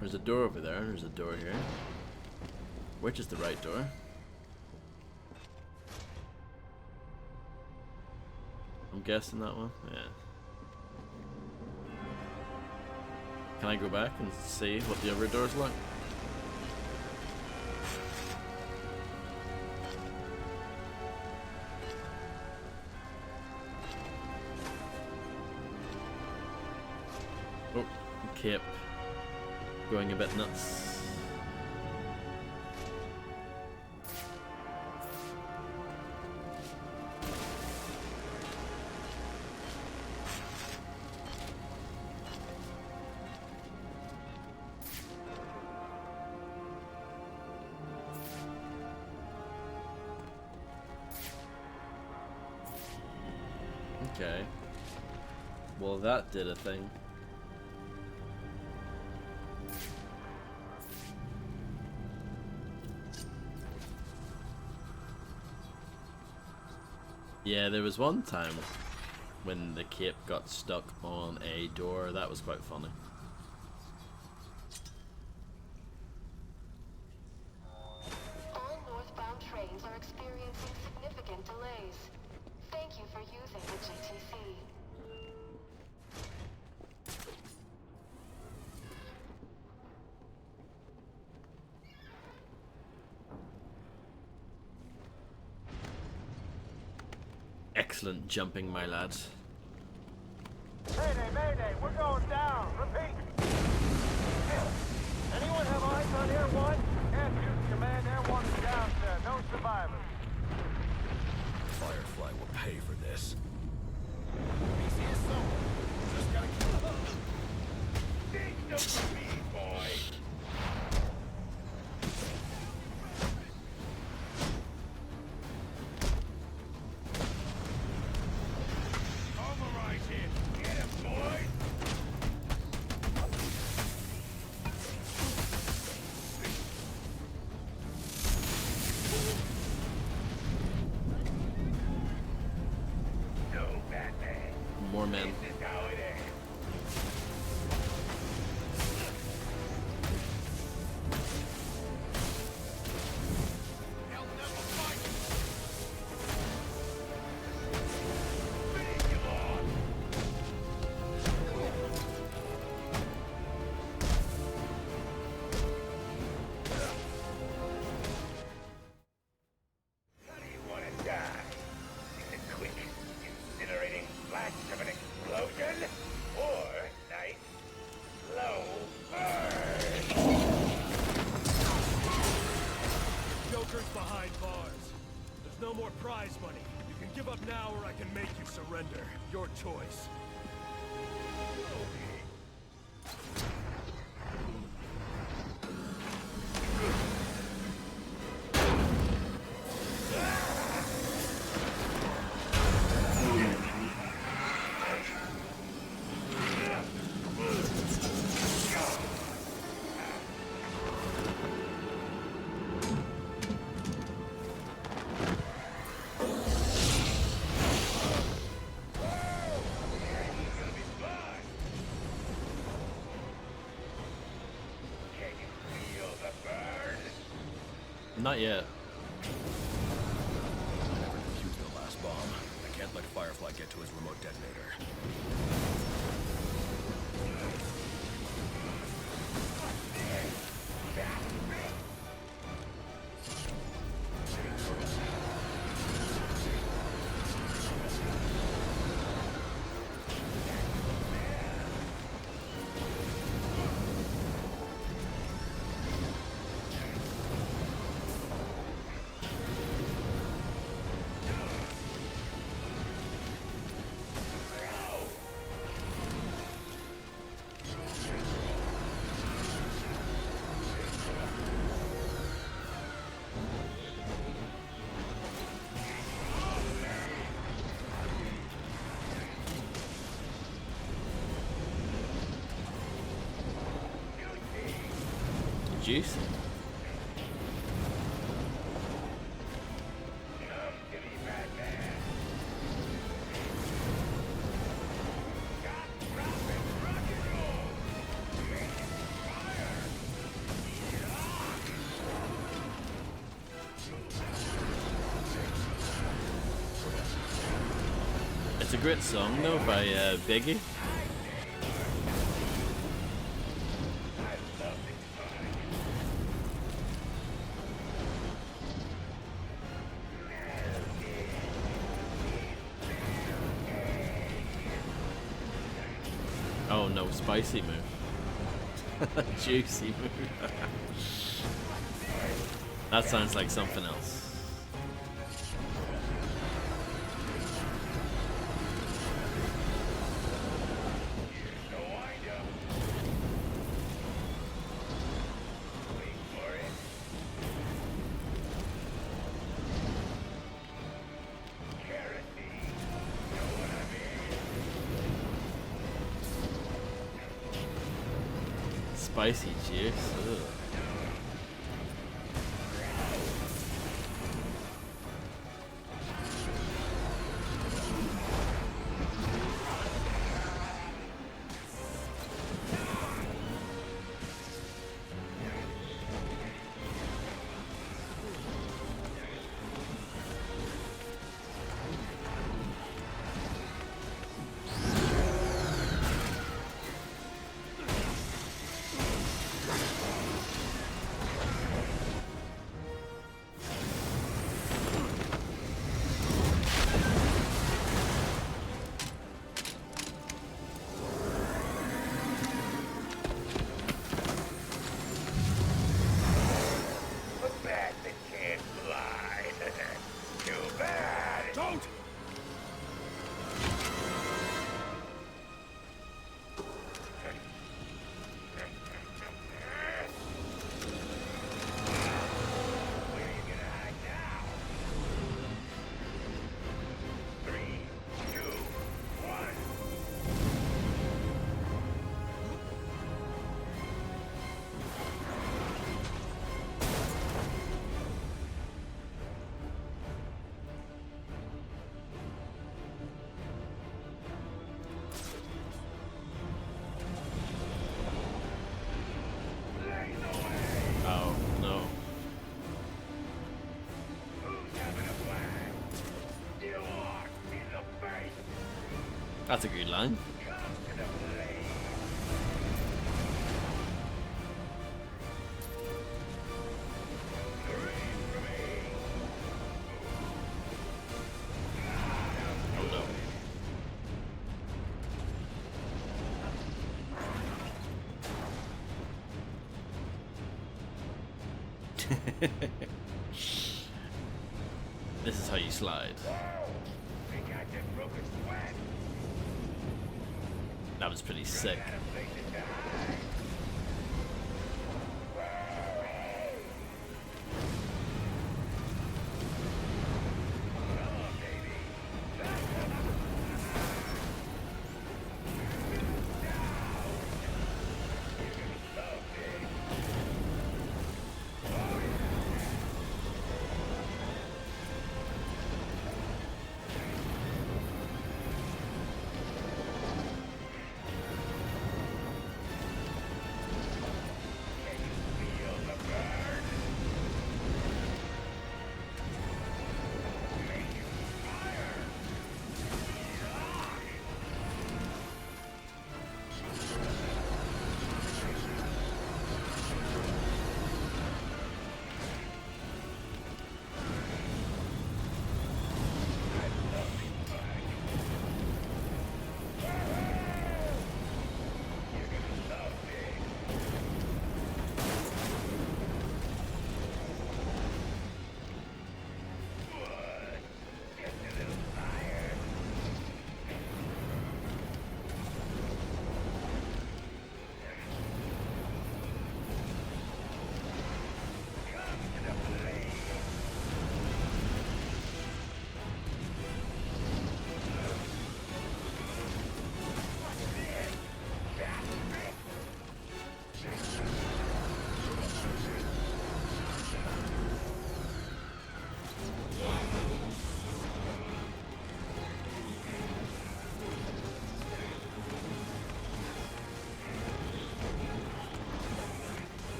There's a door over there, there's a door here. Which is the right door? I'm guessing that one? Yeah. Can I go back and see what the other doors look? Oh, Cape. Going a bit nuts. Okay. Well, that did a thing. Yeah, there was one time when the cape got stuck on a door. That was quite funny. All northbound trains are experiencing significant delays. Thank you for using the GTC. Excellent jumping, my lads. Mayday, mayday, we're going down. Repeat. Anyone have eyes on Air 1? Answer, command, Air 1 is down, sir. No survivors. Firefly will pay for this. He's here somewhere. Just gotta kill him. Big no for me, boy. surrender. Your choice. Not yet. I never defused the last bomb. I can't let Firefly get to his remote detonator. Juice. It's a great song though by Biggie. Oh no, spicy move. Juicy move. That sounds like something else. Spicy juice. Ugh. Oh no. That's a good line. Oh no. This is how you slide. That was pretty sick.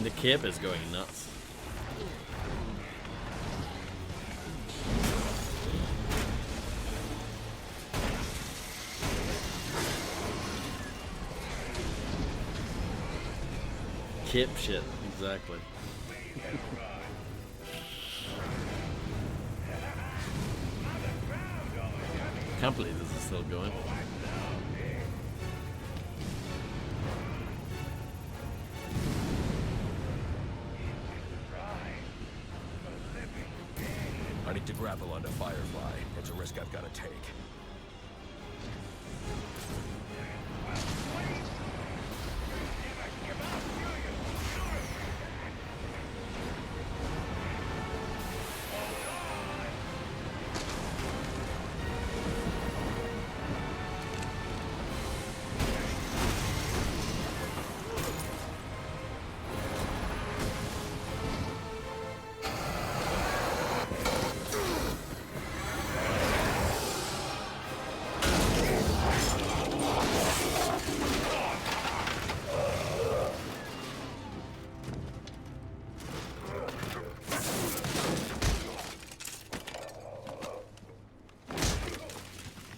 The cape is going nuts. Cape shit, exactly. Can't believe this is still going. I need to grapple onto Firefly. It's a risk I've got to take.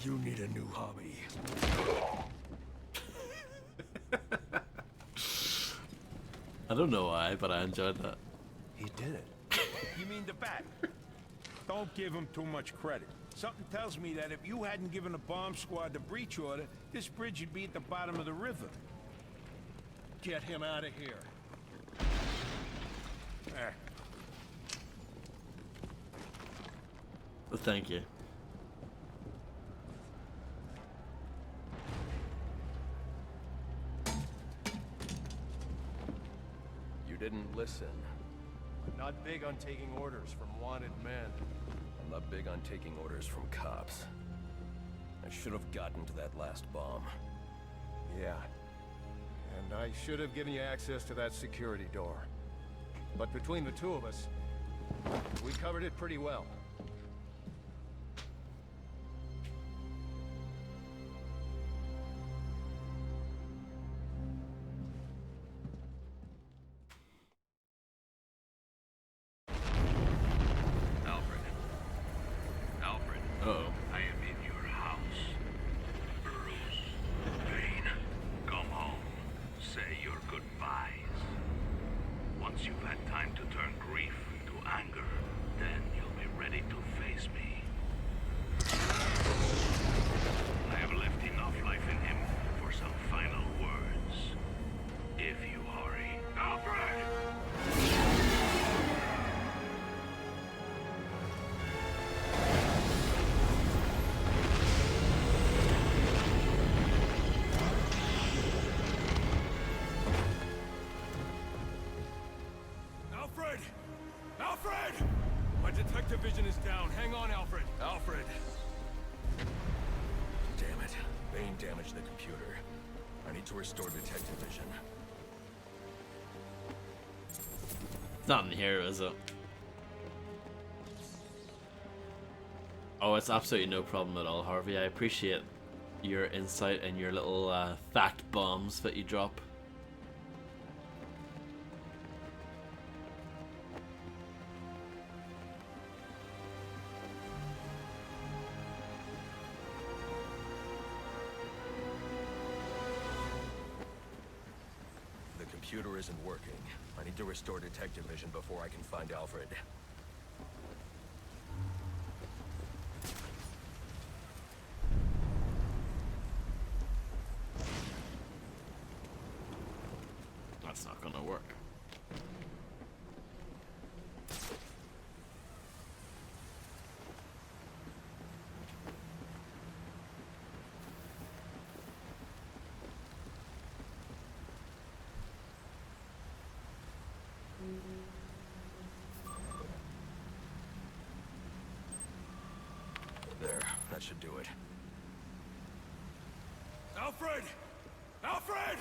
You need a new hobby. I don't know why, but I enjoyed that. He did it. You mean the bat? Don't give him too much credit. Something tells me that if you hadn't given the bomb squad the breach order, this bridge would be at the bottom of the river. Get him out of here. Eh. Thank you. You didn't listen. I'm not big on taking orders from wanted men. I'm not big on taking orders from cops. I should have gotten to that last bomb. Yeah. And I should have given you access to that security door. But between the two of us, we covered it pretty well. Alfred. Alfred. Uh-oh. I am in your house. Bruce. Payne. Come home. Say your goodbyes. Once you've had time to turn grief into anger, then you'll be ready to face me. I have left enough life in him for some final words. If you hurry. Alfred! Alfred! Alfred! My detective vision is down. Hang on, Alfred. Alfred! Damn it. Bane damaged the computer. I need to restore detective vision. It's not in here, is it? Oh, it's absolutely no problem at all, Harvey. I appreciate your insight and your little fact bombs that you drop. The computer isn't working. I need to restore detective vision before I can find Alfred. That's not gonna work. There, that should do it. Alfred! Alfred!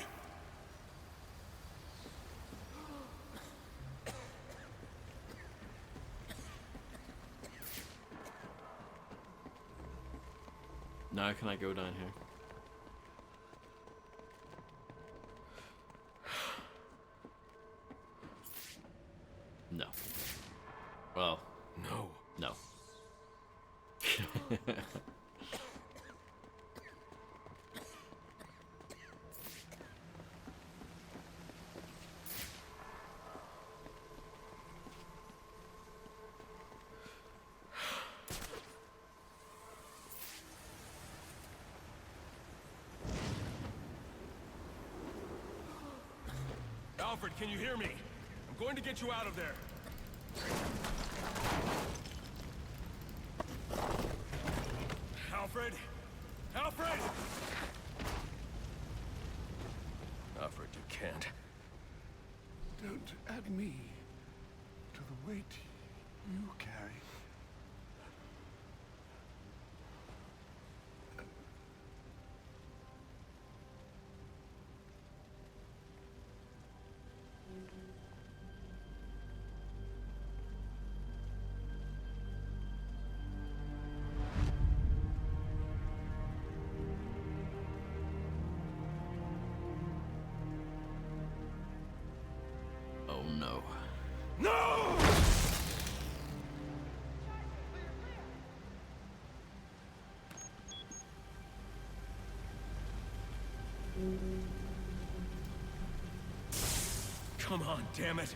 Now can I go down here? No. Well, No. no. Alfred, can you hear me? I'm going to get you out of there. Alfred! Alfred! Alfred, you can't. Don't add me to the weight you carry. Oh no. No! Come on, damn it.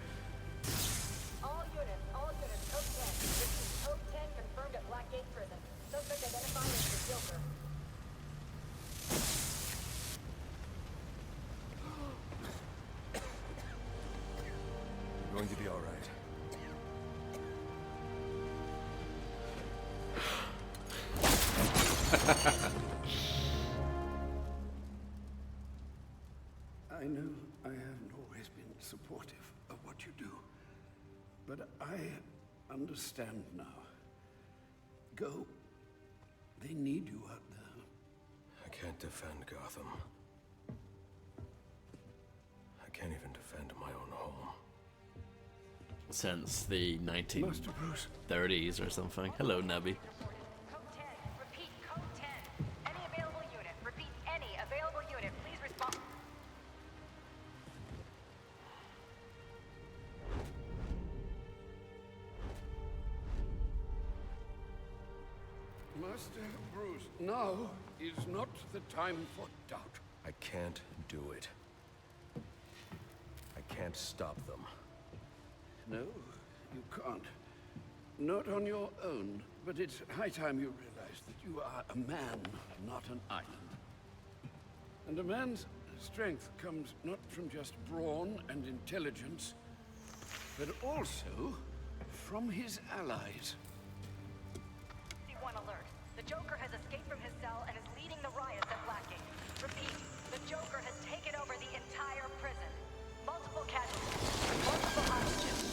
All units, code 10. This is code 10 confirmed at Blackgate Prison. Suspect identified as the Joker. You're going to be all right. I know I haven't always been supportive of what what you do. But I understand now. Go. They need you out there. I can't defend Gotham. I can't even defend my own home. Since the 1930s or something. Hello, Nebby. Code 10. Repeat, code 10. Any available unit. Repeat, any available unit. Please respond. Master Bruce, now is not the time for doubt. I can't do it. I can't stop them. No, you can't. Not on your own, but it's high time you realize that you are a man, not an island. And a man's strength comes not from just brawn and intelligence, but also from his allies. C1 alert. The Joker has escaped from his cell and is leading the riots at Blackgate. Repeat, the Joker has taken over the entire prison. Multiple casualties, multiple hostages.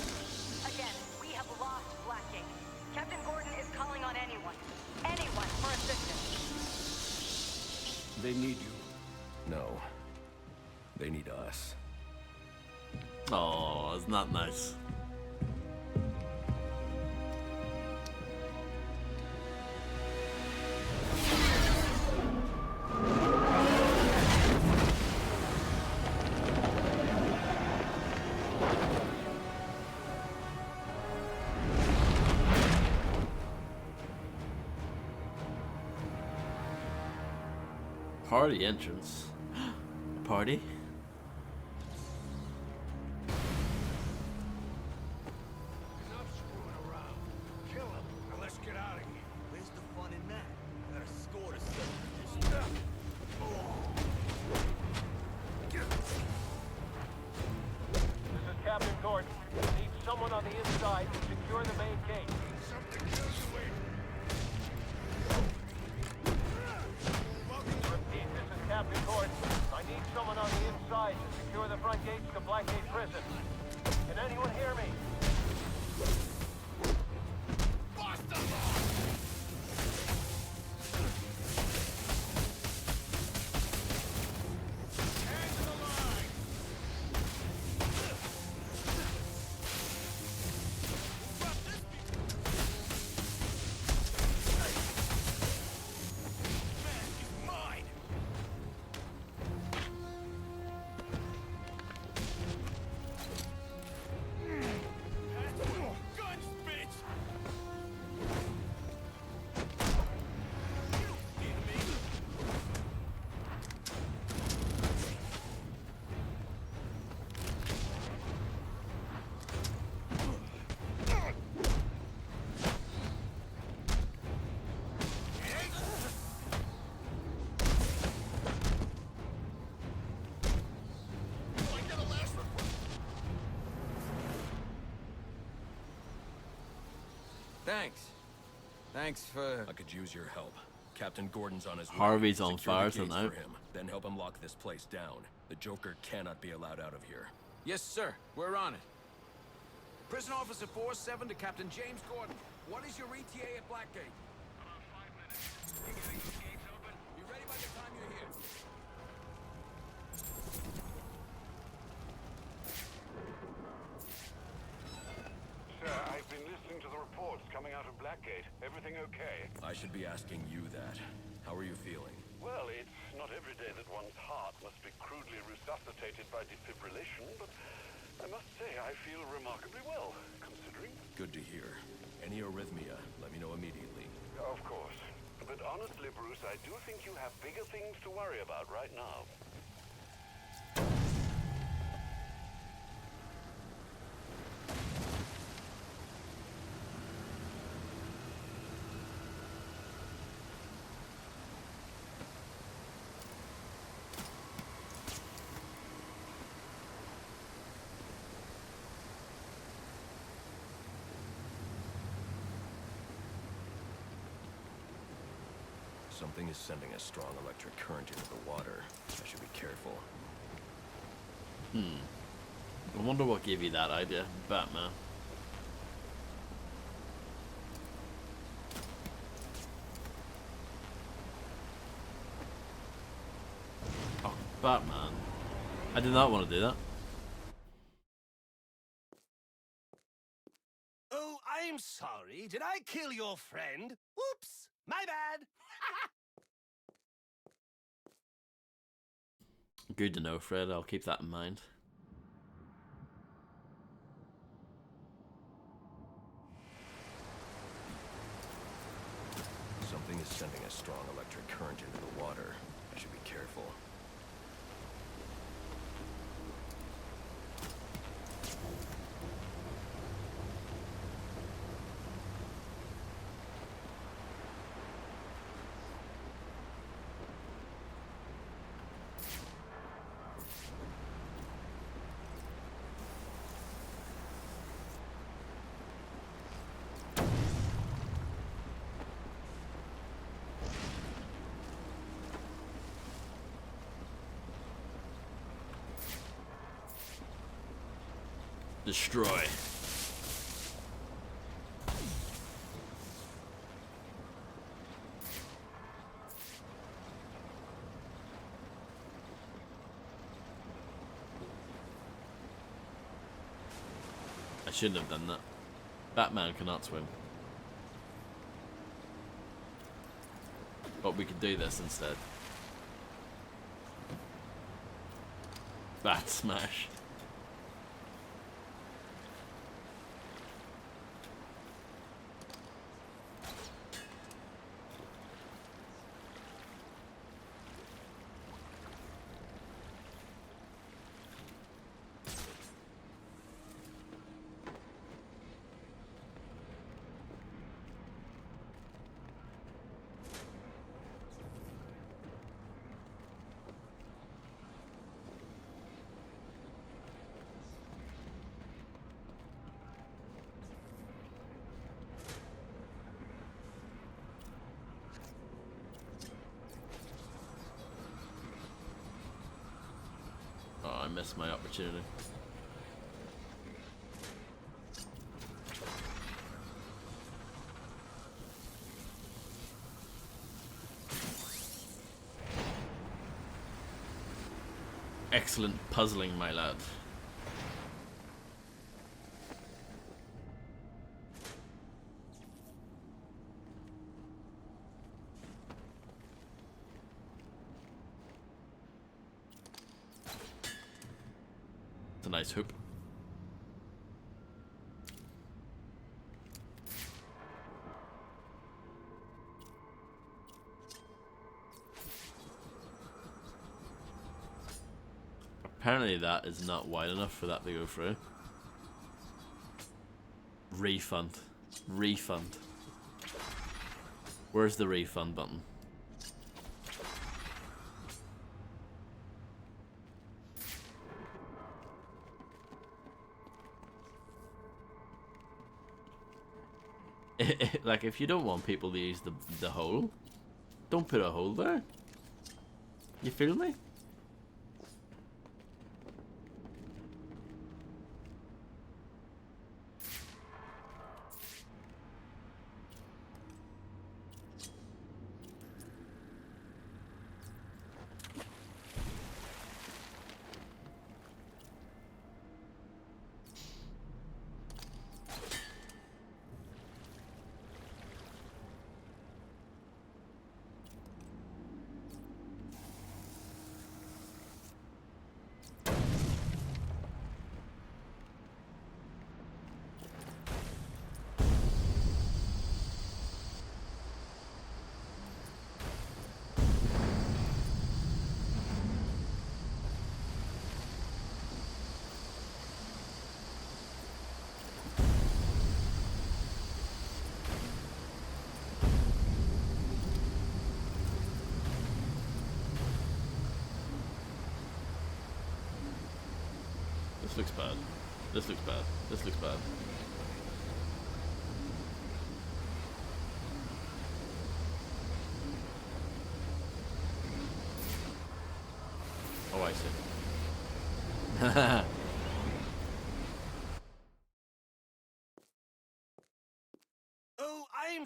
Again, we have lost Blackgate. Captain Gordon is calling on anyone for assistance. They need you. No. They need us. Oh, isn't that nice? Party entrance. Party? Enough screwing around. Kill him, and let's get out of here. Where's the fun in that? Got a score to settle with this stuff. This is Captain Gordon. Need someone on the inside to secure the main gate. Something kills you wait. Repeat, this is Captain Gordon. I need someone on the inside to secure the front gates to Blackgate Prison. Can anyone hear me? Bust them all! Hands in the line! Man, he's mine! Guns, bitch! You don't scare me! I got a last report. Thanks. Thanks for... I could use your help. Captain Gordon's on his way. Harvey's on Secure fire the gates tonight. for him, then help him lock this place down. The Joker cannot be allowed out of here. Yes, sir. We're on it. Prison Officer 4-7 to Captain James Gordon. What is your ETA at Blackgate? About 5 minutes. You getting these gates open? Be ready by the time you're here. Sir, I've been listening to the reports coming out of Blackgate. Everything okay? I should be asking you that. How are you feeling? Well, it's not every day that one's heart must be crudely resuscitated by defibrillation, but I must say I feel remarkably well, considering. Good to hear. Any arrhythmia, let me know immediately. Of course. But honestly, Bruce, I do think you have bigger things to worry about right now. Something is sending a strong electric current into the water. I should be careful. I wonder what gave you that idea, Batman. Oh, Batman. I did not want to do that. Oh, I'm sorry. Did I kill your friend? Whoops! My bad! Good to know, Fred. I'll keep that in mind. Something is sending a strong electric current into the water. I should be careful. Destroy. I shouldn't have done that. Batman cannot swim. But we could do this instead. Bat smash. Oh, I missed my opportunity. Excellent puzzling, my lad. It's a nice hoop. Apparently that is not wide enough for that to go through. Refund. Refund. Where's the refund button? Like, if you don't want people to use the hole, don't put a hole there. You feel me? This looks bad. This looks bad. This looks bad. Oh, I see.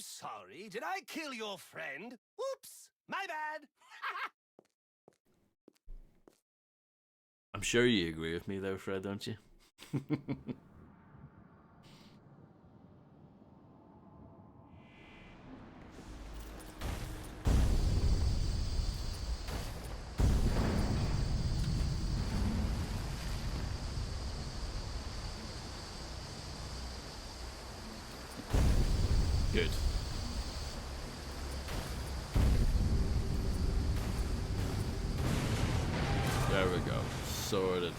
I'm sorry. Did I kill your friend? Whoops! My bad! I'm sure you agree with me though, Fred, don't you? Good. There we go. Sorted.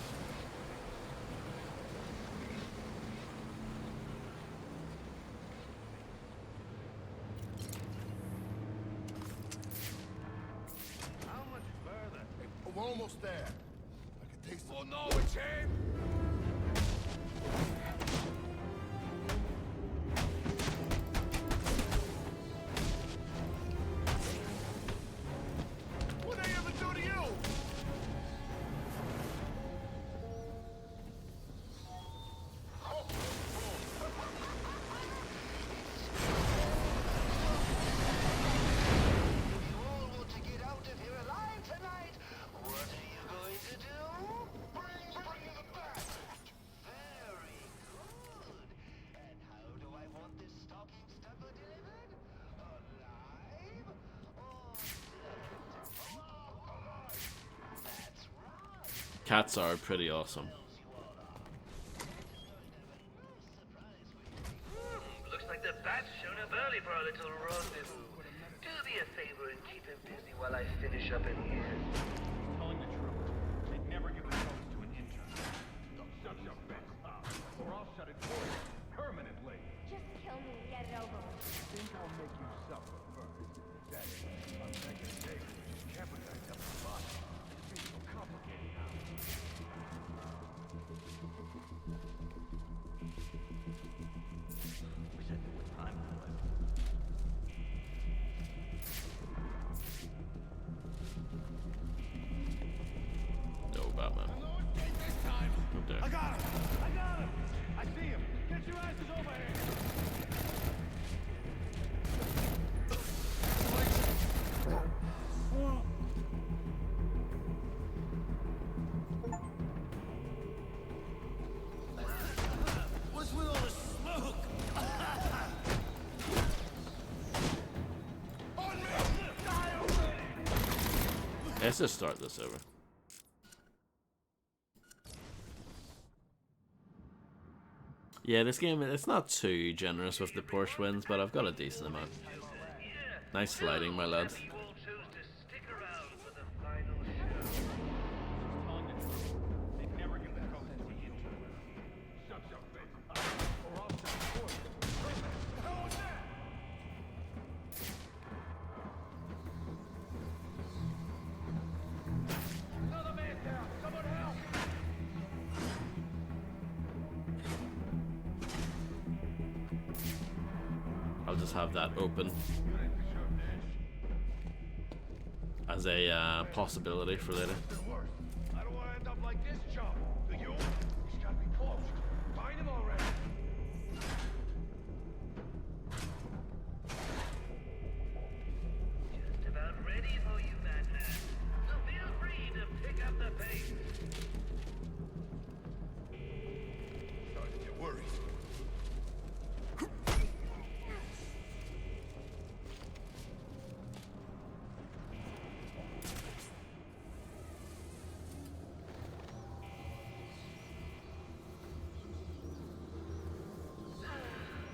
How much further? We're almost there. I can taste it. Oh no, it's him! What did they ever do to you? You all want to get out of here alive tonight. What are you going to do? Bring the back. Very good. And how do I want this stocking stuffer delivered? Alive or dead? Alive. That's right. Cats are pretty awesome. Looks like the bat's shown up early for our little rendezvous. Do me a favor and keep him busy while I finish up in here. Telling the truth. They'd never give the codes to an intern. Don't shut your face up, or I'll shut it for you permanently. Just kill me and get it over with. Think I'll make you suffer first. That is, I'm making David just jeopardize up the body. It's so complicated now. Wish I knew what time it was. No, Batman. Okay. I got him! I got him! I see him! Get your asses over here! What's with all the smoke? Let's just start this over. Yeah, this game, it's not too generous with the Porsche wins, but I've got a decent amount. Nice sliding, my lads. You all chose to stick around for the final show. Telling the truth. They'd never give the codes to an intern. Shut your face up, or I'll shut it for you permanently. What the hell was that? Another man down! Someone help! I'll just have that open as a possibility for later. I don't want to end up like this chump. Do you? He's gotta be close. Find him already. Just about ready for you, Batman. So feel free to pick up the pace. Starting to get worried.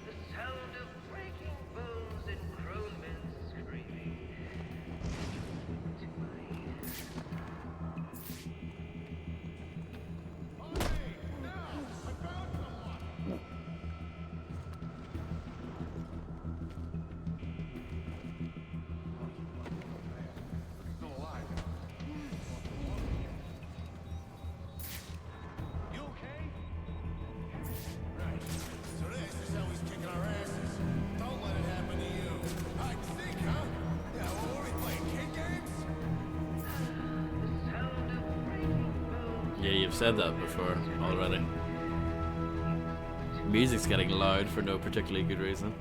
The sound of breaking bones and grown men screaming. To my ears. Still alive. You okay? Right. So this is how he's kicking our asses. Don't let it happen to you. Hide and seek, huh? Yeah, well, what are we playing? Kid games? The sound of breaking bones. Yeah, you've said that before already. Music's getting loud for no particularly good reason.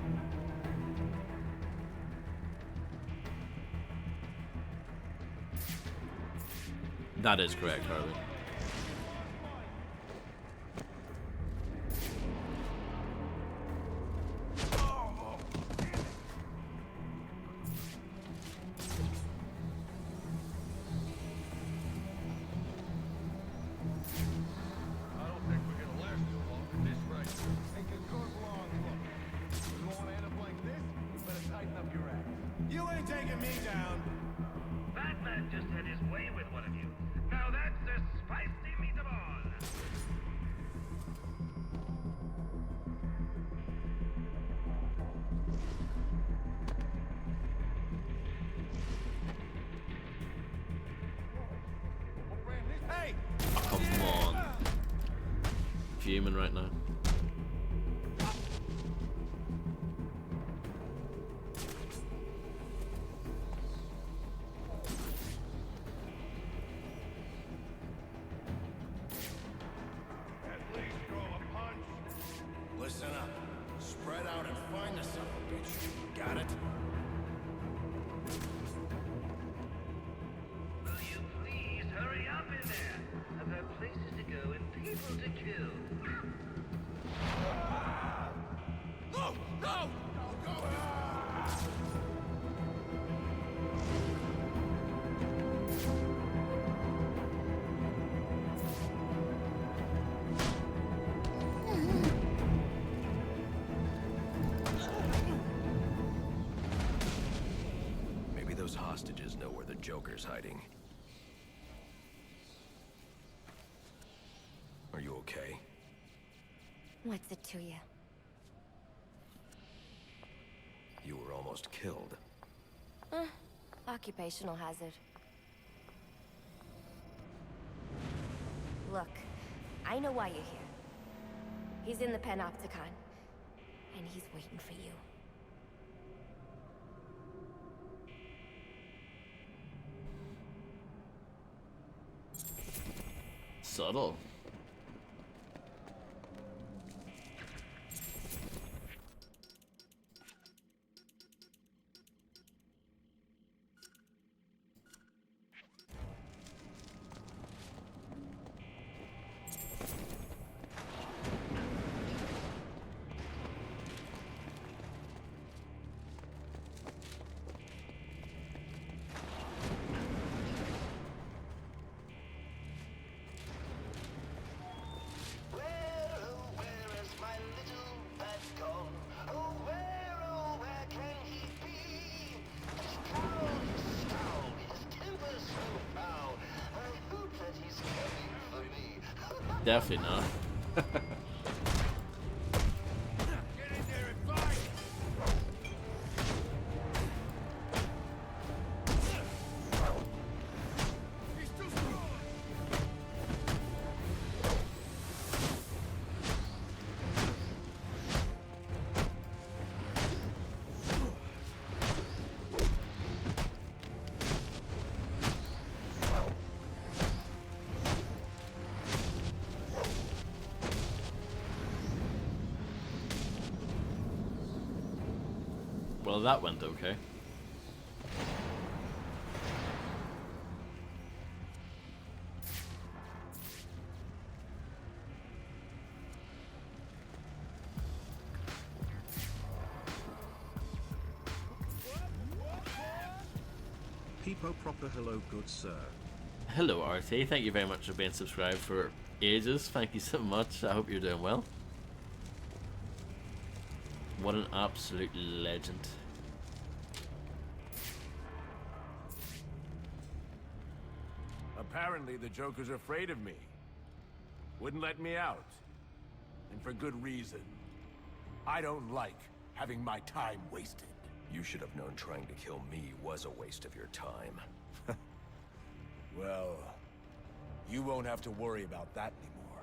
That is correct, Harley. You ain't taking me down. Batman just had his way with one of you. Now that's a spicy meatball. Hey! Come on. Fuming right now. Listen up. Spread out and find the son of a bitch. Got it? Will you please hurry up in there? I've got places to go and people to kill. No! No! Maybe those hostages know where the Joker's hiding. Are you okay? What's it to you? You were almost killed. Occupational hazard. Look, I know why you're here. He's in the Panopticon, and he's waiting for you. Subtle. Definitely not. Well, that went okay. Peepo proper hello, good sir. Hello, RT. Thank you very much for being subscribed for ages. Thank you so much. I hope you're doing well. What an absolute legend. Apparently the Joker's afraid of me. Wouldn't let me out. And for good reason. I don't like having my time wasted. You should have known trying to kill me was a waste of your time. Well, you won't have to worry about that anymore.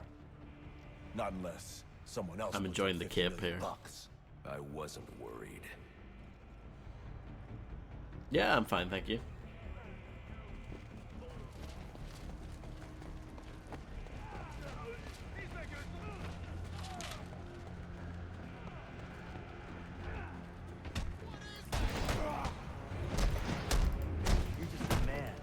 Not unless someone else. I'm enjoying the cape here. I wasn't worried. Yeah, I'm fine, thank you. You're just a man.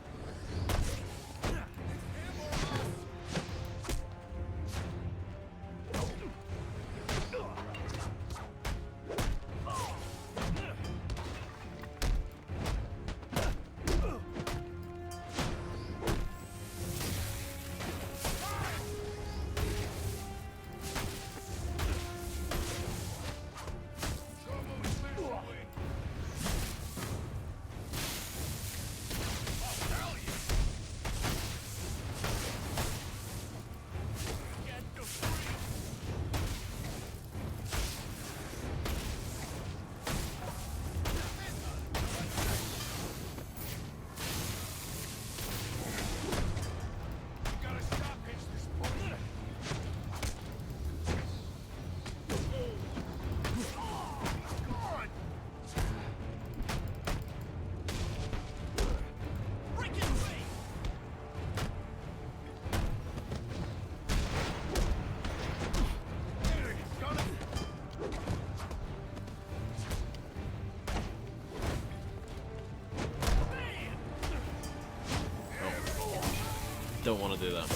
don't want to do that.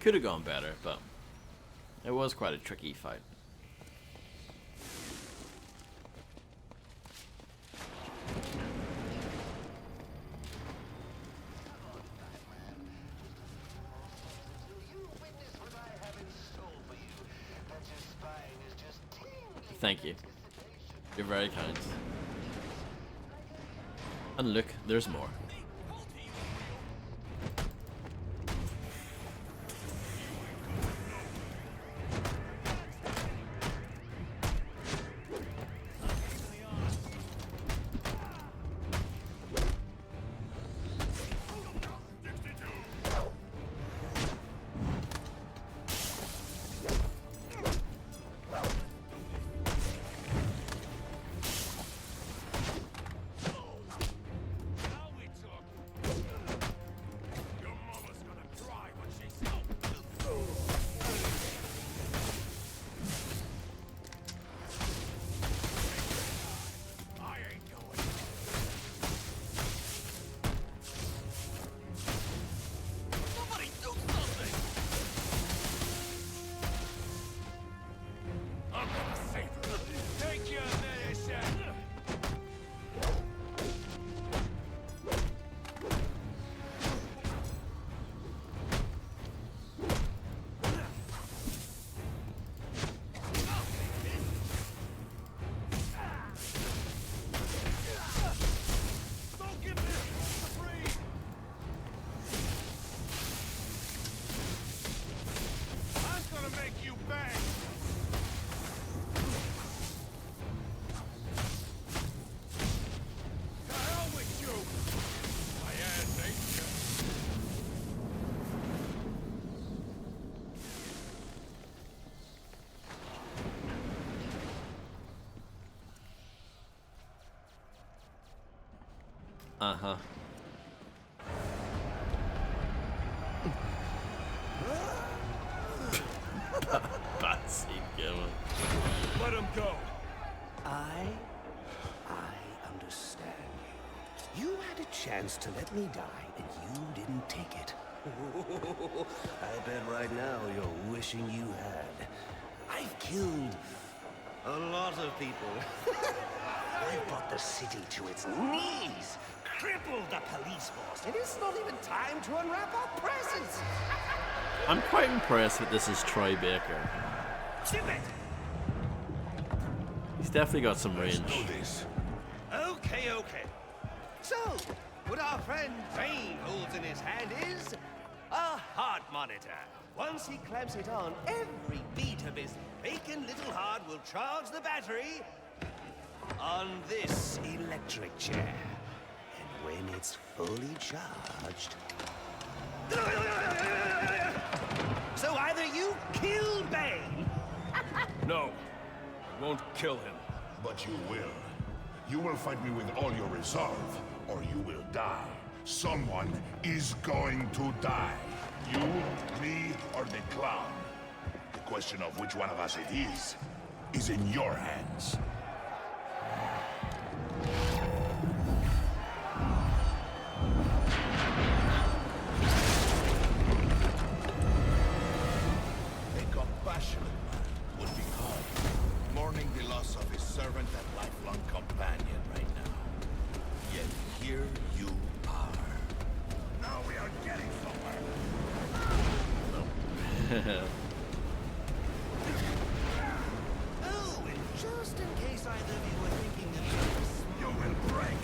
Could have gone better, but it was quite a tricky fight. Thank you. You're very kind. And look, there's more. Uh-huh. Bad scene, Gilman. Let him go. I understand you. You had a chance to let me die, and you didn't take it. I bet right now you're wishing you had. I've killed a lot of people. I've brought the city to its knees, crippled the police force, and it's not even time to unwrap our presents. I'm quite impressed that this is Troy Baker. He's definitely got some range. Okay. So, what our friend Bane holds in his hand is a heart monitor. Once he clamps it on, every beat of his bacon little heart will charge the battery on this electric chair. And when it's fully charged... So either you kill Bane... No, I won't kill him. But you will. You will fight me with all your resolve, or you will die. Someone is going to die. You, me, or the clown. The question of which one of us it is in your hands. A compassionate man would be calm, mourning the loss of his servant and lifelong companion right now. Yet here you are. Now we are getting somewhere. Oh, and just in case either of you were thinking that you will break.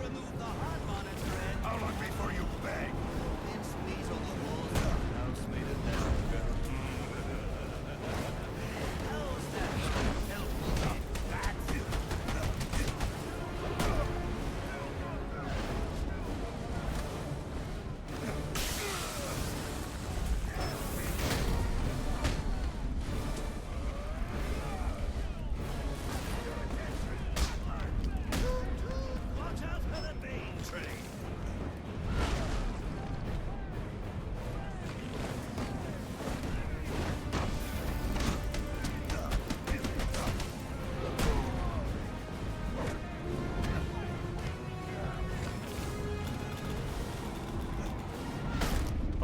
Remove the heart monitor and... How long before you beg? Mince meat on the walls. House made it now, girl. How's that? Helpful. That's it. Watch out for the Bane train.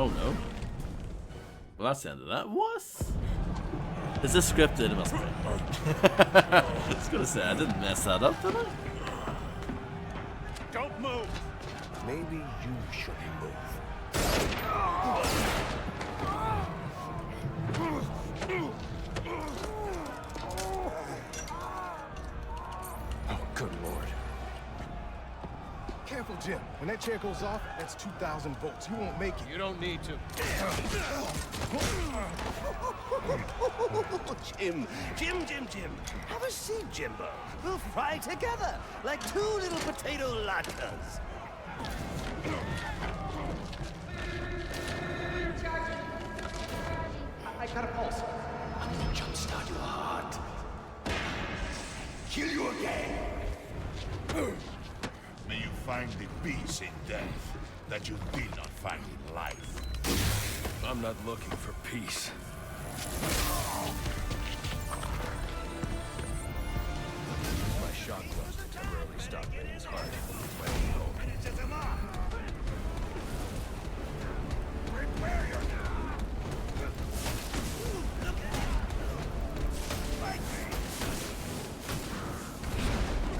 Oh no. Well, that's the end of that. What? Is this scripted? It must be. I was gonna say, I didn't mess that up, did I? Don't move! Maybe you shouldn't move. Oh, good lord. Careful, Jim. When that chair goes off, that's 2,000 volts. You won't make it. You don't need to. Jim. Have a seat, Jimbo. We'll fry together like two little potato latkes. I got a pulse. I'm gonna jumpstart your heart. Kill you again. May you find the peace in death that you did not find in life. I'm not looking for peace. My shock gloves to temporarily stop Bane's heart. It's my only hope. Prepare yourself!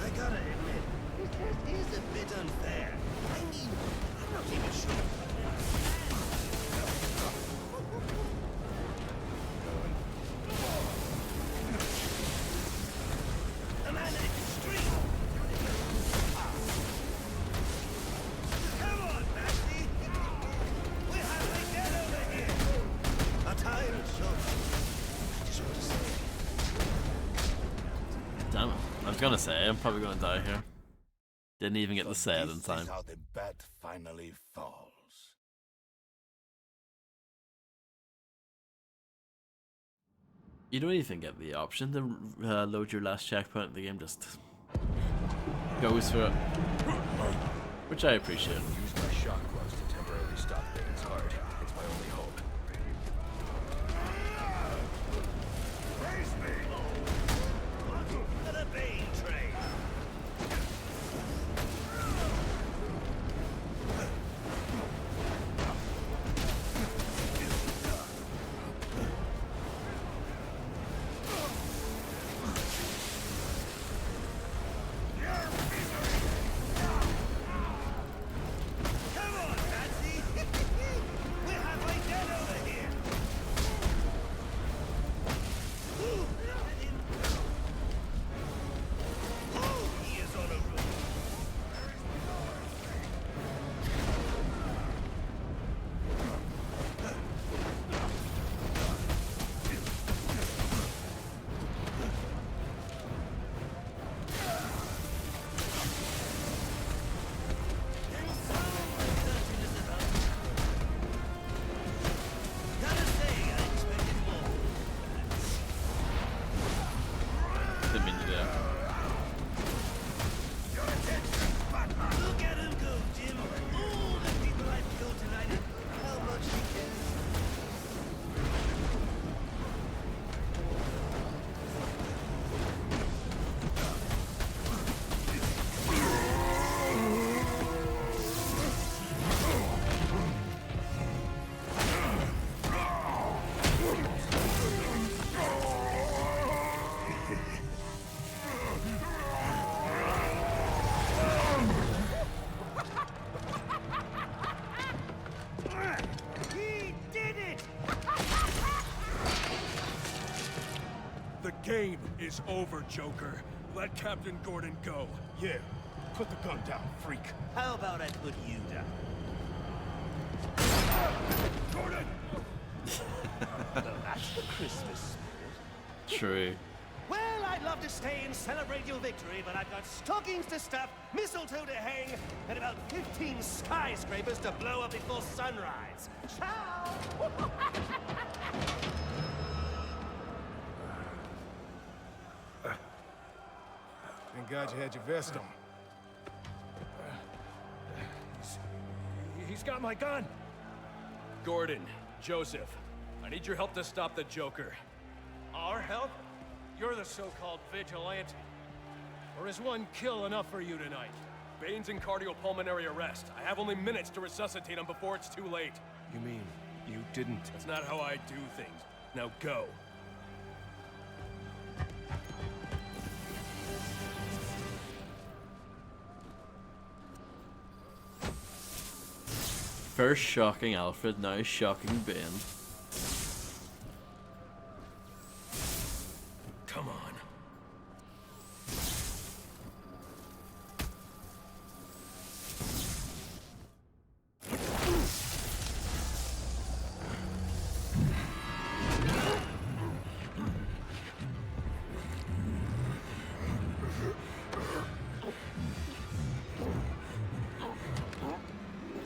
I gotta admit, this test is a bit unfair. I mean, I'm not even sure. The man at extreme. Come on, Maxie. We're halfway dead over here. Our time is short. I just want to say. Damn it. I was gonna say, I'm probably gonna die here. Didn't even get to say it in time. This is how the bat finally falls. You don't even get the option to load your last checkpoint. The game just goes for it, which I appreciate. Use my shock gloves to temporarily stop Bane's heart. It's my only hope. Face me! To the Bane train. Come on, game is over, Joker. Let Captain Gordon go. Yeah, put the gun down, freak. How about I put you down? Gordon! Well, that's the Christmas spirit. True. Well, I'd love to stay and celebrate your victory, but I've got stockings to stuff, mistletoe to hang, and about 15 skyscrapers to blow up before sunrise. Ciao! Thank God you had your vest on. He's got my gun! Gordon, Joseph, I need your help to stop the Joker. Our help? You're the so-called vigilante. Or is one kill enough for you tonight? Bane's in cardiopulmonary arrest. I have only minutes to resuscitate him before it's too late. You mean you didn't? That's not how I do things. Now go. First shocking Alfred, now shocking Bane. Come on.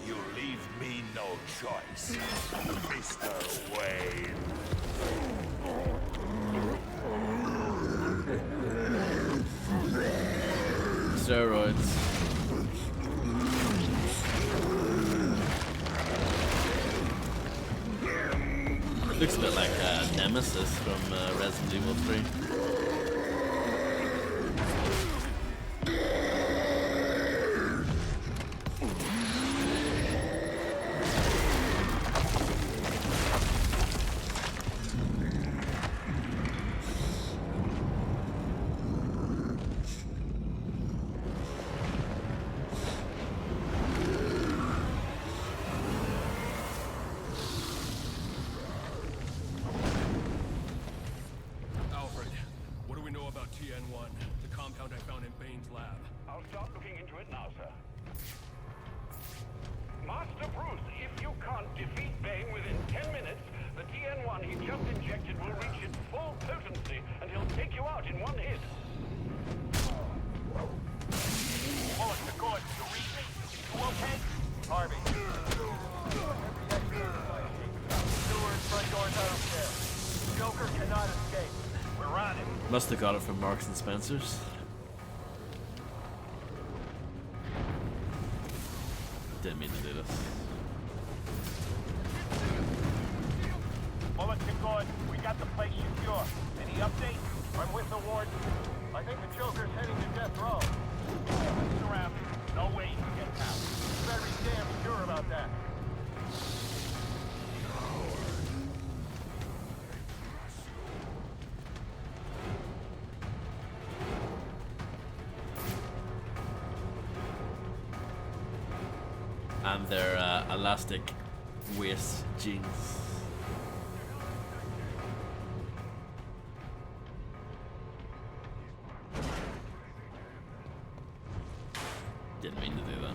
You leave me no choice, Mr. Wayne. Steroids. Looks a bit like Nemesis from Resident Evil 3. Alfred, what do we know about TN1, the compound I found in Bane's lab? I'll start looking into it now, sir. Master Bruce, if you can't defeat Bane within 10 minutes, the TN1 he just injected will reach its full potency, and he'll take you out in one hit. Oh, it's Gordon. You read me? You okay? Harvey. Sewers, front doors, I don't care. Joker cannot escape. We're on it. Must have got it from Marks and Spencer's. Didn't mean to do this. Bullets to Gordon. We got the place secure. Any update? I'm with the warden. I think the Joker's heading to death row. He's around. No way he can get out. You better be damn sure about that. And their elastic waist jeans. Didn't mean to do that.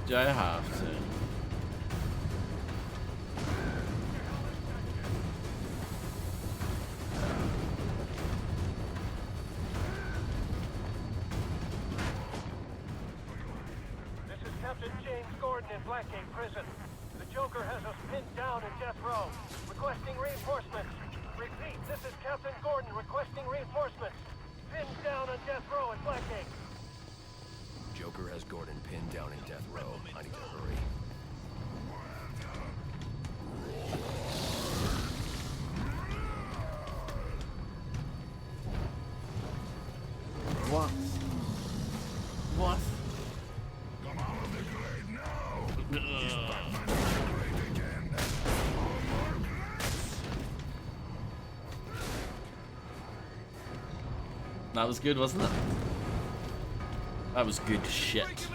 Do I have to? This is Captain James Gordon in Blackgate Prison. The Joker has us pinned down in death row. Requesting reinforcements. Repeat, this is Captain Gordon requesting reinforcements. Pinned down on death row in Blackgate. Joker has Gordon pinned down in death row. I need to hurry. What? What? That was good, wasn't it? That was good shit.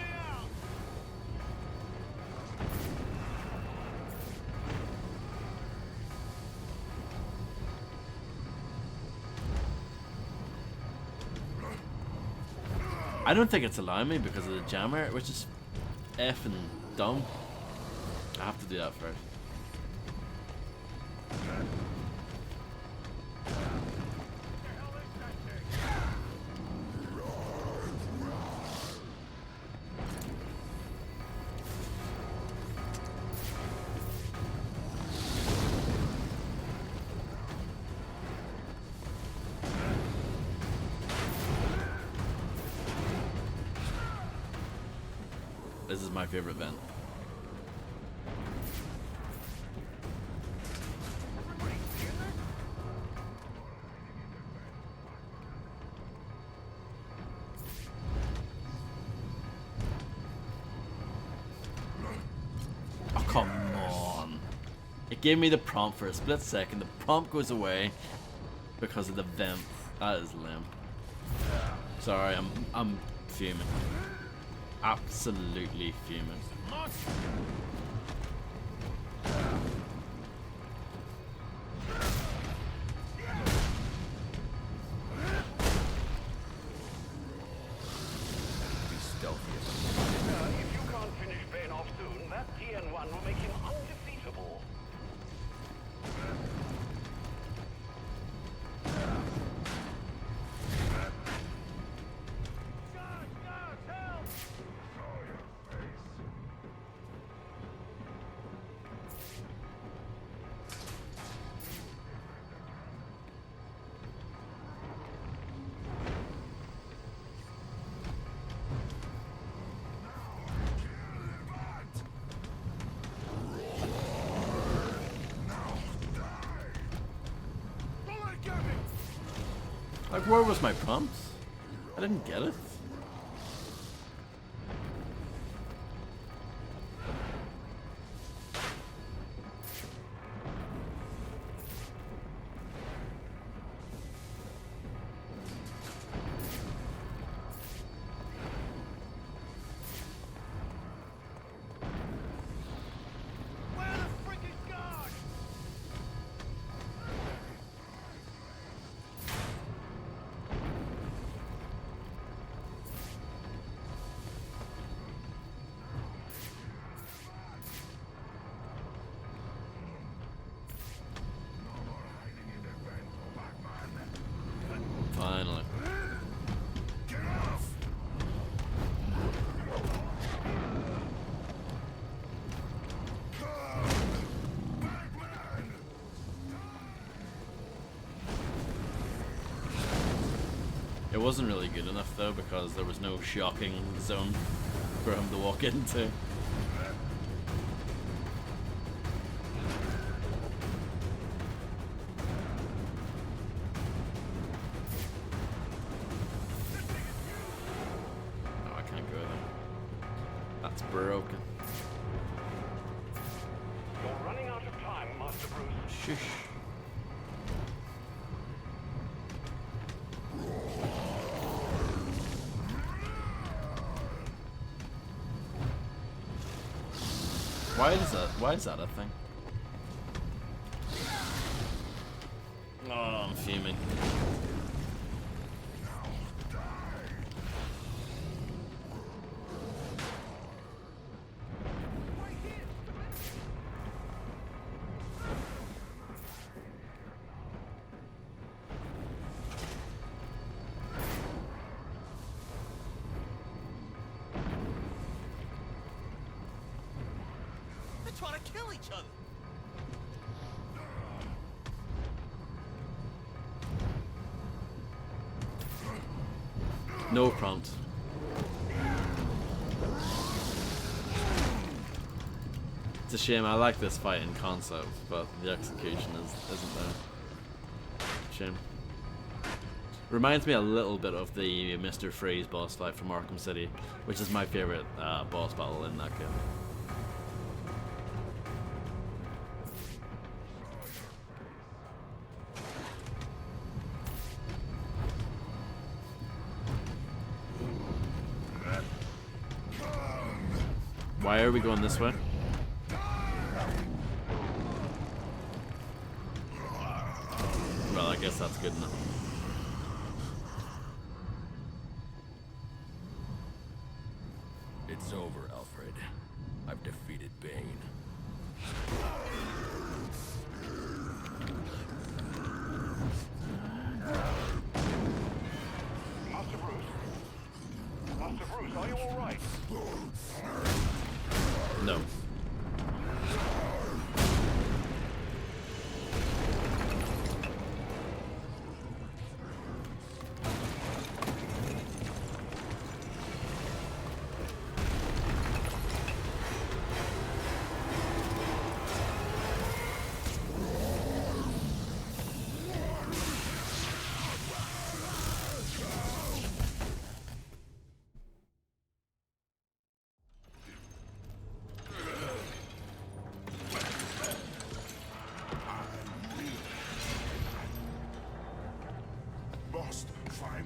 I don't think it's allowing me because of the jammer, which is effing dumb. I have to do that first. This is my favorite vent. Oh, come on. It gave me the prompt for a split second. The prompt goes away because of the vent. That is limp. Sorry, I'm fuming. Absolutely fuming. If you can't finish Bane off soon, that TN1 will make him undefeatable. Like, where was my prompt? I didn't get it. Finally. It wasn't really good enough though because there was no shocking zone for him to walk into. Broken. You're running out of time, Master Bruce. Shush. Why is that a thing? Oh, I'm fuming. Trying to kill each other. No prompt. a shame. I like this fight in concept, but the execution isn't there. Shame. Reminds me a little bit of the Mr. Freeze boss fight from Arkham City, which is my favorite boss battle in that game. Why are we going this way? Well, I guess that's good enough. It's over, Alfred. I've defeated Bane. Master Bruce? Master Bruce, are you alright? No. Must find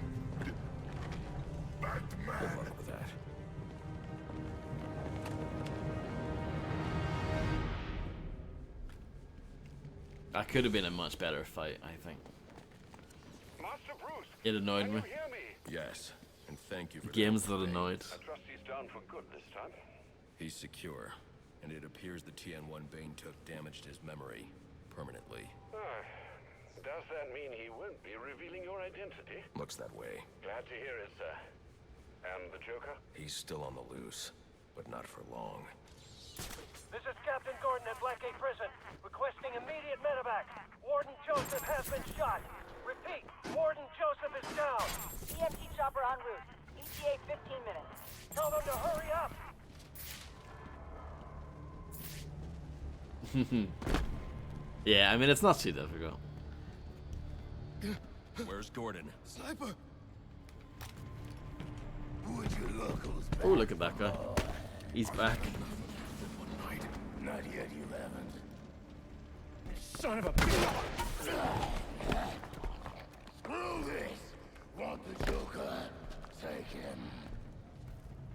Batman. Good luck with that. That could have been a much better fight, I think. Master Bruce, It annoyed can me. you hear me? Yes, and thank you for Games the that annoyed. I trust he's down for good this time. He's secure, and it appears the TN1 Bane took damaged his memory permanently. Does that mean he won't be revealing your identity? Looks that way. Glad to hear it, sir. And the Joker? He's still on the loose, but not for long. This is Captain Gordon at Blackgate Prison, requesting immediate medevac. Warden Joseph has been shot. Repeat, Warden Joseph is down. EMT chopper en route. ETA 15 minutes. Tell them to hurry up. Yeah, I mean, it's not too difficult. Where's Gordon? Sniper! Would you locals back? Oh, look at that guy. He's back. Not yet, you haven't. Son of a bitch! Screw this! Want the Joker? Take him.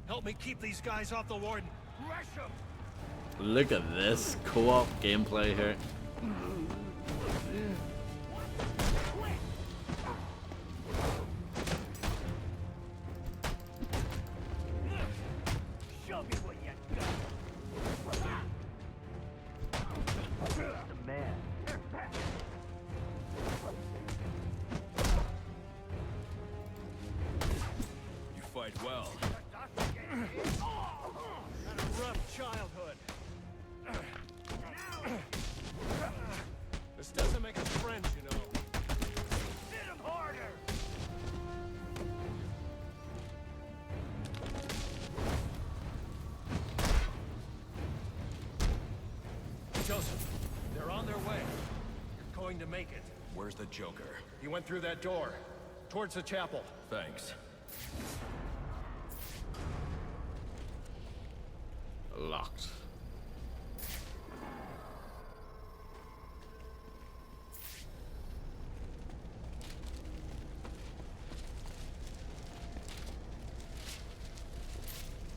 Help me keep these guys off the warden. Rush him! Look at this co-op gameplay here. Show me what you got. The man. You fight well. Had a rough childhood. This doesn't make us friends, you know. Hit him harder! Joseph, they're on their way. You're going to make it. Where's the Joker? He went through that door, towards the chapel. Thanks. Locked.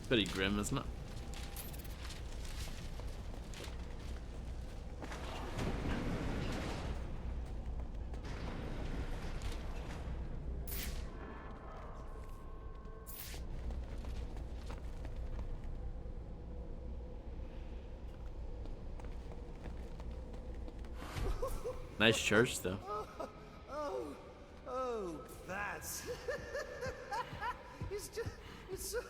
Pretty grim, isn't it? Nice church, though. Oh, that's... it's just... It's so...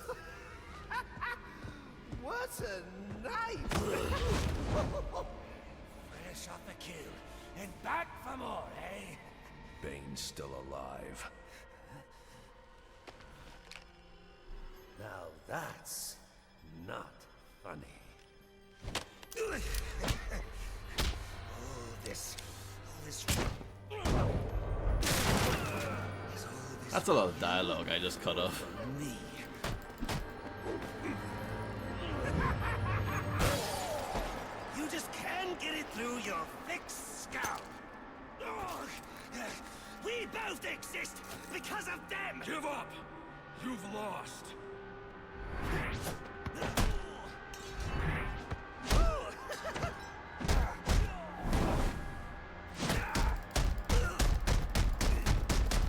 What a night! Fresh off the kill, and back for more, eh? Bane's still alive. Now that's not funny. That's a lot of dialogue I just cut off. You just can't get it through your thick scalp. We both exist because of them. Give up! You've lost.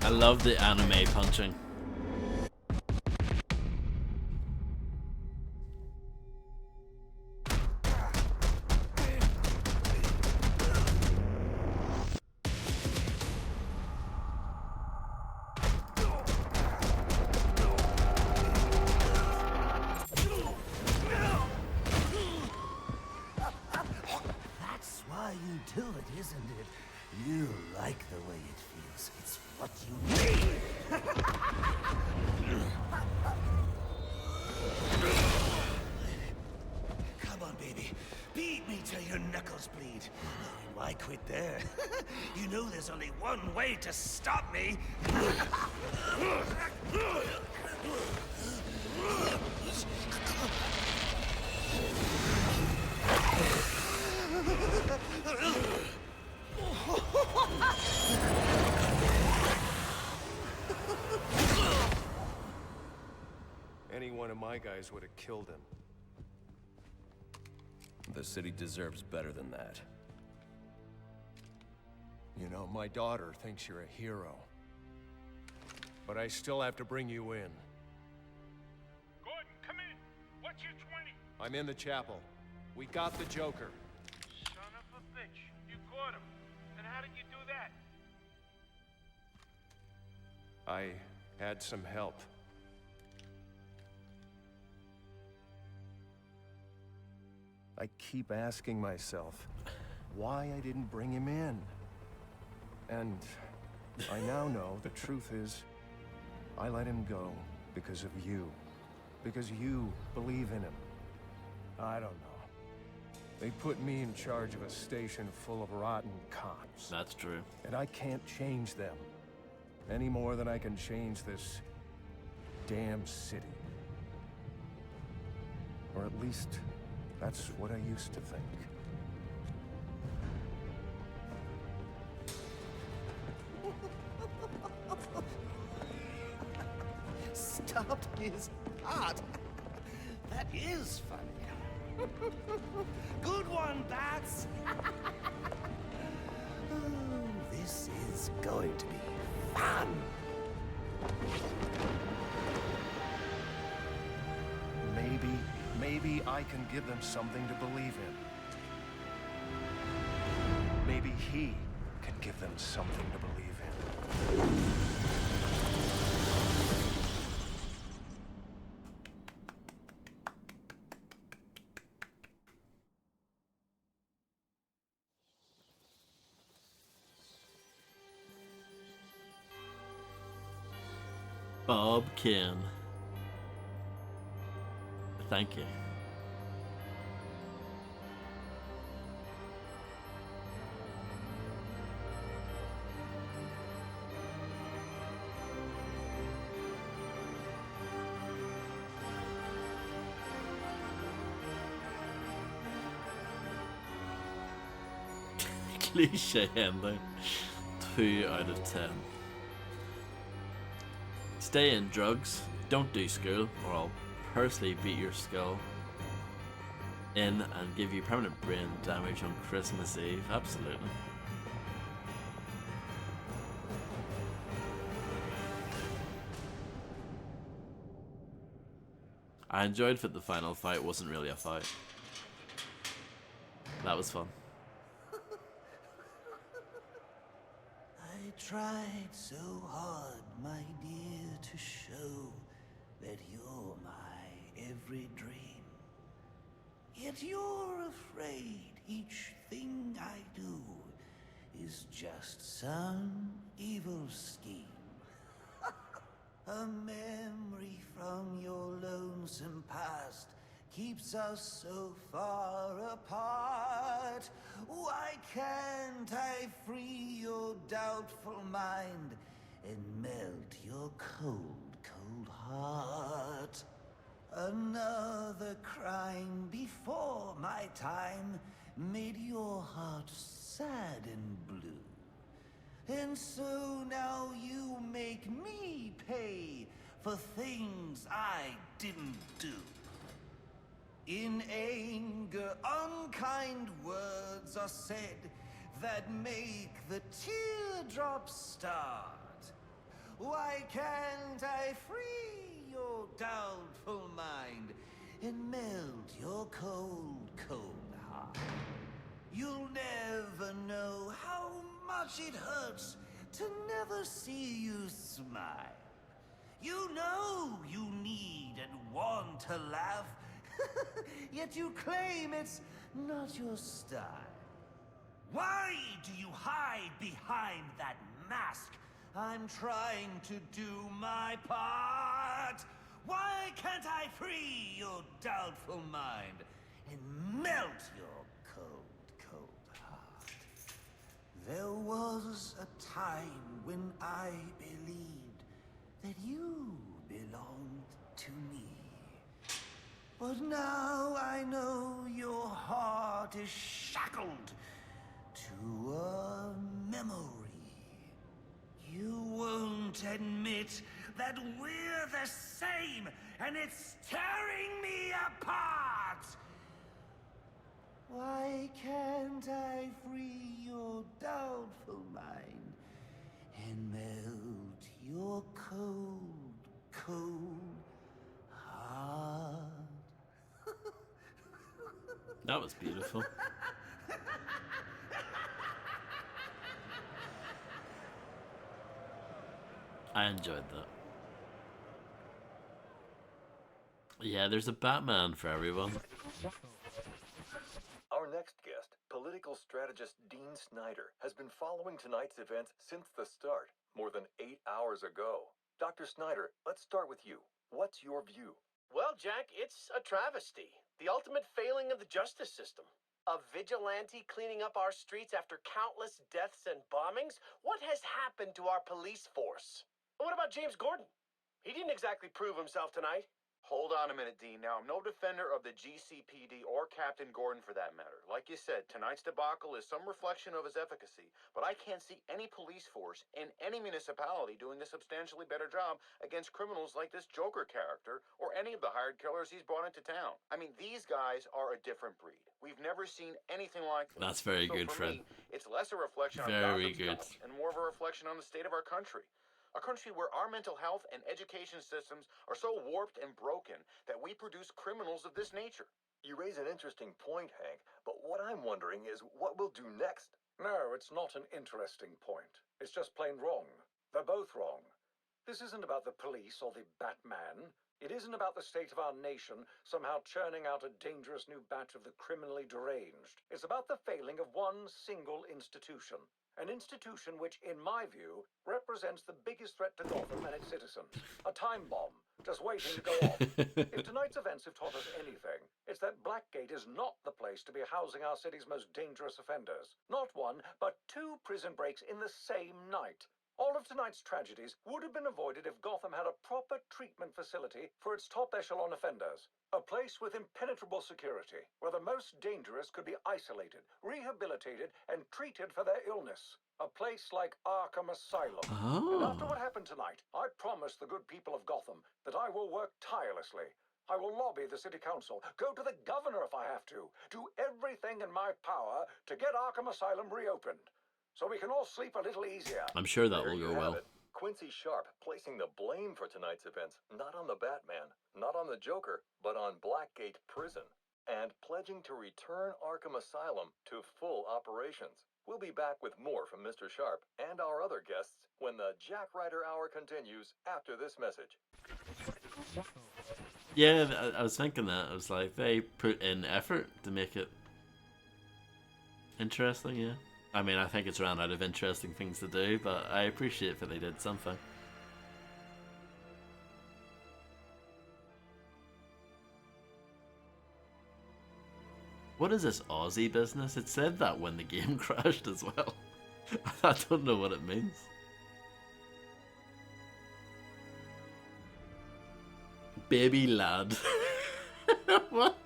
I love the anime punching. That's why you do it, isn't it? You like the way it feels. It's what you need. Come on, baby. Beat me till your knuckles bleed. Why quit there? You know there's only one way to stop me. Any one of my guys would have killed him. The city deserves better than that. You know, my daughter thinks you're a hero. But I still have to bring you in. Gordon, come in. What's your 20? I'm in the chapel. We got the Joker. Son of a bitch. You caught him. And how did you do that? I had some help. I keep asking myself why I didn't bring him in. And I now know the truth is I let him go because of you. Because you believe in him. I don't know. They put me in charge of a station full of rotten cops. That's true. And I can't change them. Any more than I can change this damn city. Or at least, that's what I used to think. Stopped his heart. That is funny. Good one, Bats. This is going to be fun. Maybe I can give them something to believe in. Maybe he can give them something to believe in. Bob Ken. Thank you. Cliche ending. 2 out of 10. Stay in drugs, don't do school, or I'll personally beat your skull in and give you permanent brain damage on Christmas Eve. Absolutely. I enjoyed that the final fight wasn't really a fight. That was fun. I tried so hard, my dear, to show that you're my every dream. Yet you're afraid each thing I do is just some evil scheme. A memory from your lonesome past keeps us so far apart? Why can't I free your doubtful mind and melt your cold, cold heart? Another crime before my time made your heart sad and blue. And so now you make me pay for things I didn't do. In anger, unkind words are said that make the teardrops start. Why can't I free your doubtful mind and melt your cold, cold heart? You'll never know how much it hurts to never see you smile. You know you need and want to laugh, yet you claim it's not your style. Why do you hide behind that mask? I'm trying to do my part. Why can't I free your doubtful mind and melt your cold, cold heart? There was a time when I believed that you belonged to me. But now I know your heart is shackled to a memory. You won't admit that we're the same, and it's tearing me apart! Why can't I free your doubtful mind and melt your cold, cold heart? That was beautiful. I enjoyed that. Yeah, there's a Batman for everyone. Our next guest, political strategist Dean Snyder, has been following tonight's events since the start, more than 8 hours ago. Dr. Snyder, let's start with you. What's your view? Well, Jack, it's a travesty. The ultimate failing of the justice system. A vigilante cleaning up our streets after countless deaths and bombings? What has happened to our police force? And what about James Gordon? He didn't exactly prove himself tonight. Hold on a minute, Dean. Now, I'm no defender of the GCPD or Captain Gordon for that matter. Like you said, tonight's debacle is some reflection of his efficacy, but I can't see any police force in any municipality doing a substantially better job against criminals like this Joker character or any of the hired killers he's brought into town. I mean, these guys are a different breed. We've never seen anything like them. That's very good, for Fred. Me, it's less a reflection on Very Gotham's good. gods and more of a reflection on the state of our country. A country where our mental health and education systems are so warped and broken that we produce criminals of this nature. You raise an interesting point, Hank, but what I'm wondering is what we'll do next. No, it's not an interesting point. It's just plain wrong. They're both wrong. This isn't about the police or the Batman. It isn't about the state of our nation somehow churning out a dangerous new batch of the criminally deranged. It's about the failing of one single institution. An institution which, in my view, represents the biggest threat to Gotham and its citizens. A time bomb, just waiting to go off. If tonight's events have taught us anything, it's that Blackgate is not the place to be housing our city's most dangerous offenders. Not one, but 2 prison breaks in the same night. All of tonight's tragedies would have been avoided if Gotham had a proper treatment facility for its top echelon offenders. A place with impenetrable security, where the most dangerous could be isolated, rehabilitated, and treated for their illness. A place like Arkham Asylum. And after what happened tonight, I promise the good people of Gotham that I will work tirelessly. I will lobby the city council, go to the governor if I have to, do everything in my power to get Arkham Asylum reopened. So we can all sleep a little easier. I'm sure that There will you go have well. it. Quincy Sharp placing the blame for tonight's events not on the Batman, not on the Joker, but on Blackgate Prison, and pledging to return Arkham Asylum to full operations. We'll be back with more from Mr. Sharp and our other guests when the Jack Ryder Hour continues after this message. Yeah, I was thinking that. I was like, they put in effort to make it interesting, yeah. I mean, I think it's ran out of interesting things to do, but I appreciate that they did something. What is this Aussie business? It said that when the game crashed as well. I don't know what it means. Baby lad. What?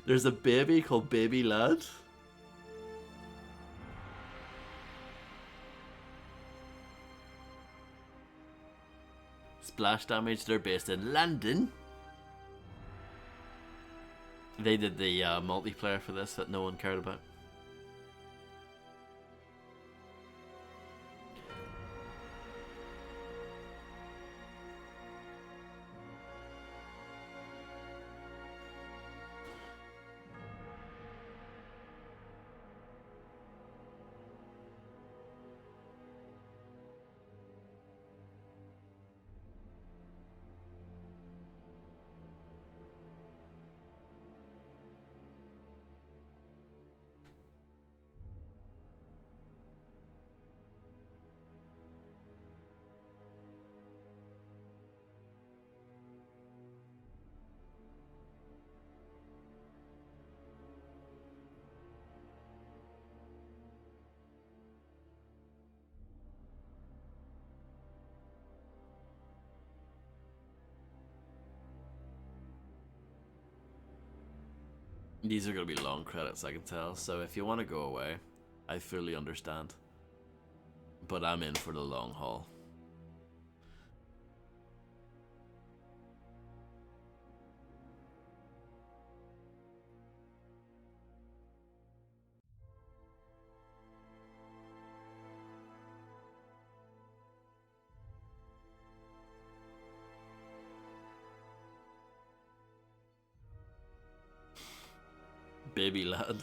There's a baby called Baby Lad? Splash Damage, they're based in London. They did the multiplayer for this that no one cared about. These are going to be long credits, I can tell, so if you want to go away, I fully understand. But I'm in for the long haul. Baby lad.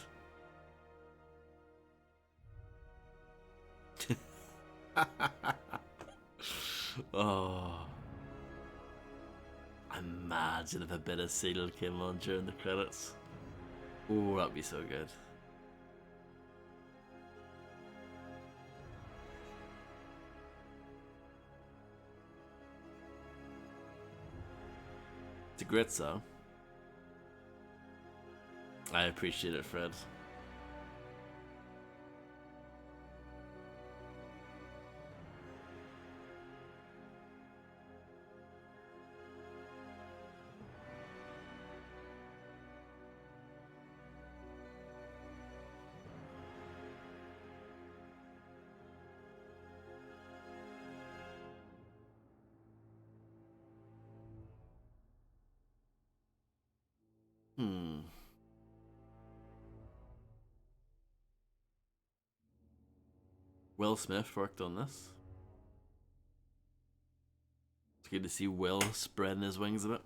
Oh. Imagine if a bit of Seal came on during the credits. Oh, that'd be so good. It's a great song. I appreciate it, Fred. Will Smith worked on this. It's good to see Will spreading his wings a bit.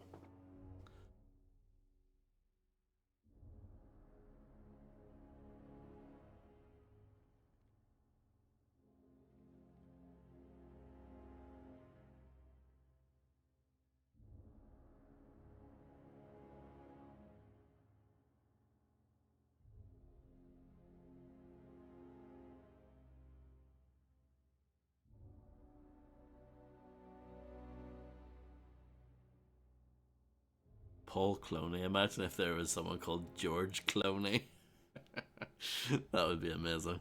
Paul Clooney. Imagine if there was someone called George Clooney. That would be amazing.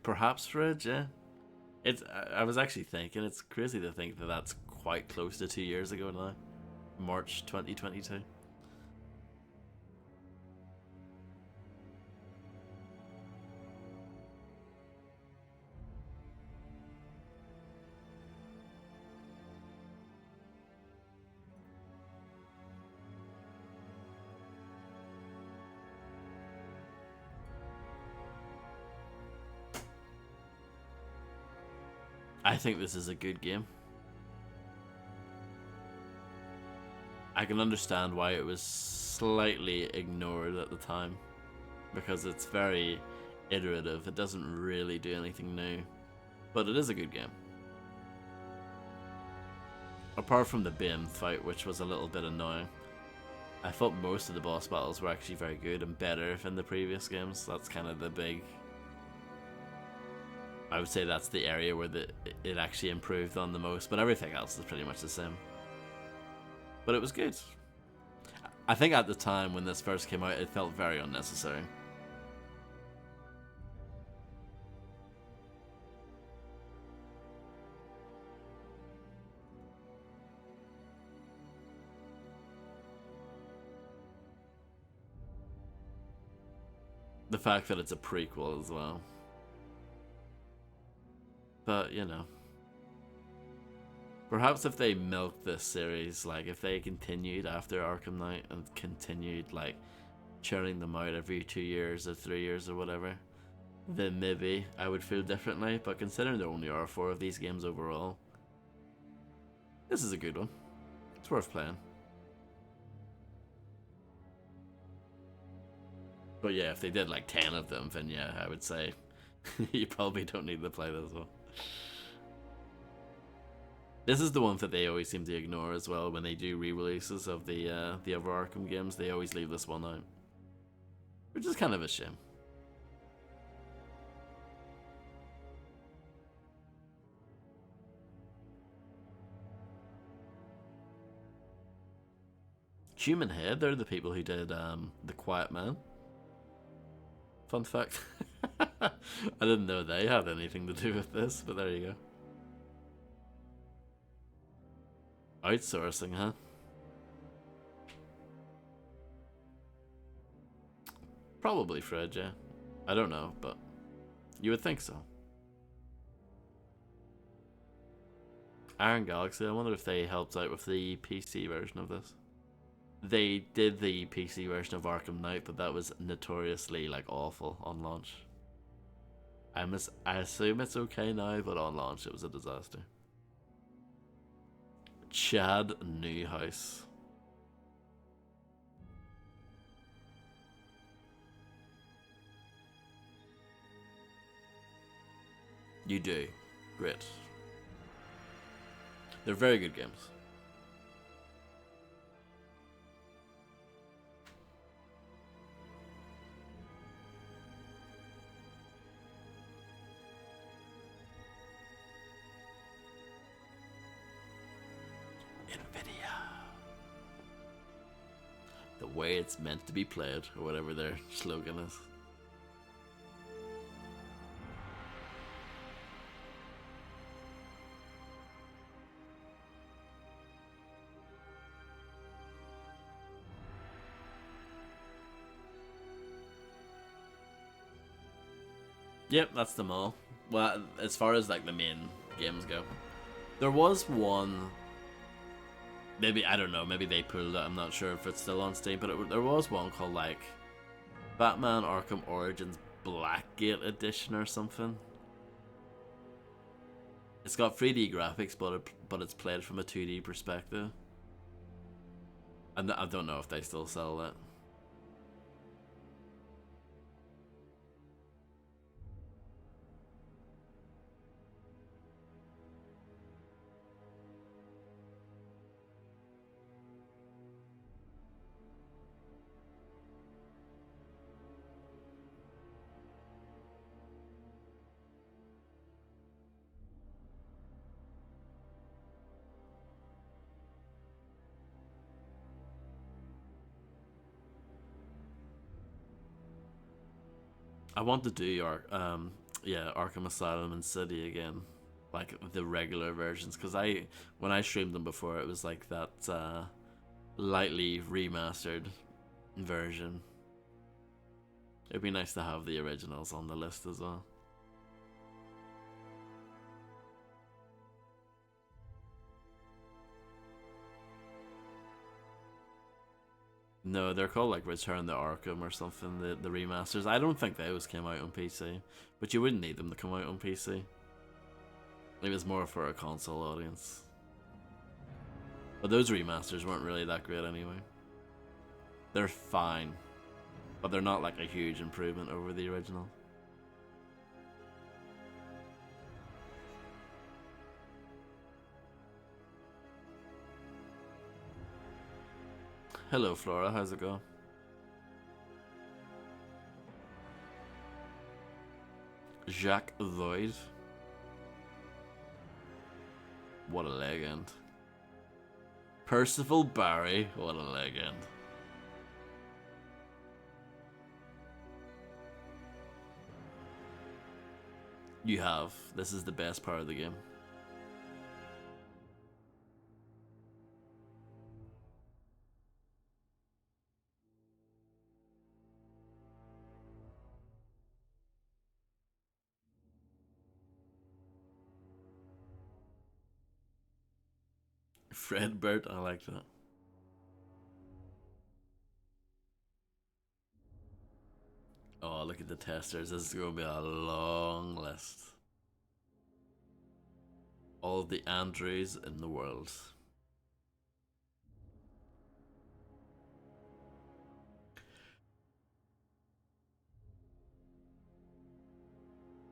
Perhaps Fridge, yeah. It's. I was actually thinking, it's crazy to think that that's quite close to 2 years ago now. March 2022. I think this is a good game. I can understand why it was slightly ignored at the time, because it's very iterative. It doesn't really do anything new, but it is a good game. Apart from the BIM fight, which was a little bit annoying. I thought most of the boss battles were actually very good and better than the previous games. That's kind of the big... I would say that's the area where it actually improved on the most, but everything else is pretty much the same. but it was good. I think at the time when this first came out, it felt very unnecessary. The fact that it's a prequel as well. But, you know. Perhaps if they milked this series, like if they continued after Arkham Knight and continued like churning them out every 2 years or 3 years or whatever, then maybe I would feel differently. But considering there only are 4 of these games overall, this is a good one. It's worth playing. But yeah, if they did like 10 of them, then yeah, I would say you probably don't need to play this one. This is the one that they always seem to ignore as well when they do re-releases of the other Arkham games. They always leave this one out, which is kind of a shame. Human Head, they're the people who did The Quiet Man. Fun fact. I didn't know they had anything to do with this, but there you go. Outsourcing, huh? Probably Fred, yeah. I don't know, but you would think so. Iron Galaxy, I wonder if they helped out with the PC version of this. They did the PC version of Arkham Knight, but that was notoriously like awful on launch. I assume it's okay now, but on launch it was a disaster. Chad Newhouse. You do. Great. They're very good games. The way it's meant to be played, or whatever their slogan is. Yep, that's them all. Well, as far as like the main games go. There was one, maybe, I don't know, maybe they pulled it, I'm not sure if it's still on Steam, but there was one called like Batman Arkham Origins Blackgate Edition or something. It's got 3D graphics, but it's played from a 2D perspective. And I don't know if they still sell that. I want to do Arkham Asylum and City again, like the regular versions, because when I streamed them before, it was like that lightly remastered version. It'd be nice to have the originals on the list as well. No, they're called like Return to Arkham or something, the remasters. I don't think those came out on PC, but you wouldn't need them to come out on PC. It was more for a console audience. But those remasters weren't really that great anyway. They're fine, but they're not like a huge improvement over the original. Hello Flora, how's it going? Jacques Void. What a legend. Percival Barry, what a legend. You have. This is the best part of the game. Fred Burt, I like that. Oh, look at the testers. This is going to be a long list. All of the Andrews in the world.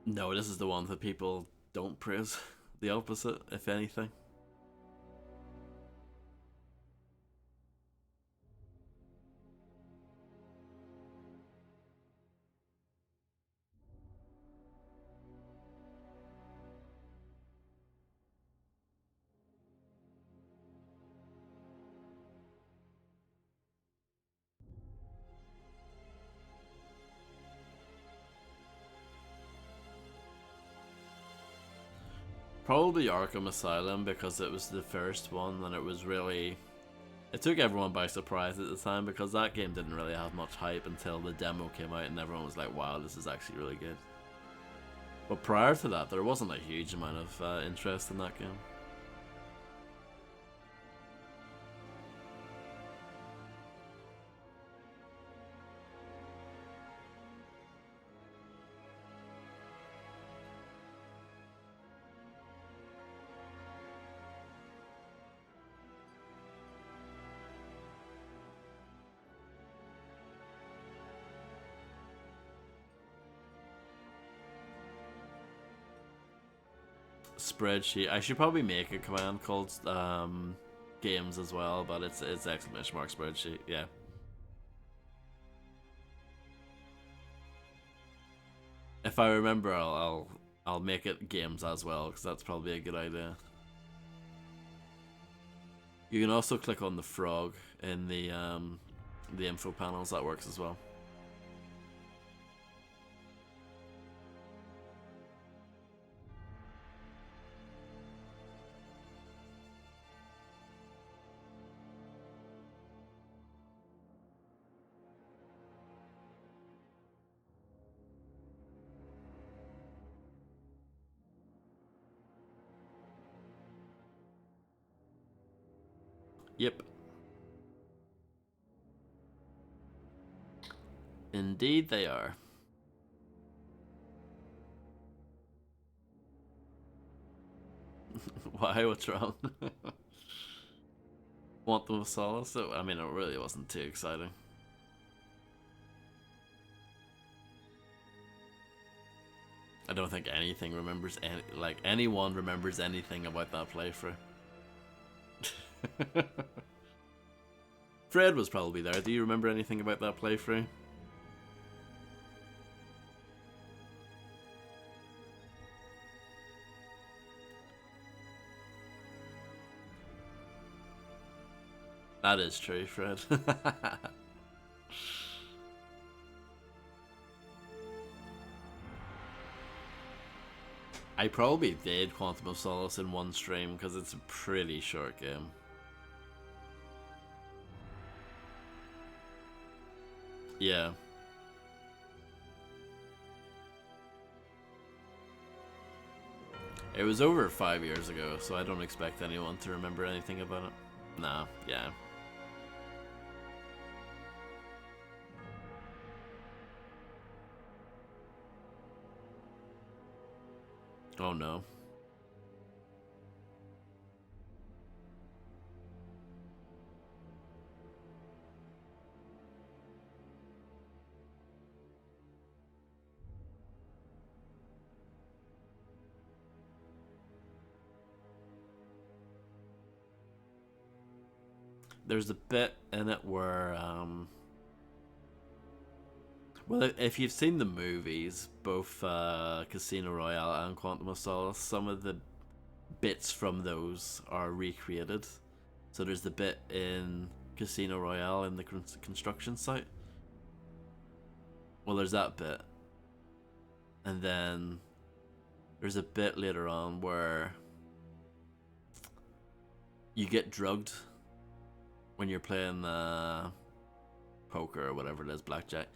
No, this is the one that people don't praise. The opposite, if anything. Probably Arkham Asylum, because it was the first one and it was really... It took everyone by surprise at the time, because that game didn't really have much hype until the demo came out and everyone was like, wow, this is actually really good. But prior to that, there wasn't a huge amount of interest in that game. Spreadsheet. I should probably make a command called games as well, but it's exclamation mark spreadsheet. Yeah. If I remember, I'll make it games as well, because that's probably a good idea. You can also click on the frog in the info panels. That works as well. Yep. Indeed they are. Why? What's wrong? Want them of solace? I mean, it really wasn't too exciting. I don't think anything remembers anyone remembers anything about that playthrough. Fred was probably there. Do you remember anything about that playthrough? That is true, Fred. I probably did Quantum of Solace in one stream because it's a pretty short game. Yeah. It was over 5 years ago, so I don't expect anyone to remember anything about it. Nah, yeah. Oh no. There's a bit in it where, well, if you've seen the movies, both Casino Royale and Quantum of Solace, some of the bits from those are recreated. So there's the bit in Casino Royale in the construction site. Well, there's that bit. And then there's a bit later on where you get drugged when you're playing poker or whatever it is, blackjack.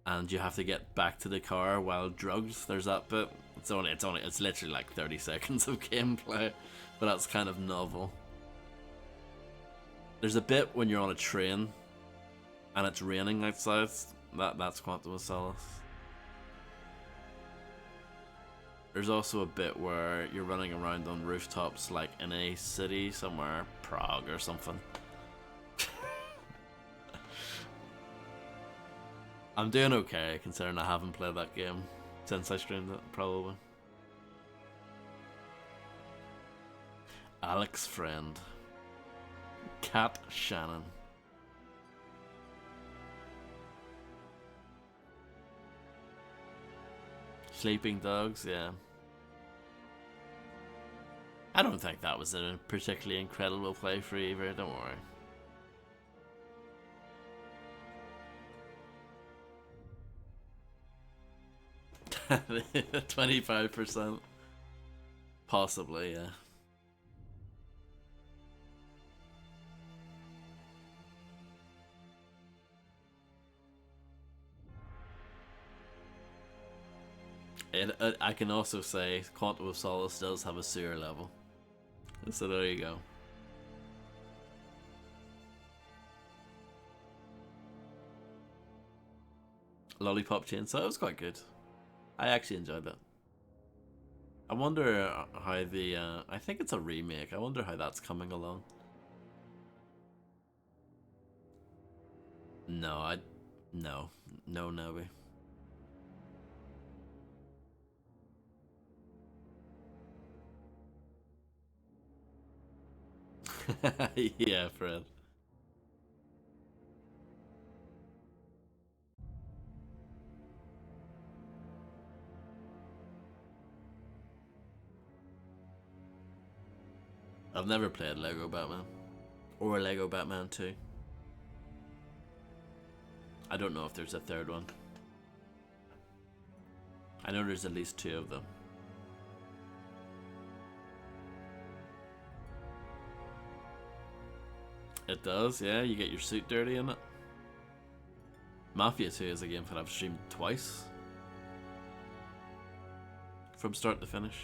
And you have to get back to the car while drugged. There's that bit. It's literally like 30 seconds of gameplay, but that's kind of novel. There's a bit when you're on a train and it's raining outside. That's Quantum of Solace. There's also a bit where you're running around on rooftops, like in a city somewhere, Prague or something. I'm doing okay, considering I haven't played that game since I streamed it, probably. Alex Friend. Cat Shannon. Sleeping Dogs, yeah. I don't think that was a particularly incredible playthrough either, don't worry. 25%. Possibly, yeah. I can also say Quantum of Solace does have a sewer level. So there you go. Lollipop Chainsaw was quite good. I actually enjoyed that. I wonder how the... I think it's a remake. I wonder how that's coming along. No, No, Nobi. Yeah, Fred. I've never played Lego Batman. Or Lego Batman 2. I don't know if there's a third one. I know there's at least 2 of them. It does, yeah, you get your suit dirty in it. Mafia 2 is a game that I've streamed twice. From start to finish.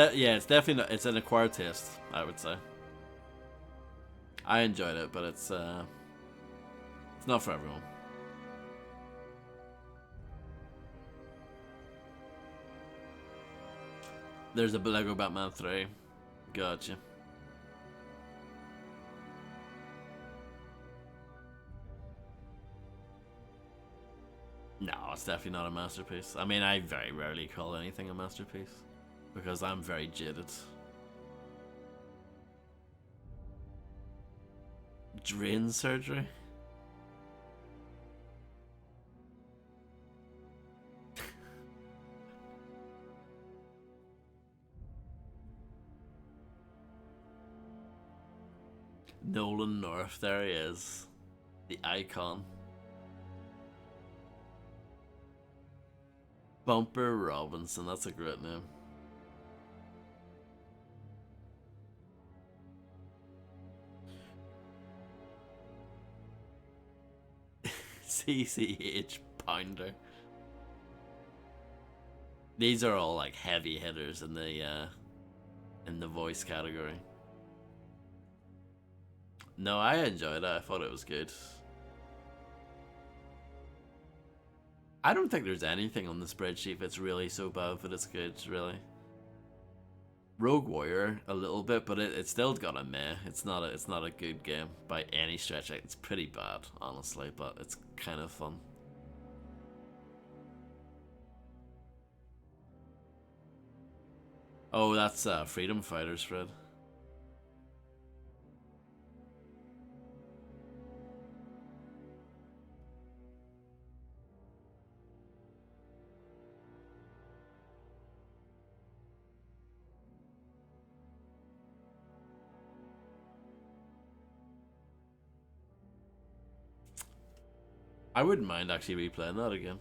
It's definitely not, it's an acquired taste, I would say. I enjoyed it, but it's not for everyone. There's a Lego Batman 3. Gotcha. No, it's definitely not a masterpiece. I mean, I very rarely call anything a masterpiece because I'm very jaded. Drain surgery? Nolan North, there he is. The icon. Bumper Robinson, that's a great name. CCH Pounder. These are all like heavy hitters in the voice category. No, I enjoyed it. I thought it was good. I don't think there's anything on the spreadsheet that's really so bad that it's good, really. Rogue Warrior, a little bit, but it's still got a meh. It's not a good game by any stretch. It's pretty bad, honestly, but it's kind of fun. Oh, that's Freedom Fighters, Fred. I wouldn't mind actually replaying that again.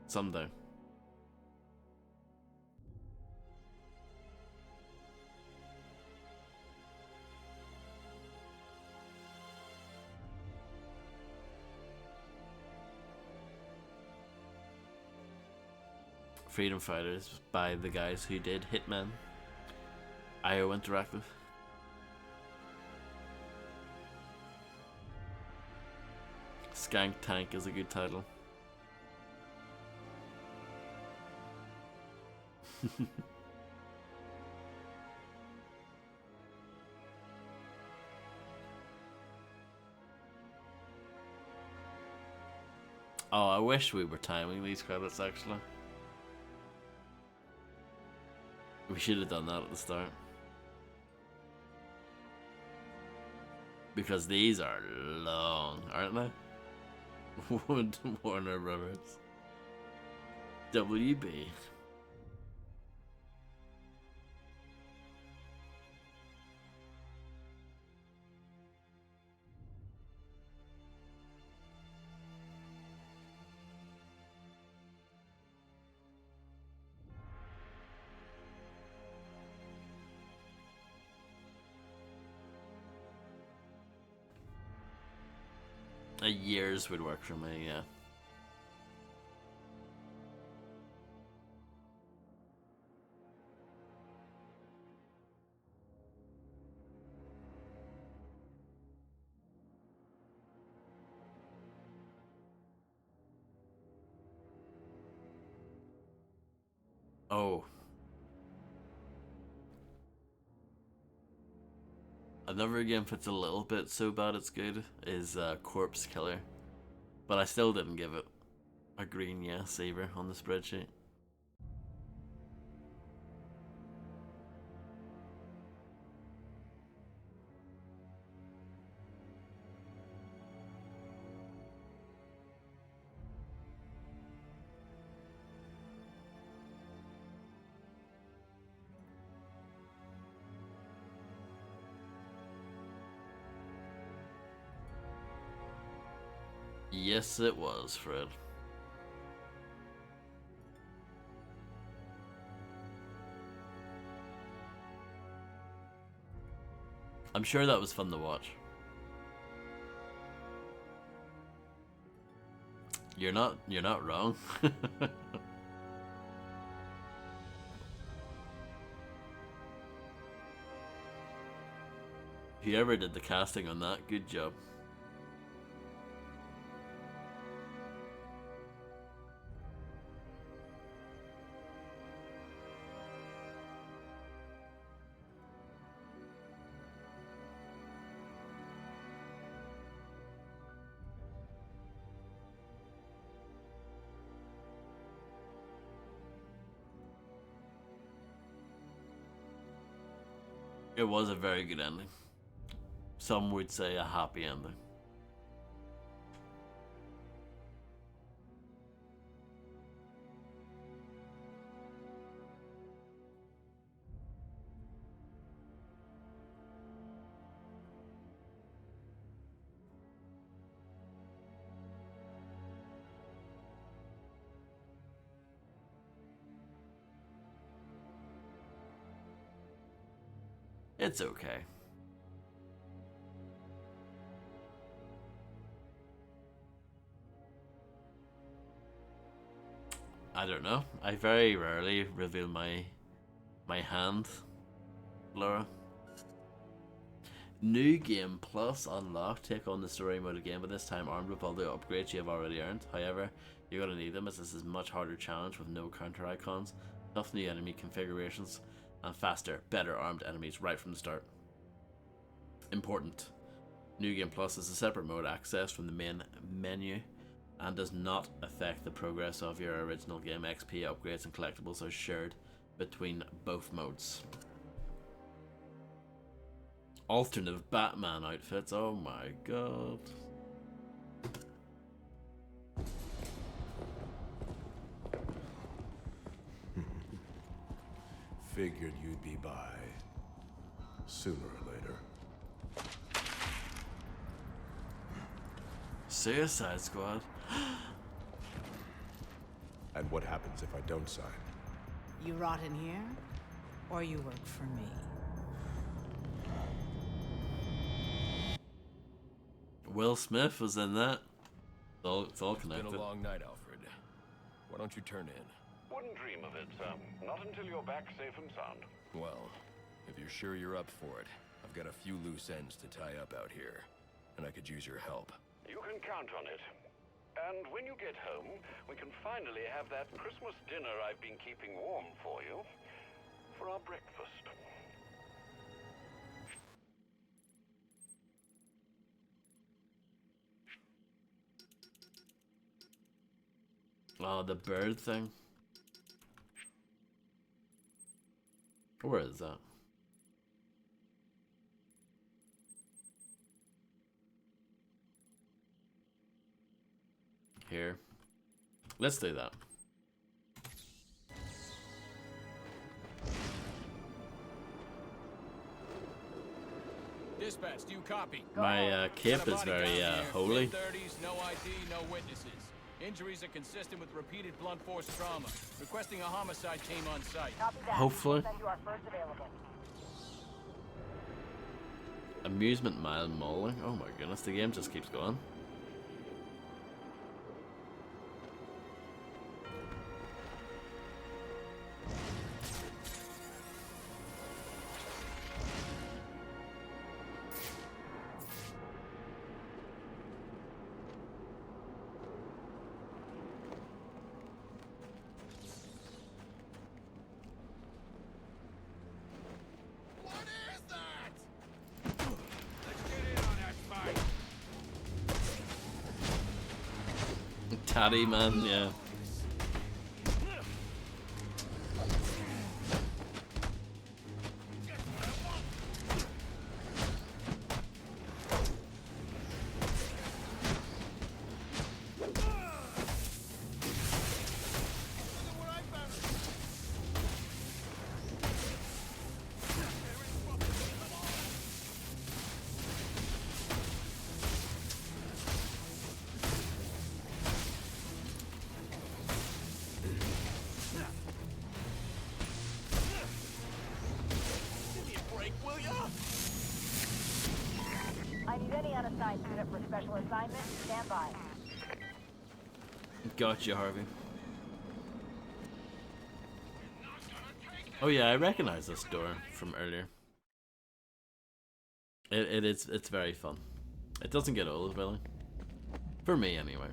Someday. Freedom Fighters by the guys who did Hitman. IO Interactive. Skank Tank is a good title. Oh, I wish we were timing these credits actually. We should have done that at the start. Because these are long, aren't they? Warner Brothers. WB. A year's would work for me, yeah. Oh. Another game that's a little bit so bad it's good is Corpse Killer. But I still didn't give it a green yes either on the spreadsheet. Yes, it was, Fred. I'm sure that was fun to watch. You're not wrong. Whoever did the casting on that, good job. It was a very good ending. Some would say a happy ending. It's okay. I don't know. I very rarely reveal my hand, Laura. New game plus unlocked. Take on the story mode again, but this time armed with all the upgrades you have already earned. However, you're gonna need them as this is a much harder challenge with no counter icons, tough new enemy configurations, and faster, better armed enemies right from the start. Important. New Game Plus is a separate mode accessed from the main menu and does not affect the progress of your original game. XP, upgrades, and collectibles are shared between both modes. Alternative Batman outfits, oh my god. Figured you'd be by sooner or later. Suicide Squad. And what happens if I don't sign? You rot in here, or you work for me? Will Smith was in that. It's all connected. It's been a long night, Alfred. Why don't you turn in? Wouldn't dream of it, sir. Not until you're back safe and sound. Well, if you're sure you're up for it, I've got a few loose ends to tie up out here, and I could use your help. You can count on it. And when you get home, we can finally have that Christmas dinner I've been keeping warm for you for our breakfast. Oh, the bird thing. Where is that? Here. Let's do that. Dispatch, do you copy? My cape is very holy. Mid-30s, no ID, no witnesses. Injuries are consistent with repeated blunt force trauma. Requesting a homicide team on site. Hopefully. Send you our first available. Amusement mile mauling. Oh my goodness, the game just keeps going. Tatty man, yeah. Unit for special assignment. Stand by. Gotcha, Harvey. Oh yeah, I recognize this door from earlier. It's very fun. It doesn't get old, really. For me, anyway.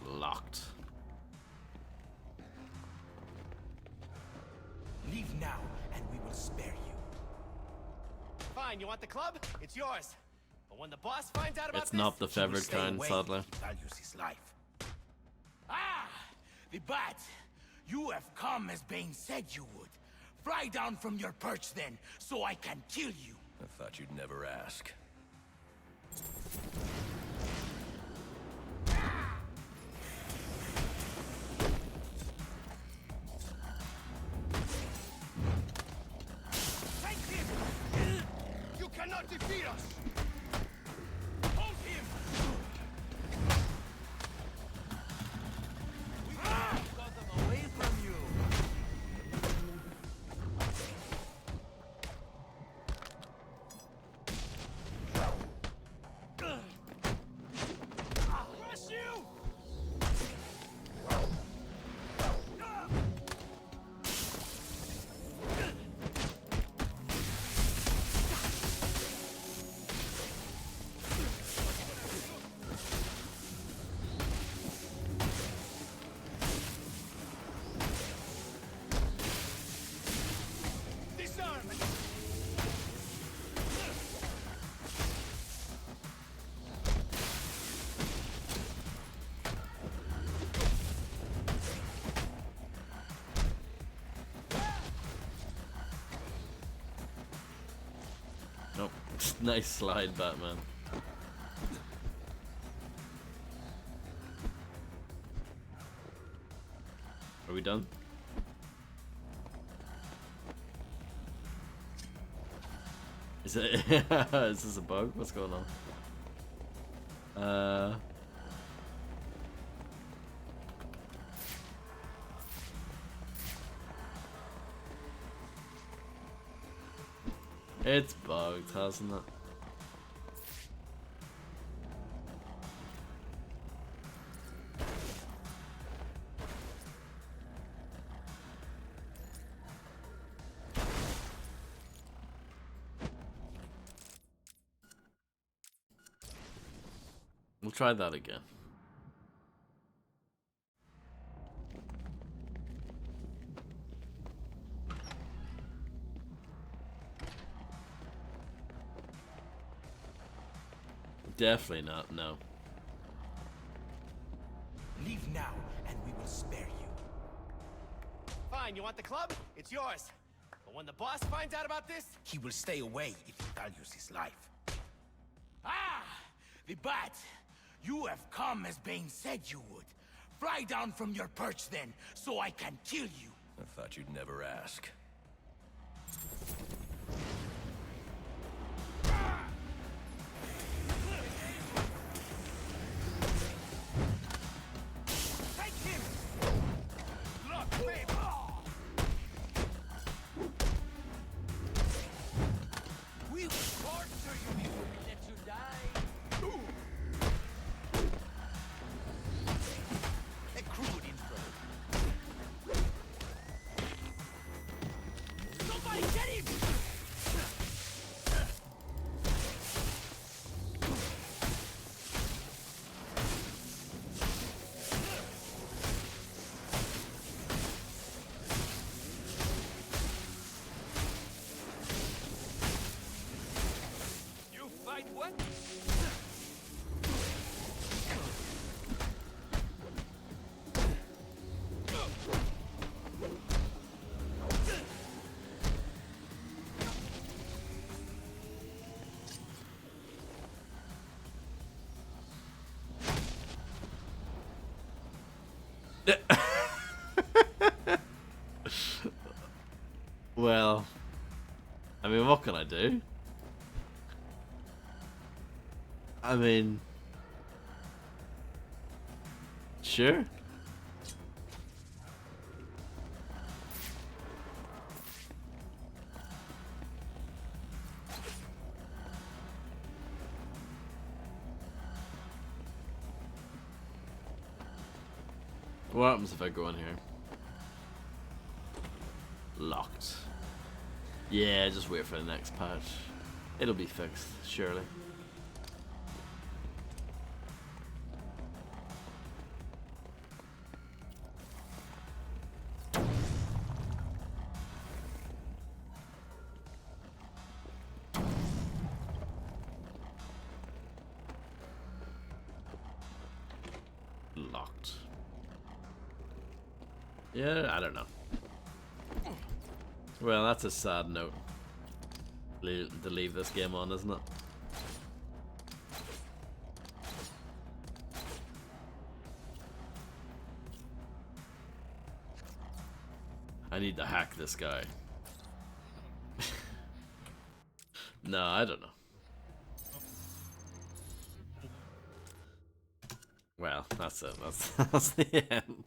Locked. Leave now, and we will spare you. Fine, you want the club? It's yours. But when the boss finds out about It's not the feathered kind, sadly. Values his life. Ah! The bat! You have come as Bane said you would. Fly down from your perch then, so I can kill you. I thought you'd never ask. Take him! You cannot defeat us! Hold him! We got them away from you! Crush you! Disarm! Nope. Nice slide, Batman. Are we done? Is it? Is this a bug? What's going on? It's bugged, hasn't it? We'll try that again. Definitely not, no. Leave now, and we will spare you. Fine, you want the club? It's yours. But when the boss finds out about this... He will stay away if he values his life. Ah! The Bat! You have come as Bane said you would. Fly down from your perch then, so I can kill you. I thought you'd never ask. Take him! Look, babe! We will torture you before we let you die. A crude intro. Somebody get him! You fight what? Well, I mean, what can I do? I mean, sure. What happens if I go in here? Locked. Yeah, just wait for the next patch. It'll be fixed, surely. Locked. Yeah, I don't know. Well, that's a sad note to leave this game on, isn't it? I need to hack this guy. No, I don't know. Well, that's it. That's the end.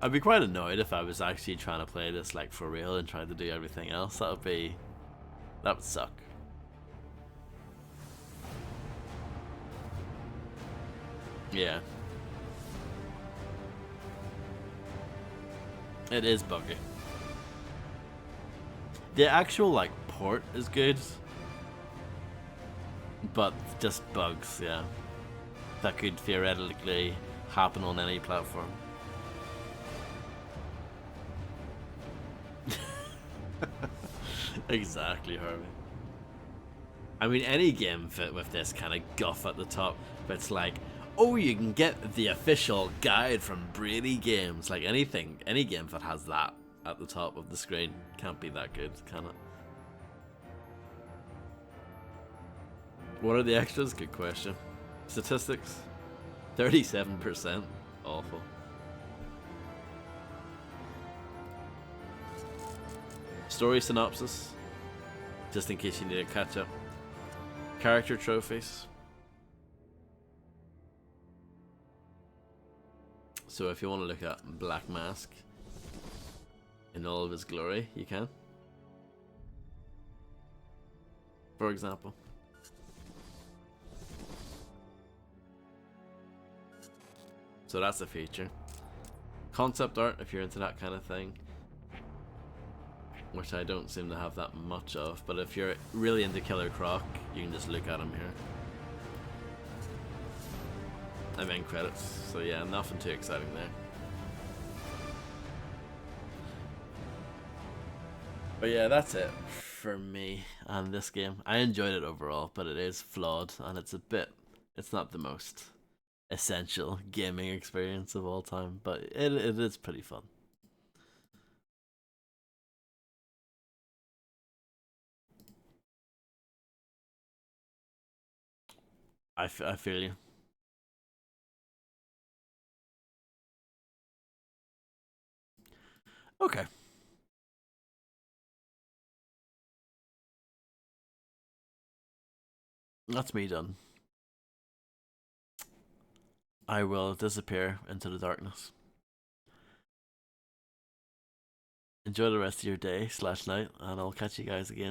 I'd be quite annoyed if I was actually trying to play this like for real and trying to do everything else. That would suck. Yeah. It is buggy. The actual like port is good, but just bugs, yeah. That could theoretically happen on any platform. Exactly, Harvey. I mean, any game fit with this kind of guff at the top, but it's like, oh, you can get the official guide from Brady Games. Like anything, any game that has that at the top of the screen can't be that good, can it? What are the extras? Good question. Statistics? 37%. Awful. story synopsis, just in case you need to catch up. Character trophies. So if you want to look at Black Mask in all of his glory, you can. For example. So that's a feature. Concept art, if you're into that kind of thing, which I don't seem to have that much of, but if you're really into Killer Croc, you can just look at him here. And then credits, so yeah, nothing too exciting there. But yeah, that's it for me and this game. I enjoyed it overall, but it is flawed, and it's not the most essential gaming experience of all time, but it is pretty fun. I feel you. Okay. That's me done. I will disappear into the darkness. Enjoy the rest of your day / night, and I'll catch you guys again